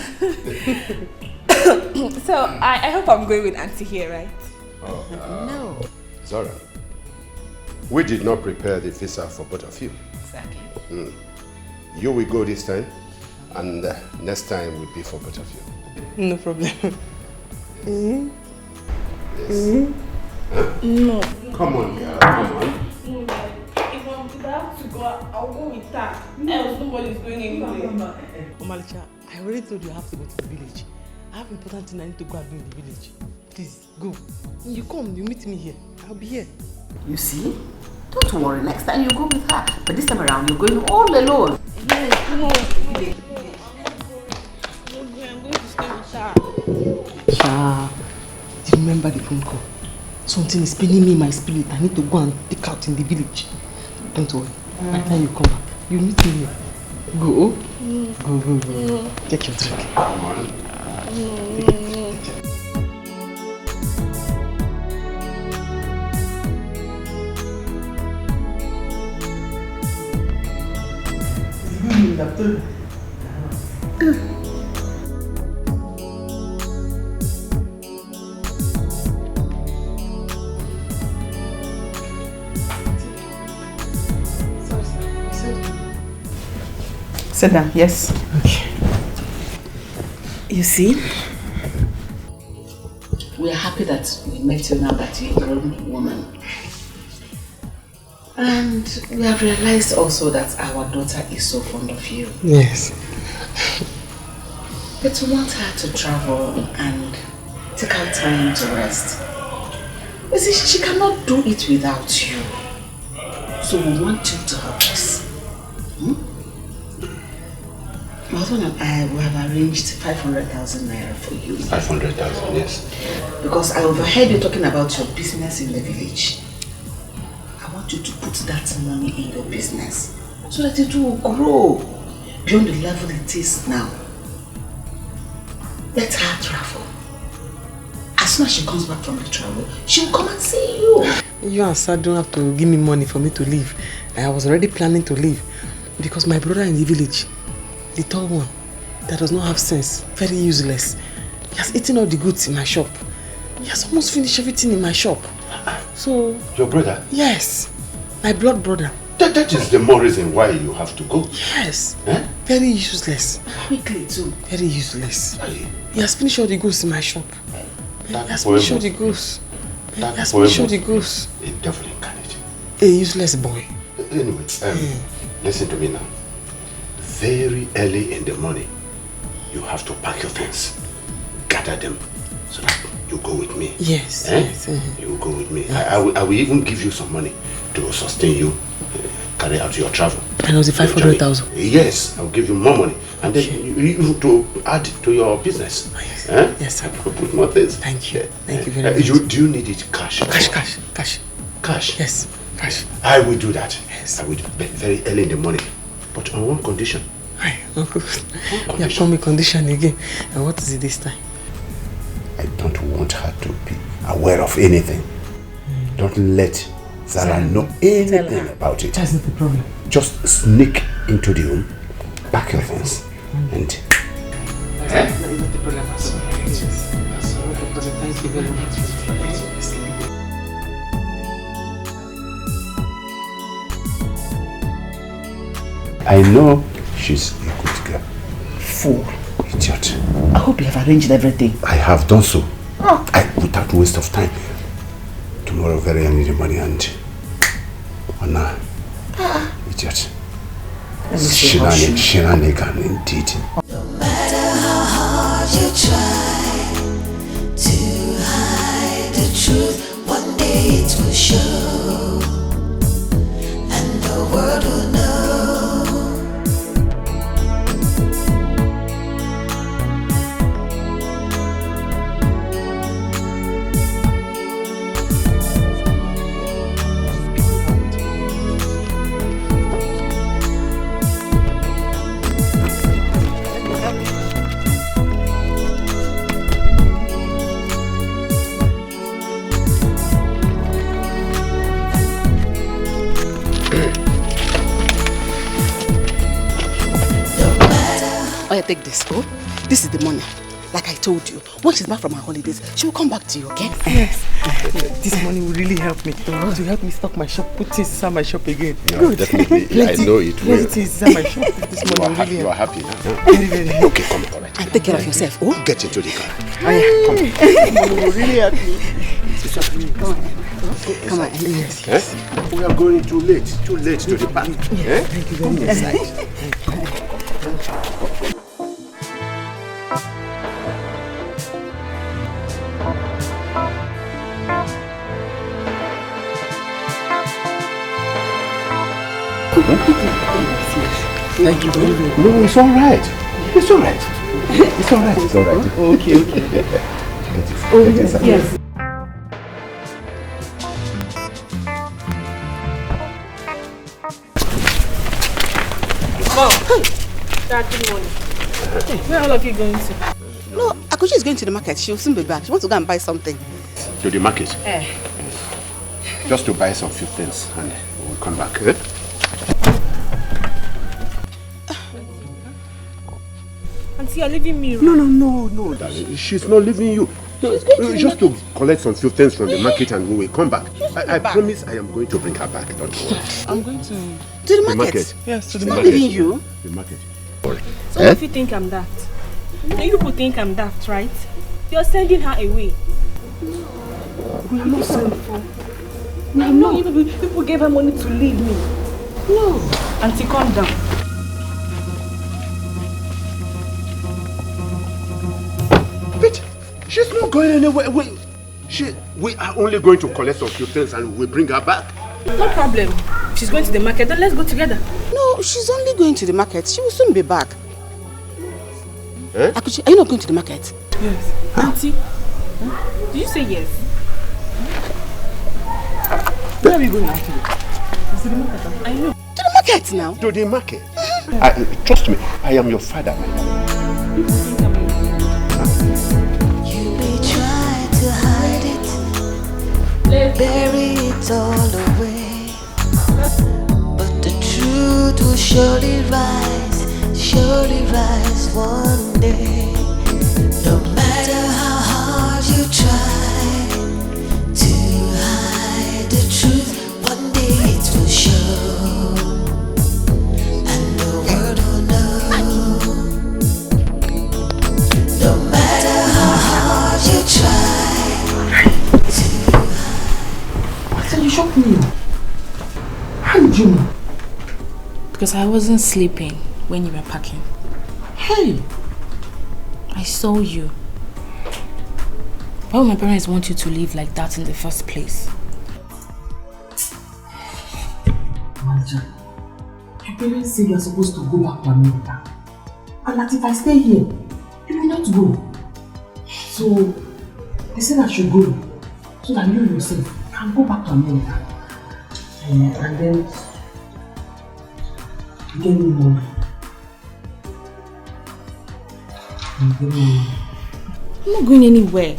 So I hope I'm going with Auntie here, right? No. Zora, we did not prepare the visa for both of you. Exactly. You will go this time, and next time will be for both of you. No problem. Yes. No. Come on, girl, come on. If I'm about to go, I'll go with her. Else nobody's going anywhere. Omalicha, I already told you I have to go to the village. I have important thing I need to go and do in the village. Please, go. When you come, you meet me here. I'll be here. You see? Don't worry, next time you go with her. But this time around, you're going all alone. Yes, no. I'm going to stay with her. Cha, do you remember the phone call? Something is paining me in my spirit. I need to go and take out in the village. Don't worry. By the time you come back, you meet me here. Go. Go. Take your drink. Come on. Sit down, yes. Okay. You see? We are happy that we met you now that you're a grown woman. And we have realized also that our daughter is so fond of you. Yes. But we want her to travel and take her time to rest. You see, she cannot do it without you. So we want you to help us. My husband and I we have arranged 500,000 naira for you. 500,000, yes. Because I overheard you talking about your business in the village. I want you to put that money in your business so that it will grow beyond the level it is now. Let her travel. As soon as she comes back from the travel, she will come and see you. You and Sir don't have to give me money for me to leave. I was already planning to leave because my brother in the village, the tall one, that does not have sense, very useless. He has eaten all the goods in my shop. He has almost finished everything in my shop. So... Your brother? Yes. My blood brother. That is the more reason why you have to go. Yes. Very useless. Quickly too. Very useless. He has finished all the goods in my shop. He has finished all the goods. He has finished all the goods. A devil incarnate. A useless boy. Anyway, listen to me now. Very early in the morning, you have to pack your things, gather them, so that you go with me. Yes, yes. You will go with me. I will even give you some money to sustain you, carry out your travel. And was it 500,000? Yes, I will give you more money, and then you to add to your business. Oh, yes. Yes, I will put more things. Thank you. Thank you very much. Do you need it cash? Cash. Cash? Yes, cash. I will do that. Yes. I will do very early in the morning. But on one condition. Hi, Uncle. You have told me condition again. And what is it this time? I don't want her to be aware of anything. Don't let Zara know anything about it. That's not the problem. Just sneak into the room, pack your things, and... That's not the problem. Thank you very much. I know she's a good girl. Fool, idiot. I hope you have arranged everything. I have done so. Without waste of time. Tomorrow very early in the morning and... Anna, idiot. Shenanigan indeed. No matter how hard you try to hide the truth, one day it will show, and the world will know Oh, yeah, take this. Oh, this is the money. Like I told you, when she's back from her holidays, she will come back to you, okay? Yes. This money will really help me. To help me stock my shop, put things inside my shop again. Yeah, good. Definitely. I know it will. Put things inside my shop. This money will really You are help. happy now. Very, very happy. Okay, come on. All right. And take care of yourself. Oh, get into the car. Oh, yeah. This money will really help me. Come on. Yes. Eh? We are going too late to the bank. Eh? Thank you very much. Thank you very much. No, it's all right. It's all right. It's all right. It's all right. Okay. Get Yes. Mom, Dad, good morning. Where are all of you going to? No, Akuchi is going to the market. She will soon be back. She wants to go and buy something. To the market? Eh. Just to buy some few things and we'll come back. Eh? Auntie, you're leaving me. No, darling. She's not leaving you. No, just to collect some few things from the market and we will come back. I promise I am going to bring her back. Don't worry. I'm going to the market. Yes, to the Not market. leaving you. The market. So if you think I'm daft, you people think I'm daft, right? You're sending her away. We are not sent for. No, you people gave her money to leave me. No. Auntie, calm down. But she's not going anywhere. We are only going to collect some few things and we'll bring her back. No problem. If she's going to the market, then let's go together. No, she's only going to the market. She will soon be back. Eh? Akuchi, are you not going to the market? Yes. Auntie, did you say yes? Where are we going actually? To the market. I know. To the market now? To the market? Trust me, I am your father, my darling. You may try to hide it, bury it all away, but the truth will surely rise one day. No matter how hard you try to hide the truth, one day it will show, and the world will know. No matter how hard you try to hide. So you shocked me. How did you know? Because I wasn't sleeping when you were packing. Hey! I saw you. Why would my parents want you to live like that in the first place? Manager, your parents say you're supposed to go back to America. And that if I stay here, you will not go. So, they said I should go. So that you yourself can go back to America. And then, get me money. I'm not going anywhere.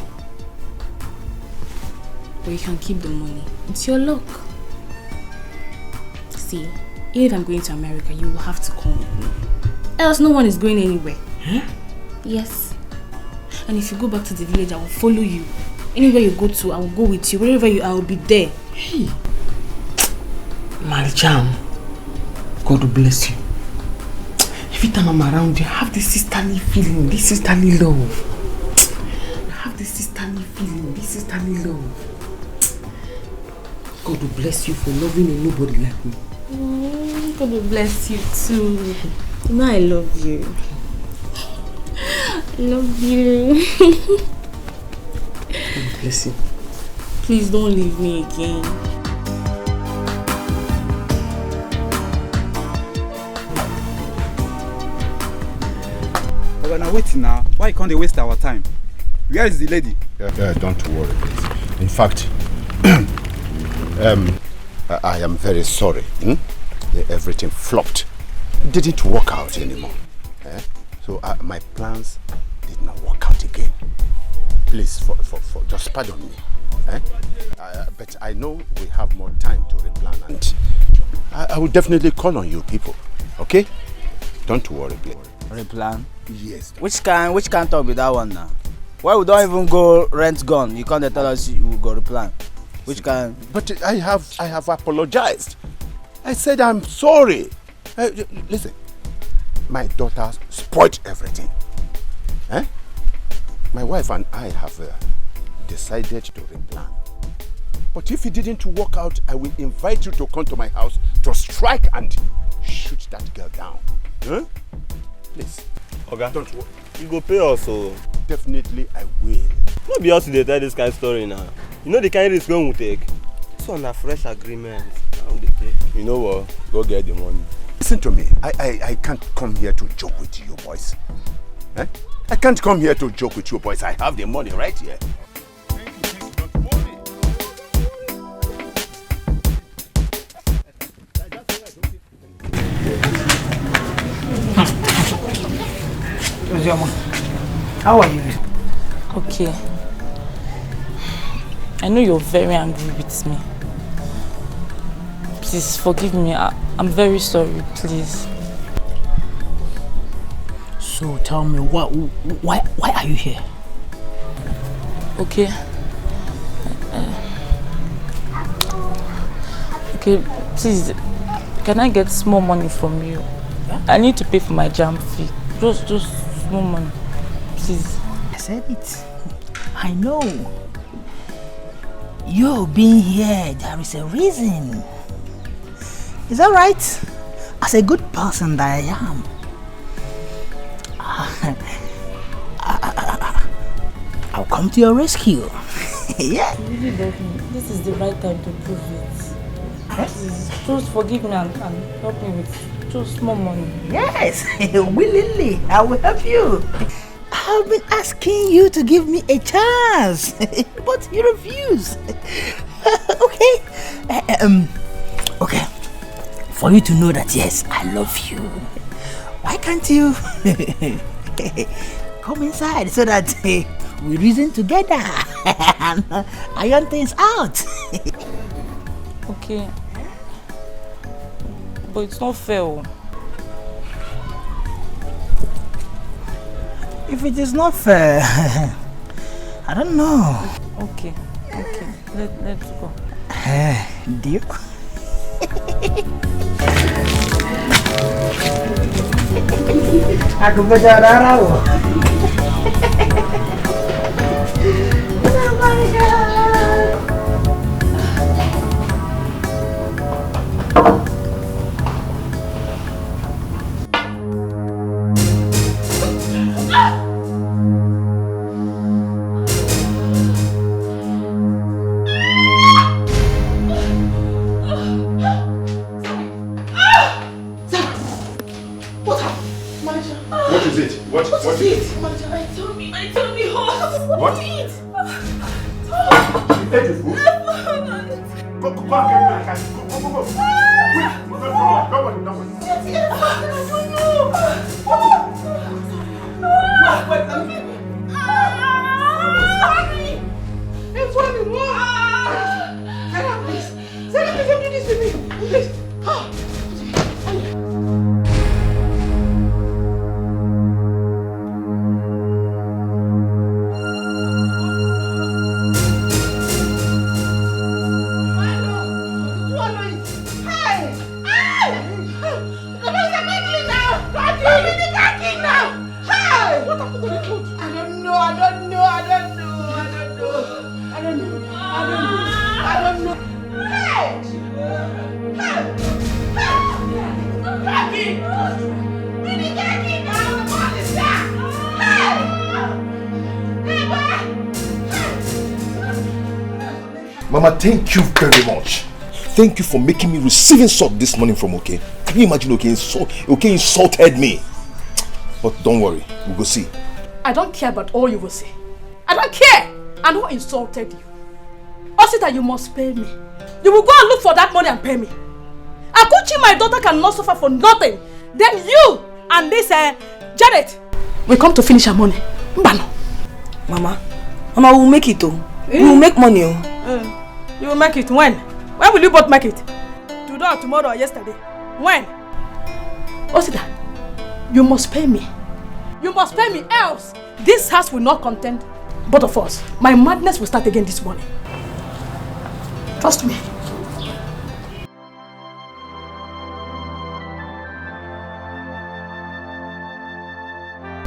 But you can keep the money. It's your luck. See, even if I'm going to America, you will have to come with me. Else no one is going anywhere. Huh? Yes. And if you go back to the village, I will follow you. Anywhere you go to, I will go with you. Wherever you are, I will be there. Hey! Maricham, God will bless you. Every time I'm around you, I have this sisterly feeling, this sisterly love. I have this sisterly feeling, this sisterly love. God will bless you for loving a nobody like me. God will bless you too. You know I love you. I love you. God bless you. Please don't leave me again. We're now waiting now. Why can't they waste our time? Where is the lady? Don't worry, please. In fact, I am very sorry. Everything flopped. It didn't work out anymore. So my plans did not work out again. Please, for just pardon me. But I know we have more time to replan, and I will definitely call on you people. Okay? Don't worry, please. Replan? Yes. Which can talk with that one now? Why we don't even go rent gun? You can't tell us you will go to plan. Which can? But I have apologized. I said I'm sorry. Listen, my daughter spoiled everything. Eh? My wife and I have decided to replan. But if it didn't work out, I will invite you to come to my house to strike and shoot that girl down. Huh? Please. Okay. Don't worry. You go pay us, so definitely I will. No be us to tell this kind of story now. You know the kind of risk we will take. This one a fresh agreement. How they pay? You know what? Go get the money. Listen to me. I can't come here to joke with you boys. Eh? I can't come here to joke with you boys. I have the money right here. How are you? Okay. I know you're very angry with me. Please forgive me. I'm very sorry, please. So tell me, why are you here? Okay. Okay, please, can I get small money from you? I need to pay for my jam fee. Just small money, please. I said it. I know. You being here, there is a reason. Is that right? As a good person that I am, I'll come to your rescue. Yeah. Really, this is the right time to prove it. Please, just forgive me and help me with just small money. Yes, willingly, I will help you. I've been asking you to give me a chance, but you refuse. Okay. Okay. For you to know that yes, I love you. Why can't you come inside so that we reason together and iron things out? Okay. But it's not fair. If it is not fair, I don't know. Okay. Let's go. Deal? Aku bercakap What is it? What is it? I told me horse. What? To eat. You ate the food? Go and get me a cat. Go. Quick. Don't worry. I don't know. Wait. It's funny. Sarah, please. Sarah, please don't do this to me. Please. Mama, thank you very much. Thank you for making me receiving salt this morning from OK. Can you imagine OK insulted me? But don't worry, we'll go see. I don't care about all you will say. I don't care. And who insulted you? Osita, you must pay me. You will go and look for that money and pay me. Akuchi, my daughter, cannot suffer for nothing. Then you and this Janet will come to finish her money. Mbano. Mama, we'll make it though. We'll make money. You will make it when? When will you both make it? Today or tomorrow or yesterday? When? Osita, you must pay me. You must pay me, else this house will not contain both of us. My madness will start again this morning. Trust me.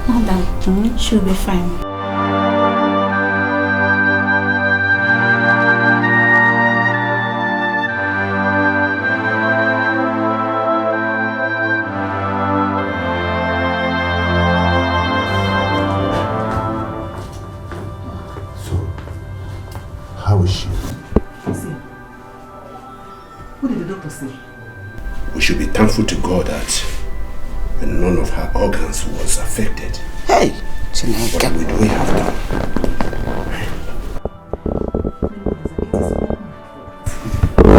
Madam, she'll be fine. How is she? What did the doctor say? We should be thankful to God that none of her organs was affected. Hey! What would we have done?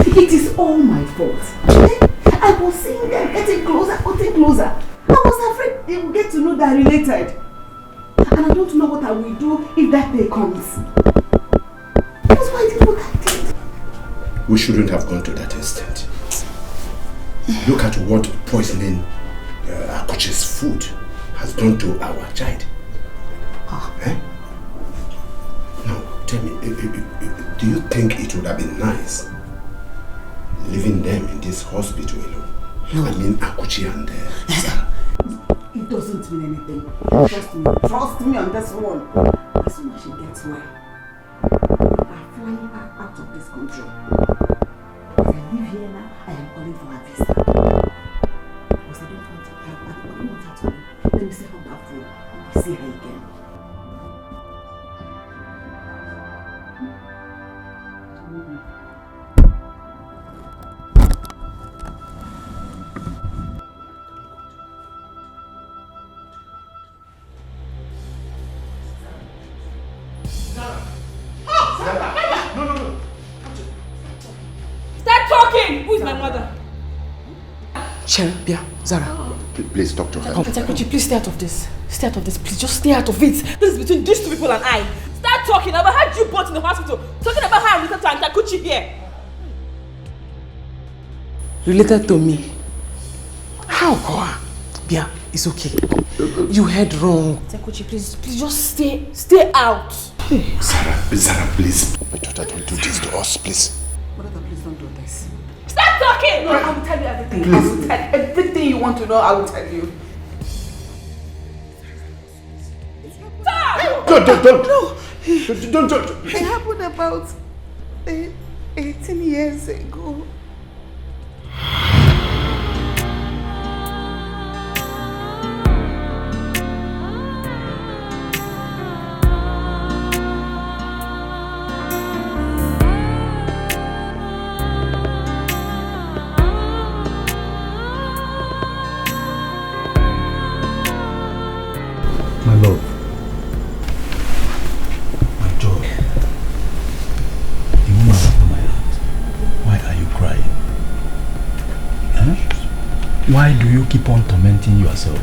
It is all my fault. I was seeing them getting closer. I was afraid they would get to know they're related. And I don't know what I will do if that day comes. That's why I did what I did. We shouldn't have gone to that extent. Look at what poisoning Akuchi's food has done to our child. Eh? Now, tell me, do you think it would have been nice leaving them in this hospital alone? No. I mean, Akuchi and Sarah. It doesn't mean anything. Trust me on this one. As soon as she gets well, I'm flying her out of this country. If I live here now, I am calling for her visa. Because I don't want her to leave. Let me set up that phone and see her again. Who is my mother? Cher, Bia, Zara. Please talk to her. Could you please stay out of this? Stay out of this, please. Just stay out of it. This is between these two people and I. Start talking. I've had you both in the hospital. Talking about how I'm related to Auntie Akuchi here. Related to me? How, Koa? Bia, it's okay. You heard wrong. Akuchi, please just stay out. Zara, please. My daughter, don't do this to us, please. Brother, please don't do this. Stop talking! No, I will tell you everything. Please. I will tell everything you want to know. I will tell you. Stop! Don't. It happened about 18 years ago. My love, my joy, the woman after my heart, why are you crying? Why do you keep on tormenting yourself?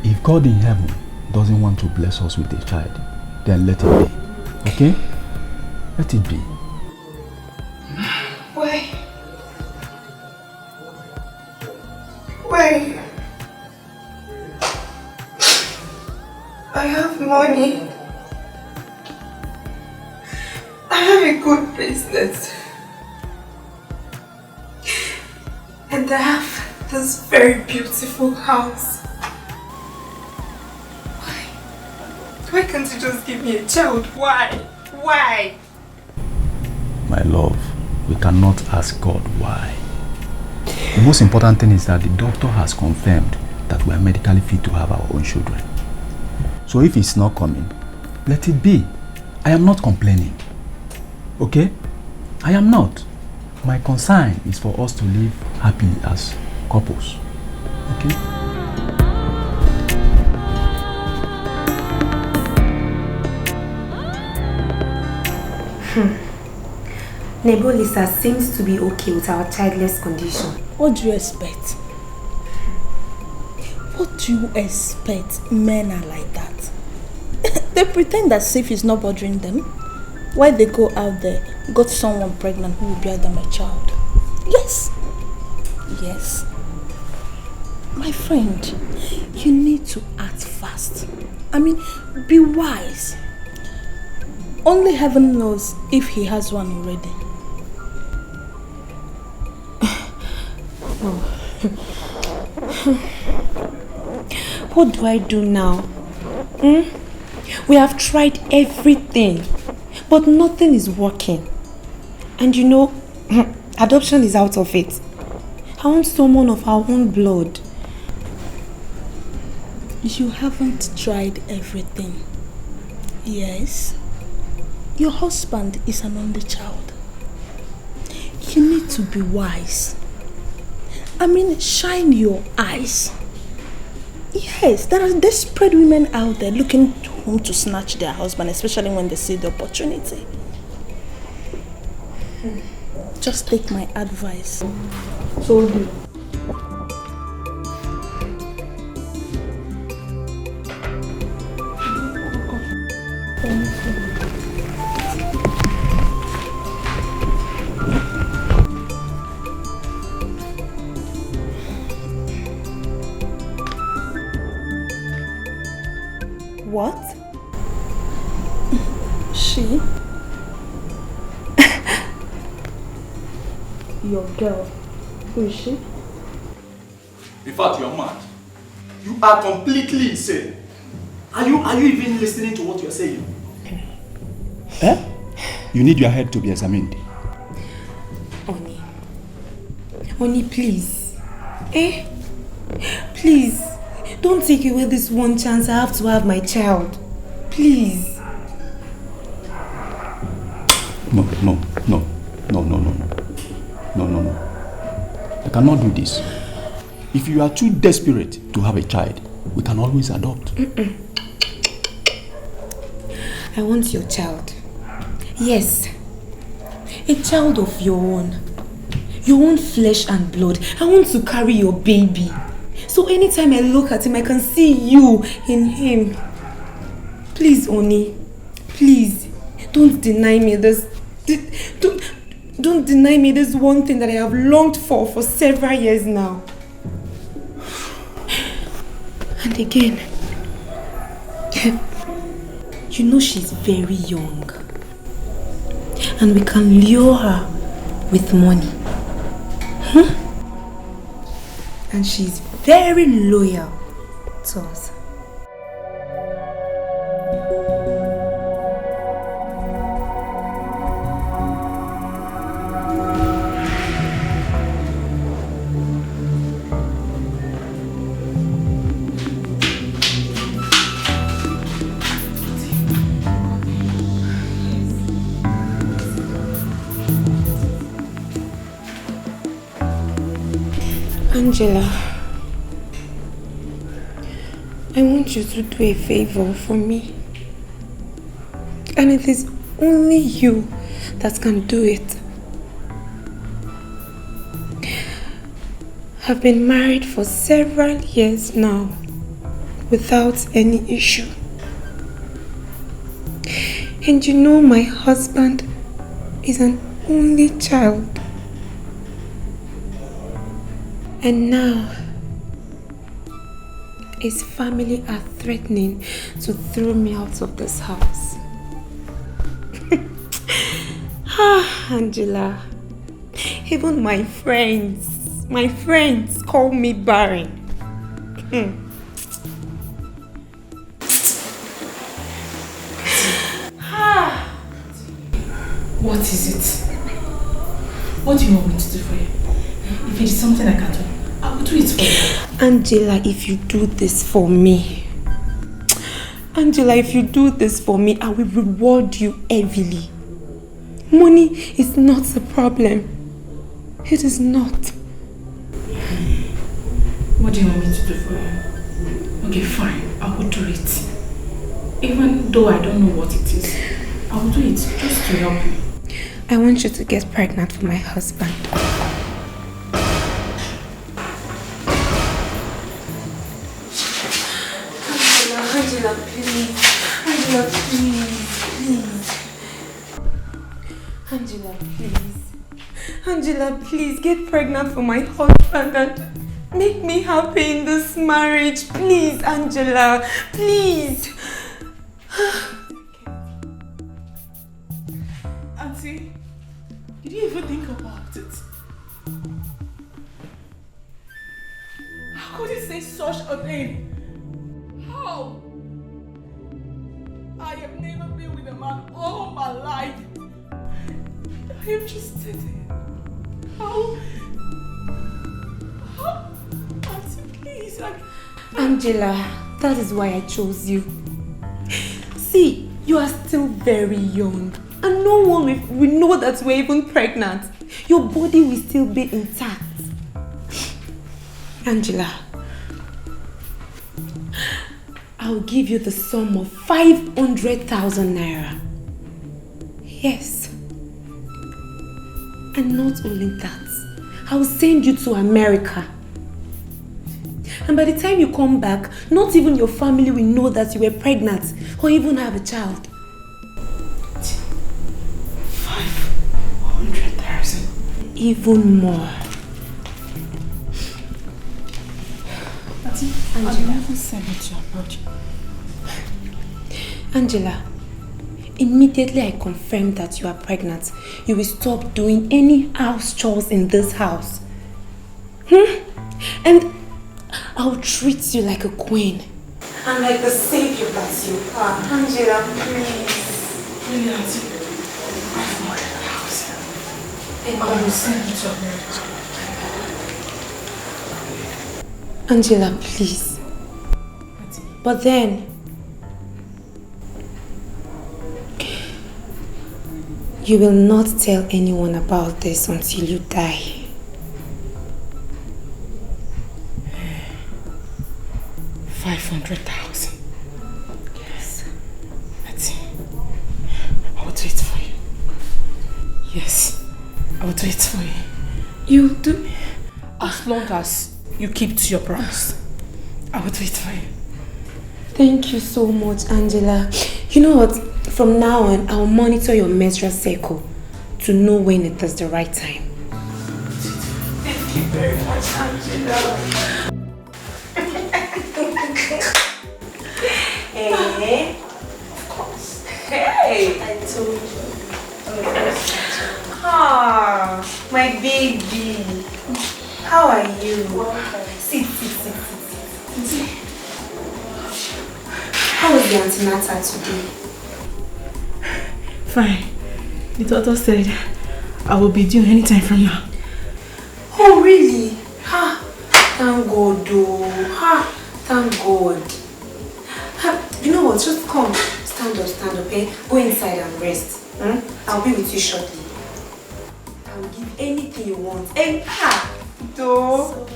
If God in heaven doesn't want to bless us with a child, then let it be, okay? Let it be. Why? Why? I have money. I have a good business. And I have this very beautiful house. Why can't you just give me a child? Why? Why? My love, we cannot ask God why. The most important thing is that the doctor has confirmed that we are medically fit to have our own children. So if it's not coming, let it be. I am not complaining. Okay? I am not. My concern is for us to live happily as couples. Okay? Neighbor Lisa seems to be okay with our childless condition. What do you expect? What do you expect? Men are like that. They pretend that safe is not bothering them. Why they go out there, got someone pregnant who will bear them a child. Yes. Yes. My friend, you need to act fast. I mean, be wise. Only heaven knows if he has one already. Oh. What do I do now? We have tried everything, but nothing is working. And you know, adoption is out of it. I want someone of our own blood. You haven't tried everything. Yes. Your husband is an only child. You need to be wise. I mean, shine your eyes. Yes, there are desperate women out there looking to whom to snatch their husband, especially when they see the opportunity. Just take my advice. So do. What? She? Your girl. Who is she? In fact, you are mad. You are completely insane. Are you even listening to what you are saying? Eh? You need your head to be examined. Oni, please. Please. Don't take away this one chance I have to have my child. Please. No. I cannot do this. If you are too desperate to have a child, we can always adopt. I want your child. Yes. A child of your own. Your own flesh and blood. I want to carry your baby. So anytime I look at him, I can see you in him. Please, Oni. Please. Don't deny me this. Don't deny me this one thing that I have longed for several years now. And again, you know she's very young. And we can lure her with money. And she's very loyal to us. Angela, I want you to do a favor for me. And it is only you that can do it. I've been married for several years now without any issue. And you know my husband is an only child. And now, his family are threatening to throw me out of this house. Angela, even my friends call me barren. What is it? What do you want me to do for you? If it is something I can do, I will do it for you. Angela, if you do this for me, I will reward you heavily. Money is not the problem. It is not. What do you want me to do for you? Okay, fine. I will do it. Even though I don't know what it is, I will do it just to help you. I want you to get pregnant for my husband. Angela, please. Angela, please. Angela, please. Angela, please get pregnant for my husband Make me happy in this marriage. Please, Angela. Please. Auntie, did you even think about it? How could you say such a thing? How? I have never been with a man all my life. I am just sitting. How? Auntie, please. Angela, that is why I chose you. See, you are still very young. And no one will know that we're even pregnant. Your body will still be intact. Angela, I'll give you the sum of 500,000 naira. Yes. And not only that, I'll send you to America. And by the time you come back, not even your family will know that you were pregnant or even have a child. 500,000. Even more. Angela, I send it to approach. Angela, immediately I confirm that you are pregnant, you will stop doing any house chores in this house. And I'll treat you like a queen. And like the savior that you are. Angela, please. Really, Auntie? 500,000. I will send it to America. Angela, please. But then, you will not tell anyone about this until you die. 500,000. Yes. Auntie, I will do it for you. Yes, I will do it for you. You do? As long as you keep to your promise, I will do it for you. Thank you so much, Angela. You know what? From now on, I'll monitor your menstrual cycle to know when it is the right time. Thank you very much, Angela. Hey. Of course. Hey. I told you. Ah, my baby. How are you? Sit. How was the antenatal today? Fine. The doctor said I will be due anytime from now. Oh, really? Thank God, though. Thank God. You know what? Just come. Stand up, eh? Go inside and rest. I'll be with you shortly. I will give anything you want. And though.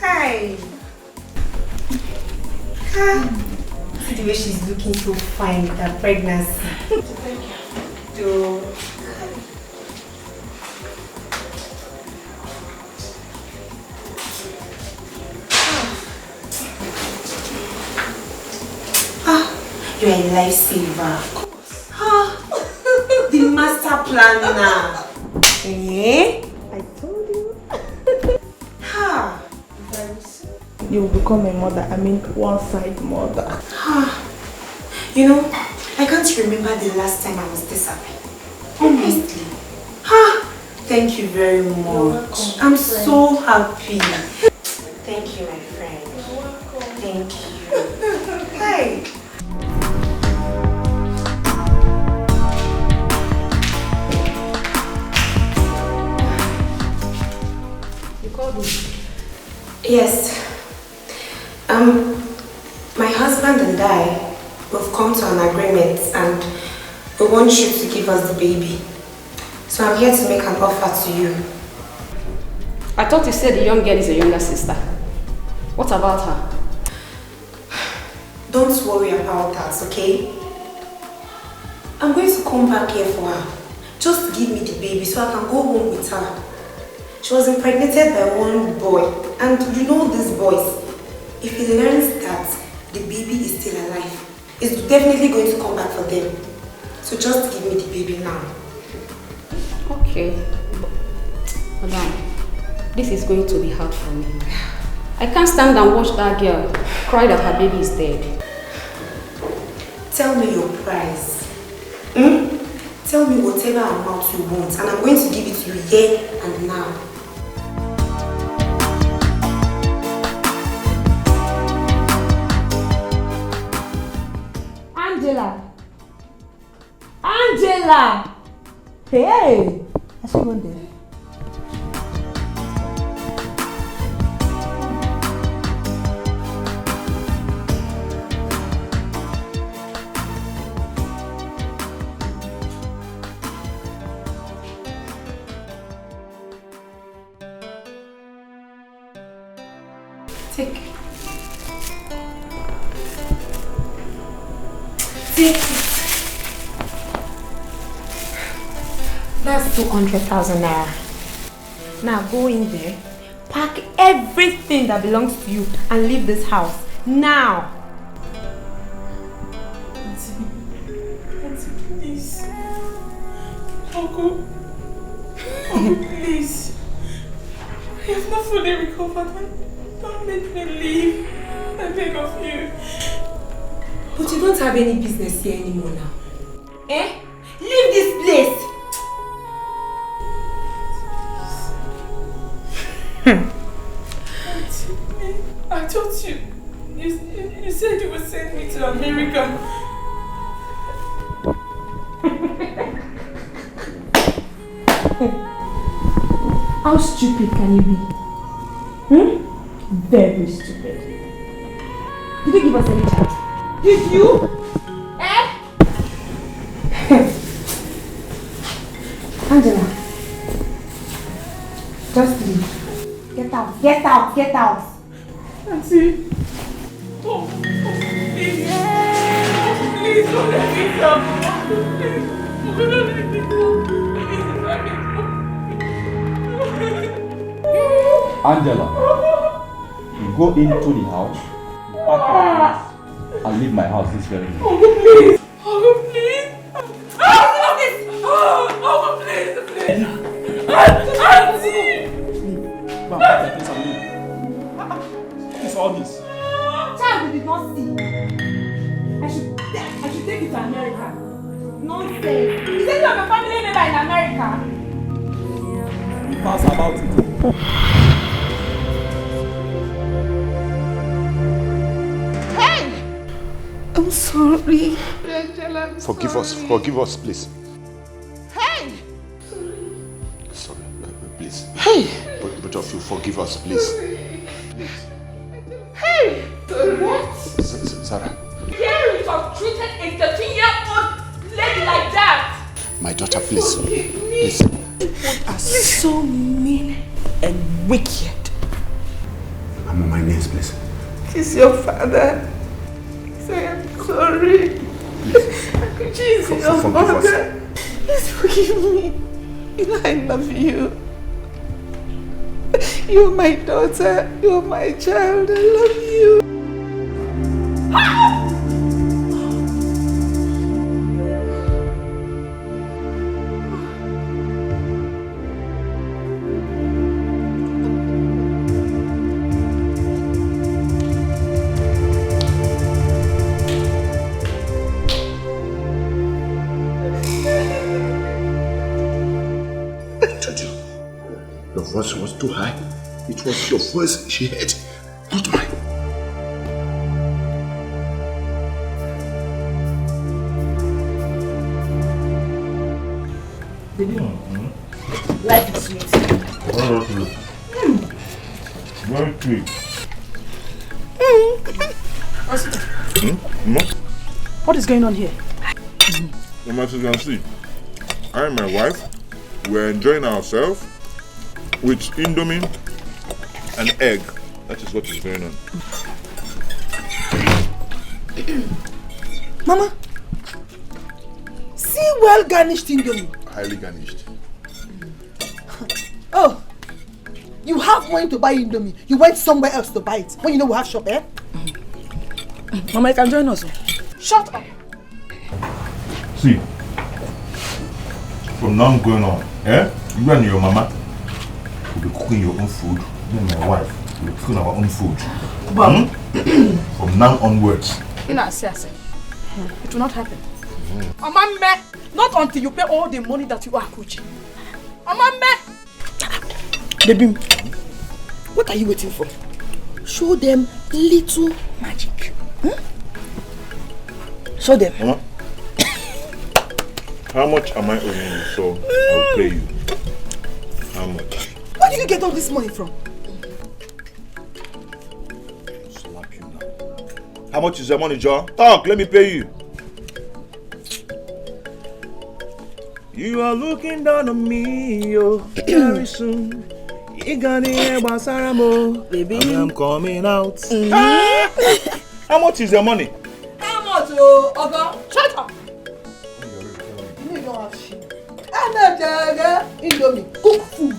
Hi. See the way she's looking so fine with her pregnancy. Thank you. Though. You're a lifesaver. The master planner. Yeah? I told you. Very soon. You will become a mother. I mean, one-side mother. You know, I can't remember the last time I was this happy. Honestly. Thank you very much. I'm so happy. Thank you, my friend. You're welcome. Thank you. Hi. Yes. My husband and I, we've come to an agreement and we want you to give us the baby. So I'm here to make an offer to you. I thought you said the young girl is a younger sister. What about her? Don't worry about that, okay? I'm going to come back here for her. Just give me the baby so I can go home with her. She was impregnated by one boy, and you know these boys. If he learns that the baby is still alive, he's definitely going to come back for them. So just give me the baby now. Okay. Madam, this is going to be hard for me. I I can't stand and watch that girl cry that her baby is dead. Tell me your price. Tell me whatever amount you want, and I'm going to give it to you here and now. Angela! Hey! I should go there. Take. Take it. That's 200,000 naira. Now go in there, pack everything that belongs to you and leave this house. Now! Auntie, please. Uncle, please. I have not fully recovered. Don't make me leave. I beg of you. But you don't have any business here anymore now. Eh? Leave this place! I told you. You said you would send me to America. How stupid can you be? Very stupid. Did you give us any chance? Did you? Eh? Angela. Just leave. Get out, get out, get out. Auntie. Oh, please. Please don't let me go. Please. Don't let me go. Please let me go. Angela, you go into the house, pack your things, and leave my house this very minute. Oh, please. Oh, please. Oh, please, please. Auntie. Go and pack your things and leave. What is all this? Child, we did not see. I should take you to America. Nonsense. You said you have a family member in America. Pass about it. Hey! I'm sorry. Forgive us, please. Hey! Sorry, please. Hey! Both of you, forgive us, please. Hey! What? Sarah. Here you have treated a 13-year-old lady like that! My daughter, please. Please. You are so mean and wicked. I'm on my knees, please. Kiss your father. Say I'm sorry. Akuchi is your mother. Please forgive me. You know I love you. You're my daughter. You're my child. I love you. Your voice was too high. It was your voice she heard, not mine. Life is sweet. Very sweet. What is going on here? As you can see, I and my wife were enjoying ourselves with Indomie and egg. That is what is going on. Mama, see well garnished Indomie. Highly garnished. Oh, you have money to buy Indomie. You went somewhere else to buy it. When you know we have shop, eh? Mama, you can join us. Shut up. See, from now going on, you and your mama will be cooking your own food. Me and my wife We're cooking our own food. From now onwards. In a sense, it will not happen. Amame, not until you pay all the money that you owe Akuchi. Amame! Baby, what are you waiting for? Show them little magic. Show them. Mama, how much am I owing you? So I'll pay you. How much? Where did you get all this money from? Slap you now. How much is your money, John? Talk, let me pay you. You are looking down on me, yo. Very soon. You gonna hear Basaramo. Baby, I'm coming out. How much is your money? How much, Oga? Shut up! You don't have shit. I'm not Indomie. Cook food.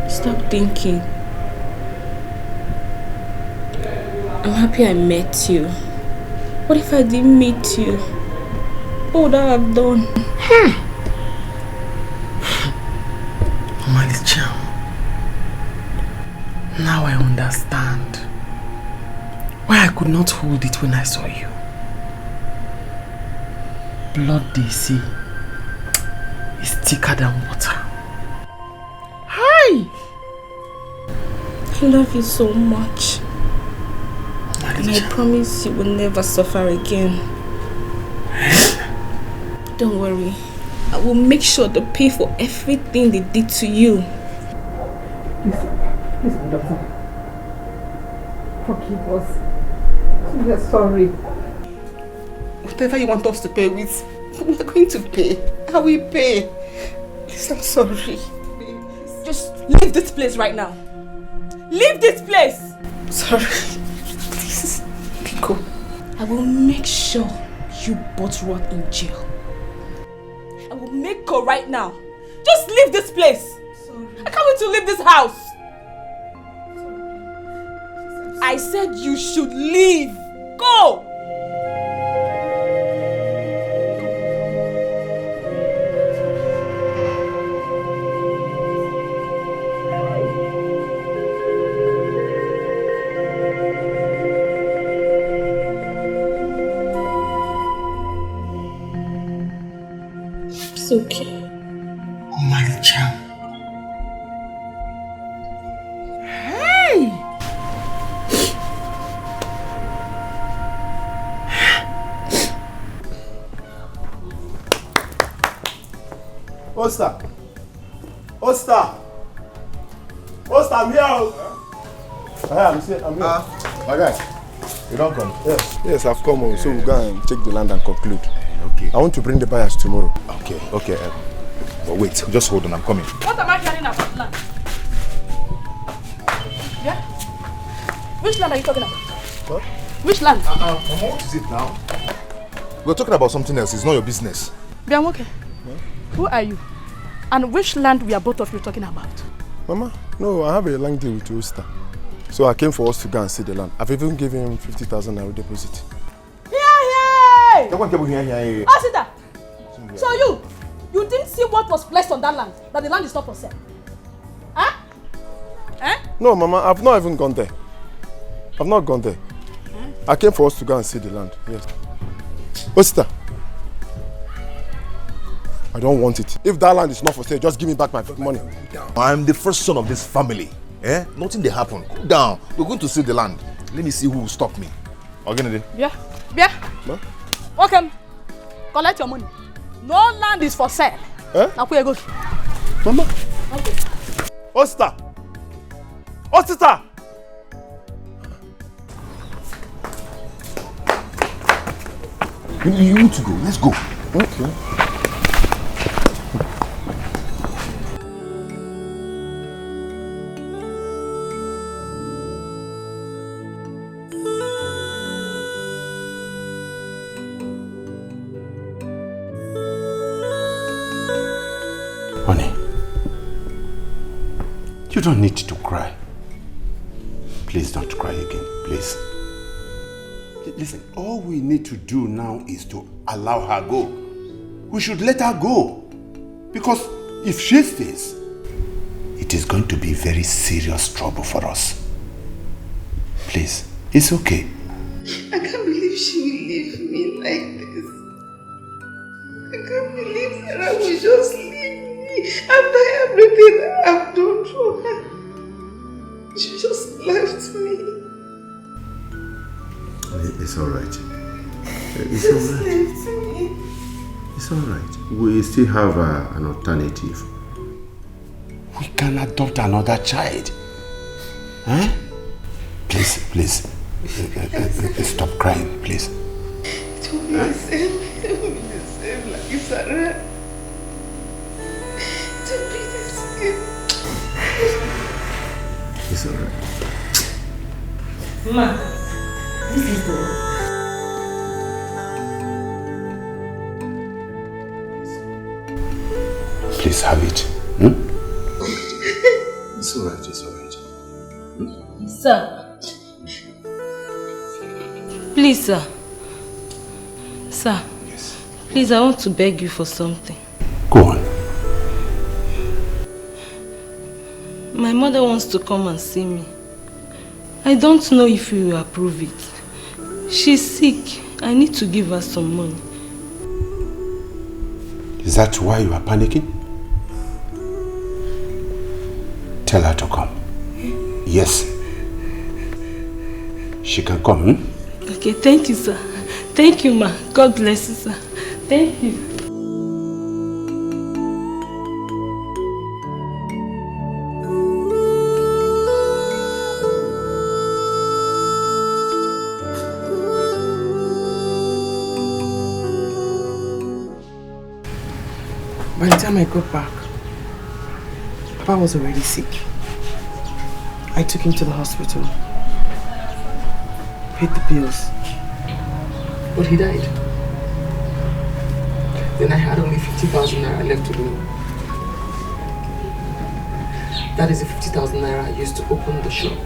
Stop thinking. I'm happy I met you. What if I didn't meet you? What would I have done? Malicha, now I understand why I could not hold it when I saw you. Blood they say is thicker than water. Hi! I love you so much. And I promise you will never suffer again. Don't worry. I will make sure to pay for everything they did to you. Listen, doctor. Forgive us. We are sorry. Whatever you want us to pay with, we are going to pay. I will pay. Please, I'm sorry. Just leave this place right now. Leave this place! Sorry. Please, go. I will make sure you both rot in jail. I will make go right now. Just leave this place. Sorry. I can't wait to leave this house. Sorry. I said you should leave. Go! It's okay. Oh my child. Hey! Osta! Osta! Osta, I'm here! I'm here. My guy, you don't come? Yes, I've come. So we'll go and check the land and conclude. Okay. I want to bring the buyers tomorrow. Okay. But wait, just hold on, I'm coming. What am I hearing about land? Yeah? Which land are you talking about? What? Which land? What is it now? We're talking about something else, it's not your business. Bianwoke, who are you? And which land we are both of you talking about? Mama, no, I have a land deal with Osta. So I came for us to go and see the land. I've even given him 50,000 naira deposit. Hey! Here. Asida! So you didn't see what was placed on that land? That the land is not for sale? Huh? Eh? No, Mama, I've not even gone there. I've not gone there. I came for us to go and see the land. Yes. Osta, I don't want it. If that land is not for sale, just give me back my money. I'm the first son of this family. Nothing they happen. Cool down. We're going to see the land. Let me see who will stop me. Again, Yeah. Ma? Okay. Collect your money. No land is for sale. Now where you go? Mama. Okay. Osta! Osta! You need to go. Let's go. Okay. Honey, You don't need to cry. Please don't cry again, please. Listen, all we need to do now is to allow her go. We should let her go. Because if she stays, it is going to be very serious trouble for us. Please, it's okay. I can't believe she will leave me like this. I can't believe Sarah will just leave me after everything I've done for her. She just left me. It's alright. It's Just alright. left me. It's alright. We still have an alternative. We can adopt another child. Huh? Please. Stop crying, please. It will be the same. It will be the same like Sarah. It will be the same. It's alright. Ma, this is the Please have it. It's alright, it's alright. Sir. Please, sir. Sir. Yes. Please, I want to beg you for something. Go on. My mother wants to come and see me. I don't know if you will approve it. She's sick. I need to give her some money. Is that why you are panicking? Tell her to come. Yes. She can come, Okay, thank you, sir. Thank you, ma. God bless you, sir. Thank you. By the time I got back, Papa was already sick. I took him to the hospital, paid the bills, but he died. Then I had only 50,000 naira left to do. That is the 50,000 naira I used to open the shop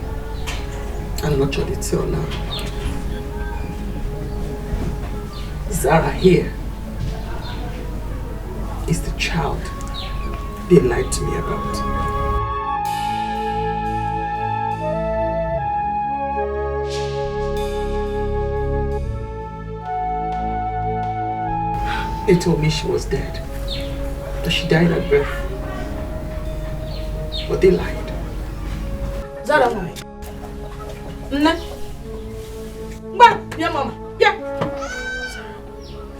and nurture it till now. Zara here is the child they lied to me about. They told me she was dead, that she died at birth. But they lied. Zara, Nne. Yeah, mama. Yeah.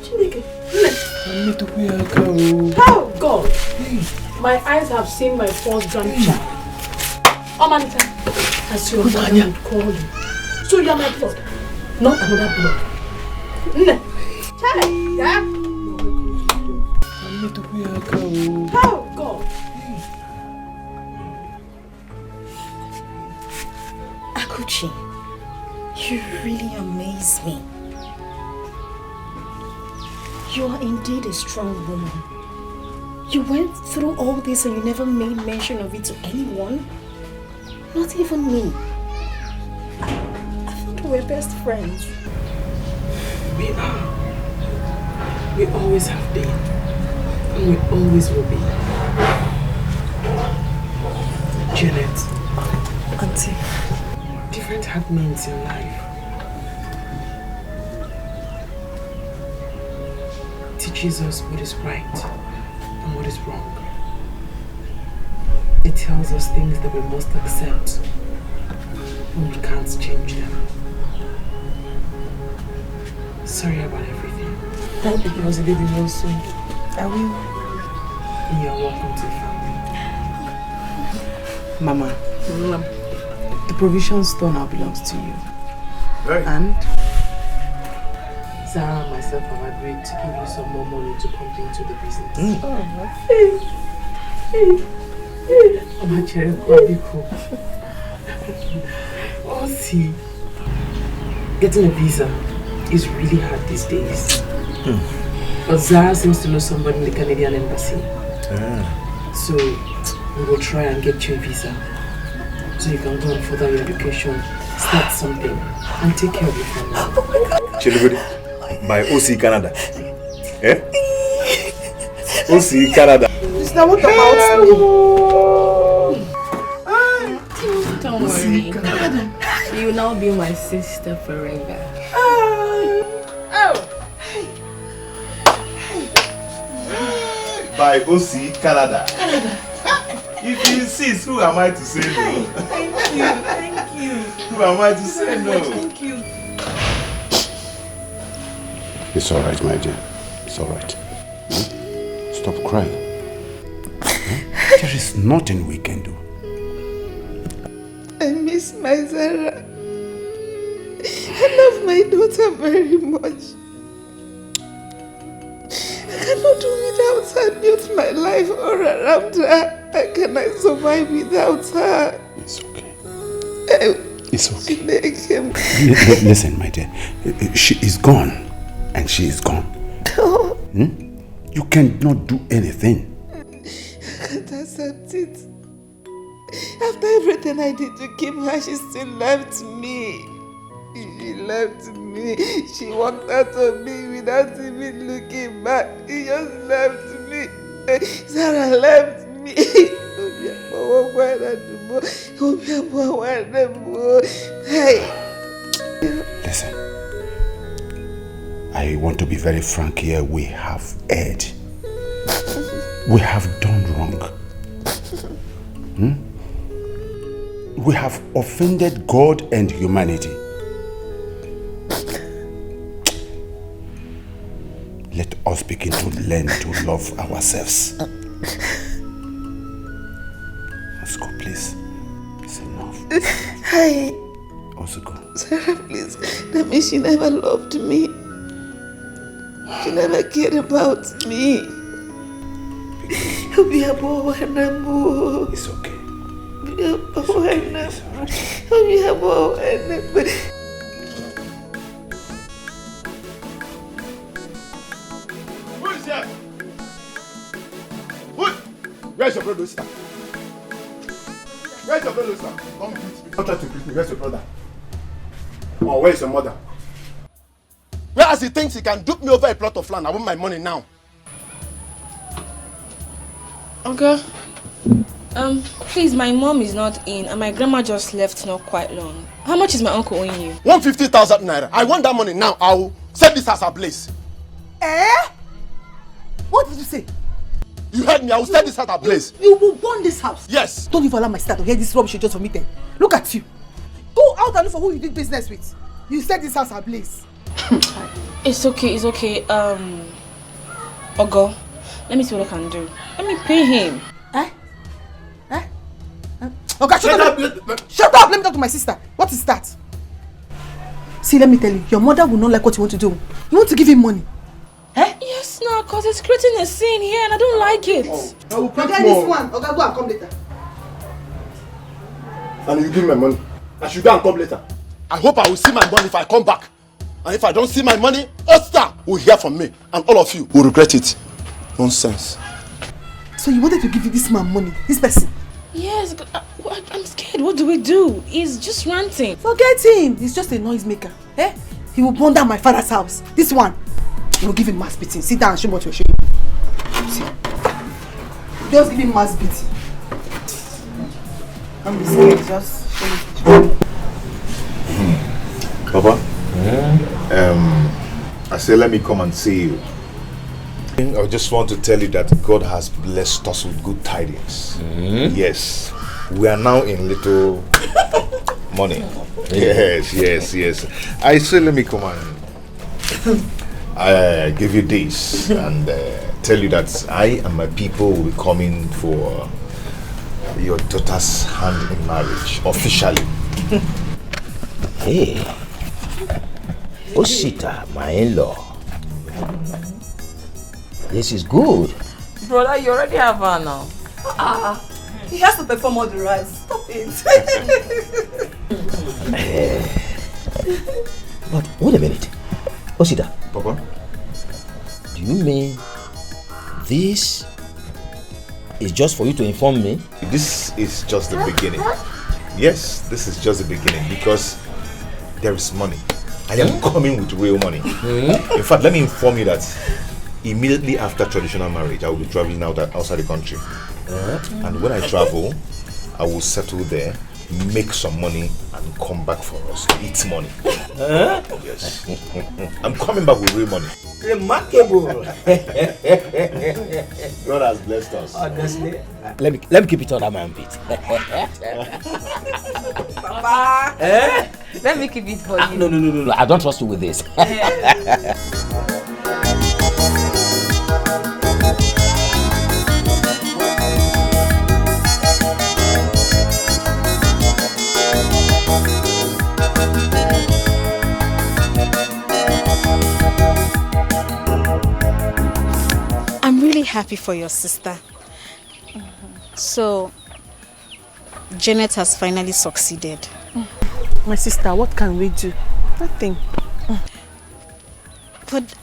Chineke. How God? My eyes have seen my first grandchild. Omanita, as your mother would call you. So you are my blood, not another blood. Nne. Child, yeah? How God? Akuchi, you really amaze me. You are indeed a strong woman. You went through all this and you never made mention of it to anyone? Not even me. I thought we were best friends. We are. We always have been. And we always will be. Janet. Auntie. Different happenings in life teaches us what is right and what is wrong. It tells us things that we must accept when we can't change them. Sorry about everything. That was a baby real soon. I will. And you're welcome to the family. Mama, the provision store now belongs to you. Right. And Zara and myself have agreed to give you some more money to pump into the business. I'm actually quite cool. Oh, see, getting a visa is really hard these days. But Zara seems to know somebody in the Canadian embassy. So we will try and get you a visa so you can go and further your education, start something, and take care of your family. Oh my God. Chilibudi, my OC Canada. Eh? OC Canada. It's not what about me. Don't worry. You will now be my sister forever. By OC Canada. If you insist, who am I to say no? Thank you. Who am I to say no? Thank you. It's all right, my dear. It's all right. Stop crying. There is nothing we can do. I miss my Zara. I love my daughter very much. I cannot do without her. Built my life all around her. How can I survive without her? It's okay. It's okay. Listen, my dear. She is gone. And she is gone. You cannot do anything. I can't accept it. After everything I did to keep her, she still left me. She left me. She walked out of me without even looking back. She just left me. Sarah left me. Listen. I want to be very frank here. We have erred. We have done wrong. We have offended God and humanity. Let us begin to learn to love ourselves. Let's go, please. It's enough. Hi. Also go. Sarah, please. That means she never loved me. She never cared about me. It's okay. Who is here? Who? Where's your brother, sister? Where's your brother, sister? Come greet me. Don't try to greet me. Where's your brother? Oh, where's your mother? Whereas he thinks he can dupe me over a plot of land. I want my money now. Okay. Please, my mom is not in and my grandma just left not quite long. How much is my uncle owing you? 150,000 naira. I want that money now. I will set this house ablaze. What did you say? You heard me. I will set this house ablaze. You will burn this house? Yes. Don't even allow my sister to hear this rubbish you just vomited. Look at you. Go out and look for who you did business with. You set this house ablaze. It's okay. Ogo, let me see what I can do. Let me pay him. Okay, shut up! Shut up! Let me talk to my sister. What is that? See, let me tell you, your mother will not like what you want to do. You want to give him money. Yes, no, because it's creating a scene here and I don't like it. I will Forget this one. Okay, go and come later. And you give me my money. I should go and come later. I hope I will see my money if I come back. And if I don't see my money, Oster will hear from me. And all of you will regret it. Nonsense. So you wanted to give this man money? This person? Yes, I'm scared. What do we do? He's just ranting. Forget him. He's just a noisemaker. He will burn down my father's house. This one, we will give him mass beating. Sit down and show me what you're showing. See. Just give him mass beating. I'm scared. Just show me. Papa? I say let me come and see you. I just want to tell you that God has blessed us with good tidings. Yes. We are now in little money. Yes. I say let me come and give you this and tell you that I and my people will be coming for your daughter's hand in marriage officially. Hey, Osita, my in-law. This is good. Brother, you already have her now. He has to perform all the rights. Stop it. But wait a minute. Osita. Papa? Do you mean this is just for you to inform me? This is just the beginning. Yes, this is just the beginning because there is money. I am coming with real money. In fact, let me inform you that immediately after traditional marriage, I will be traveling outside the country. And when I travel, I will settle there, make some money, and come back for us. It's money. Yes. I'm coming back with real money. Remarkable. God has blessed us. Honestly. Let me keep it under my armpit. Papa. Let me keep it for you. No. I don't trust you with this. I'm really happy for your sister. So, Janet has finally succeeded. My sister, what can we do? Nothing. But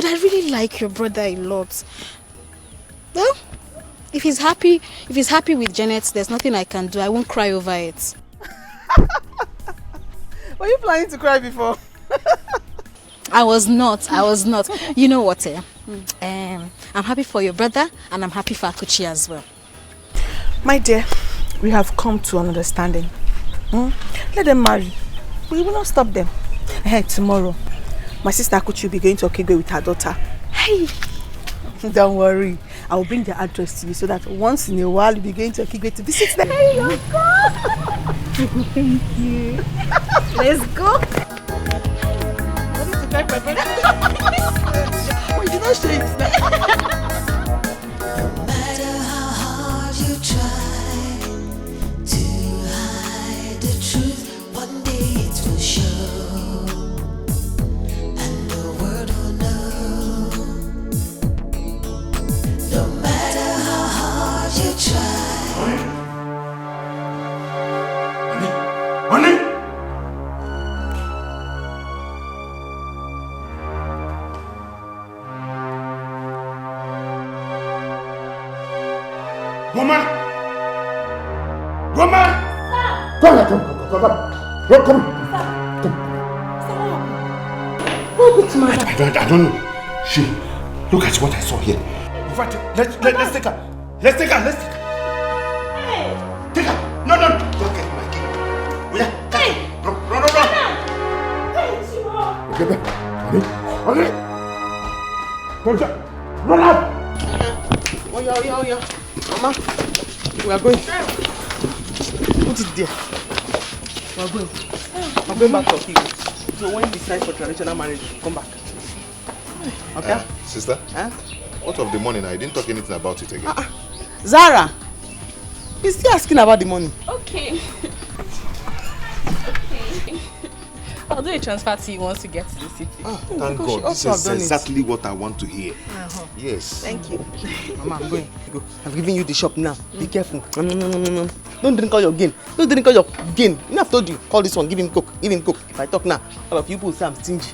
I really like your brother a lot. Well, if he's happy with Janet, there's nothing I can do. I won't cry over it. Were you planning to cry before? I was not. You know what? I'm happy for your brother and I'm happy for Akuchi as well. My dear, we have come to an understanding. Let them marry. We will not stop them. Hey, tomorrow, my sister Akuchi will be going to Okigwe with her daughter. Hey! Don't worry. I will bring the address to you so that once in a while you'll be going to Okigwe to visit them. Hey, your God! Thank you. Let's go. Why did I say it? No matter how hard you try to hide the truth, one day it will show, and the world will know. No matter how hard you try. Honey! Woman! Woman! Come! I don't know. She, look at what I saw here. In fact, let's take her. Let's take her. Hey. Take her. No. Don't get my key. Yeah. Hey. Run. Okay. Run up. Oh, yeah. Mama, we are going. Put it there. We are going. I'm going back to Okigwe. So when we decide for traditional marriage, come back. Okay? Sister? What of the money now? I didn't talk anything about it again. Zara! He's still asking about the money. Okay. I'll do a transfer to you once you get to the city. Thank God. This is exactly what I want to hear. Yes. Thank you. Mama, I'm going. Go. I'm giving you the shop now. Be careful. No. Don't drink all your gain. You know, I've told you. Call this one. Give him coke. If I talk now, all of you people say I'm stingy.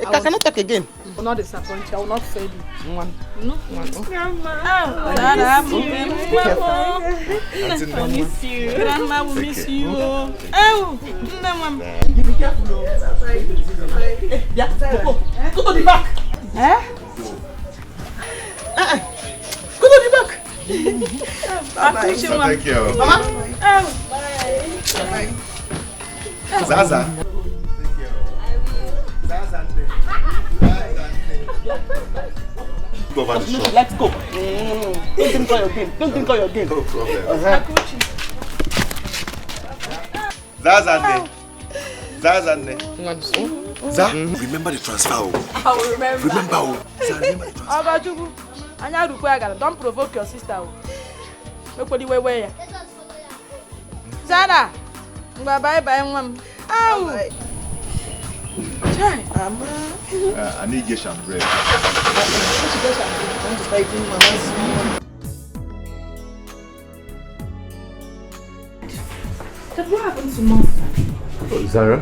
I cannot talk again. I will not disappoint you. I will not fail you. One. No. Grandma. Grandma will miss you. Grandma will miss you. Oh, You be careful. Go to the back. Go to the back. Thank you. Mama. Bye. Zaza. Go over the shop. Let's go. Don't drink all your gain. No problem. Akuchi. Zazane. Za, remember the transfer. I will remember. Remember the transfer. Don't provoke your sister. Zara. Bye, mom. Ow. I need geisha and bread. What happened to Mom? Oh, Zara?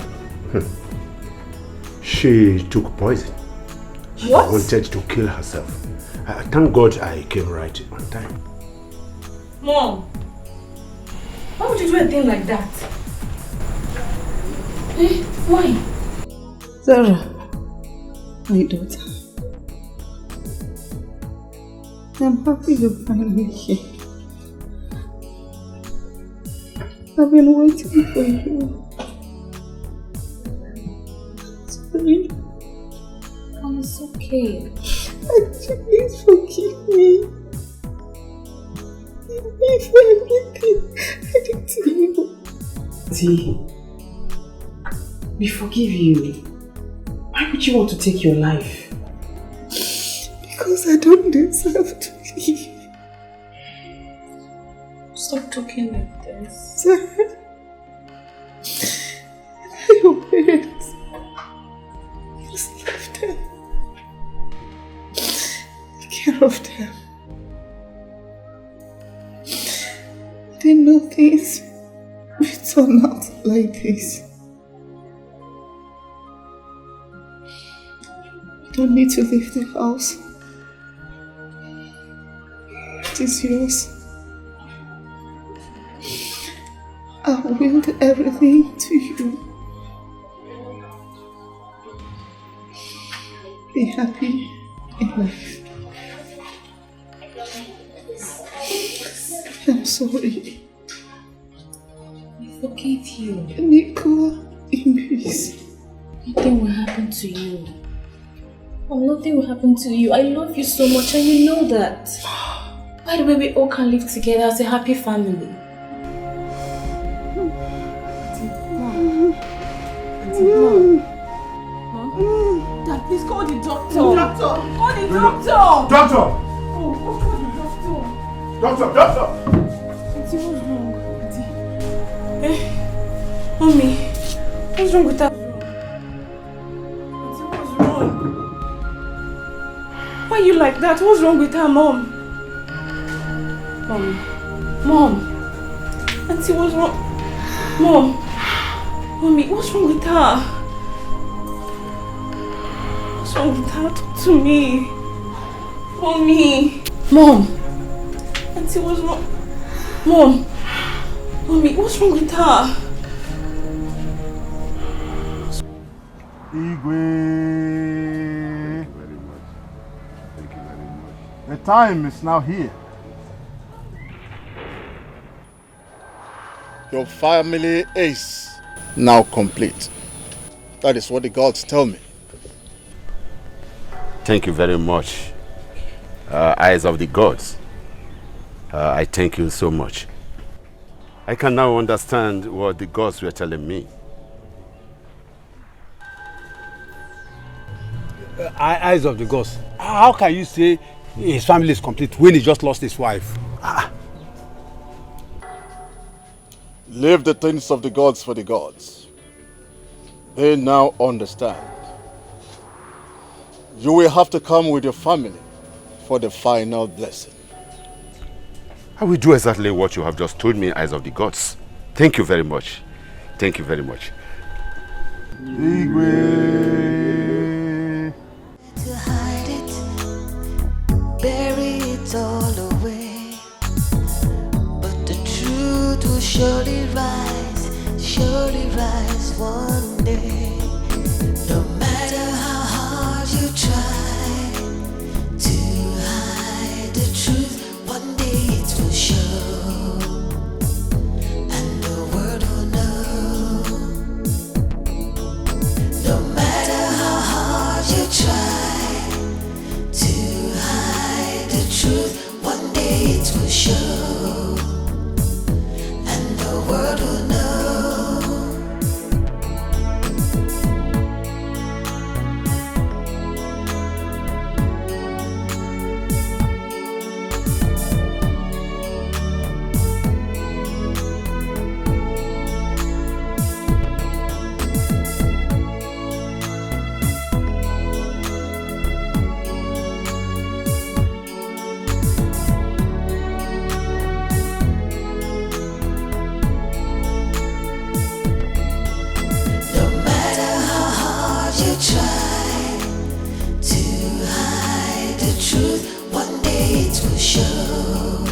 She took poison. She wanted to kill herself. Thank God I came right on time. Mom, Why would you do a thing like that? Eh? Why? Zara, my daughter. I'm happy you're finally here. I've been waiting for you. Sorry. Oh, it's okay. Please forgive me. Forgive me for everything I did to you. See, we forgive you. Why would you want to take your life? Because I don't deserve to live. Stop talking like this. Sarah, your parents, just leave them. Take care of them. I didn't know things would turn out like this. You don't need to leave the house. It is yours. I willed everything to you. Be happy in life. I'm sorry. I forgive you. Nicola, in peace. Nothing will happen to you. Oh, nothing will happen to you. I love you so much and you know that. By the way, we all can live together as a happy family. Dad, please call the doctor. Doctor! Call the doctor! Doctor! Oh, call the doctor. Doctor! Doctor! Auntie, what's wrong? Auntie. Eh? Mommy, what's wrong with that? Auntie, what's wrong? Why are you like that? What's wrong with her, Mom? Mom. Auntie, what's wrong? Mom. Mommy, what's wrong with her? What's wrong with her? Talk to me. Mommy. Mom. Auntie, what's wrong? Mom. Mommy, what's wrong with her? Igwe. Very much. Thank you very much. The time is now here. Your family is now complete. That is what the gods tell me. Thank you very much, eyes of the gods. I thank you so much. I can now understand what the gods were telling me. Eyes of the gods. How can you say his family is complete when he just lost his wife? Leave the things of the gods for the gods. They now understand. You will have to come with your family for the final blessing. I will do exactly what you have just told me, eyes of the gods. Thank you very much. Thank you very much. Igwe. To hide it, bury it all away. But the truth will surely rise one day. No matter how hard you try to hide the truth, one day it will show, and the world will know. No matter how hard you try to hide the truth, one day it will show, and the world will know. Try to hide the truth, one day it will show.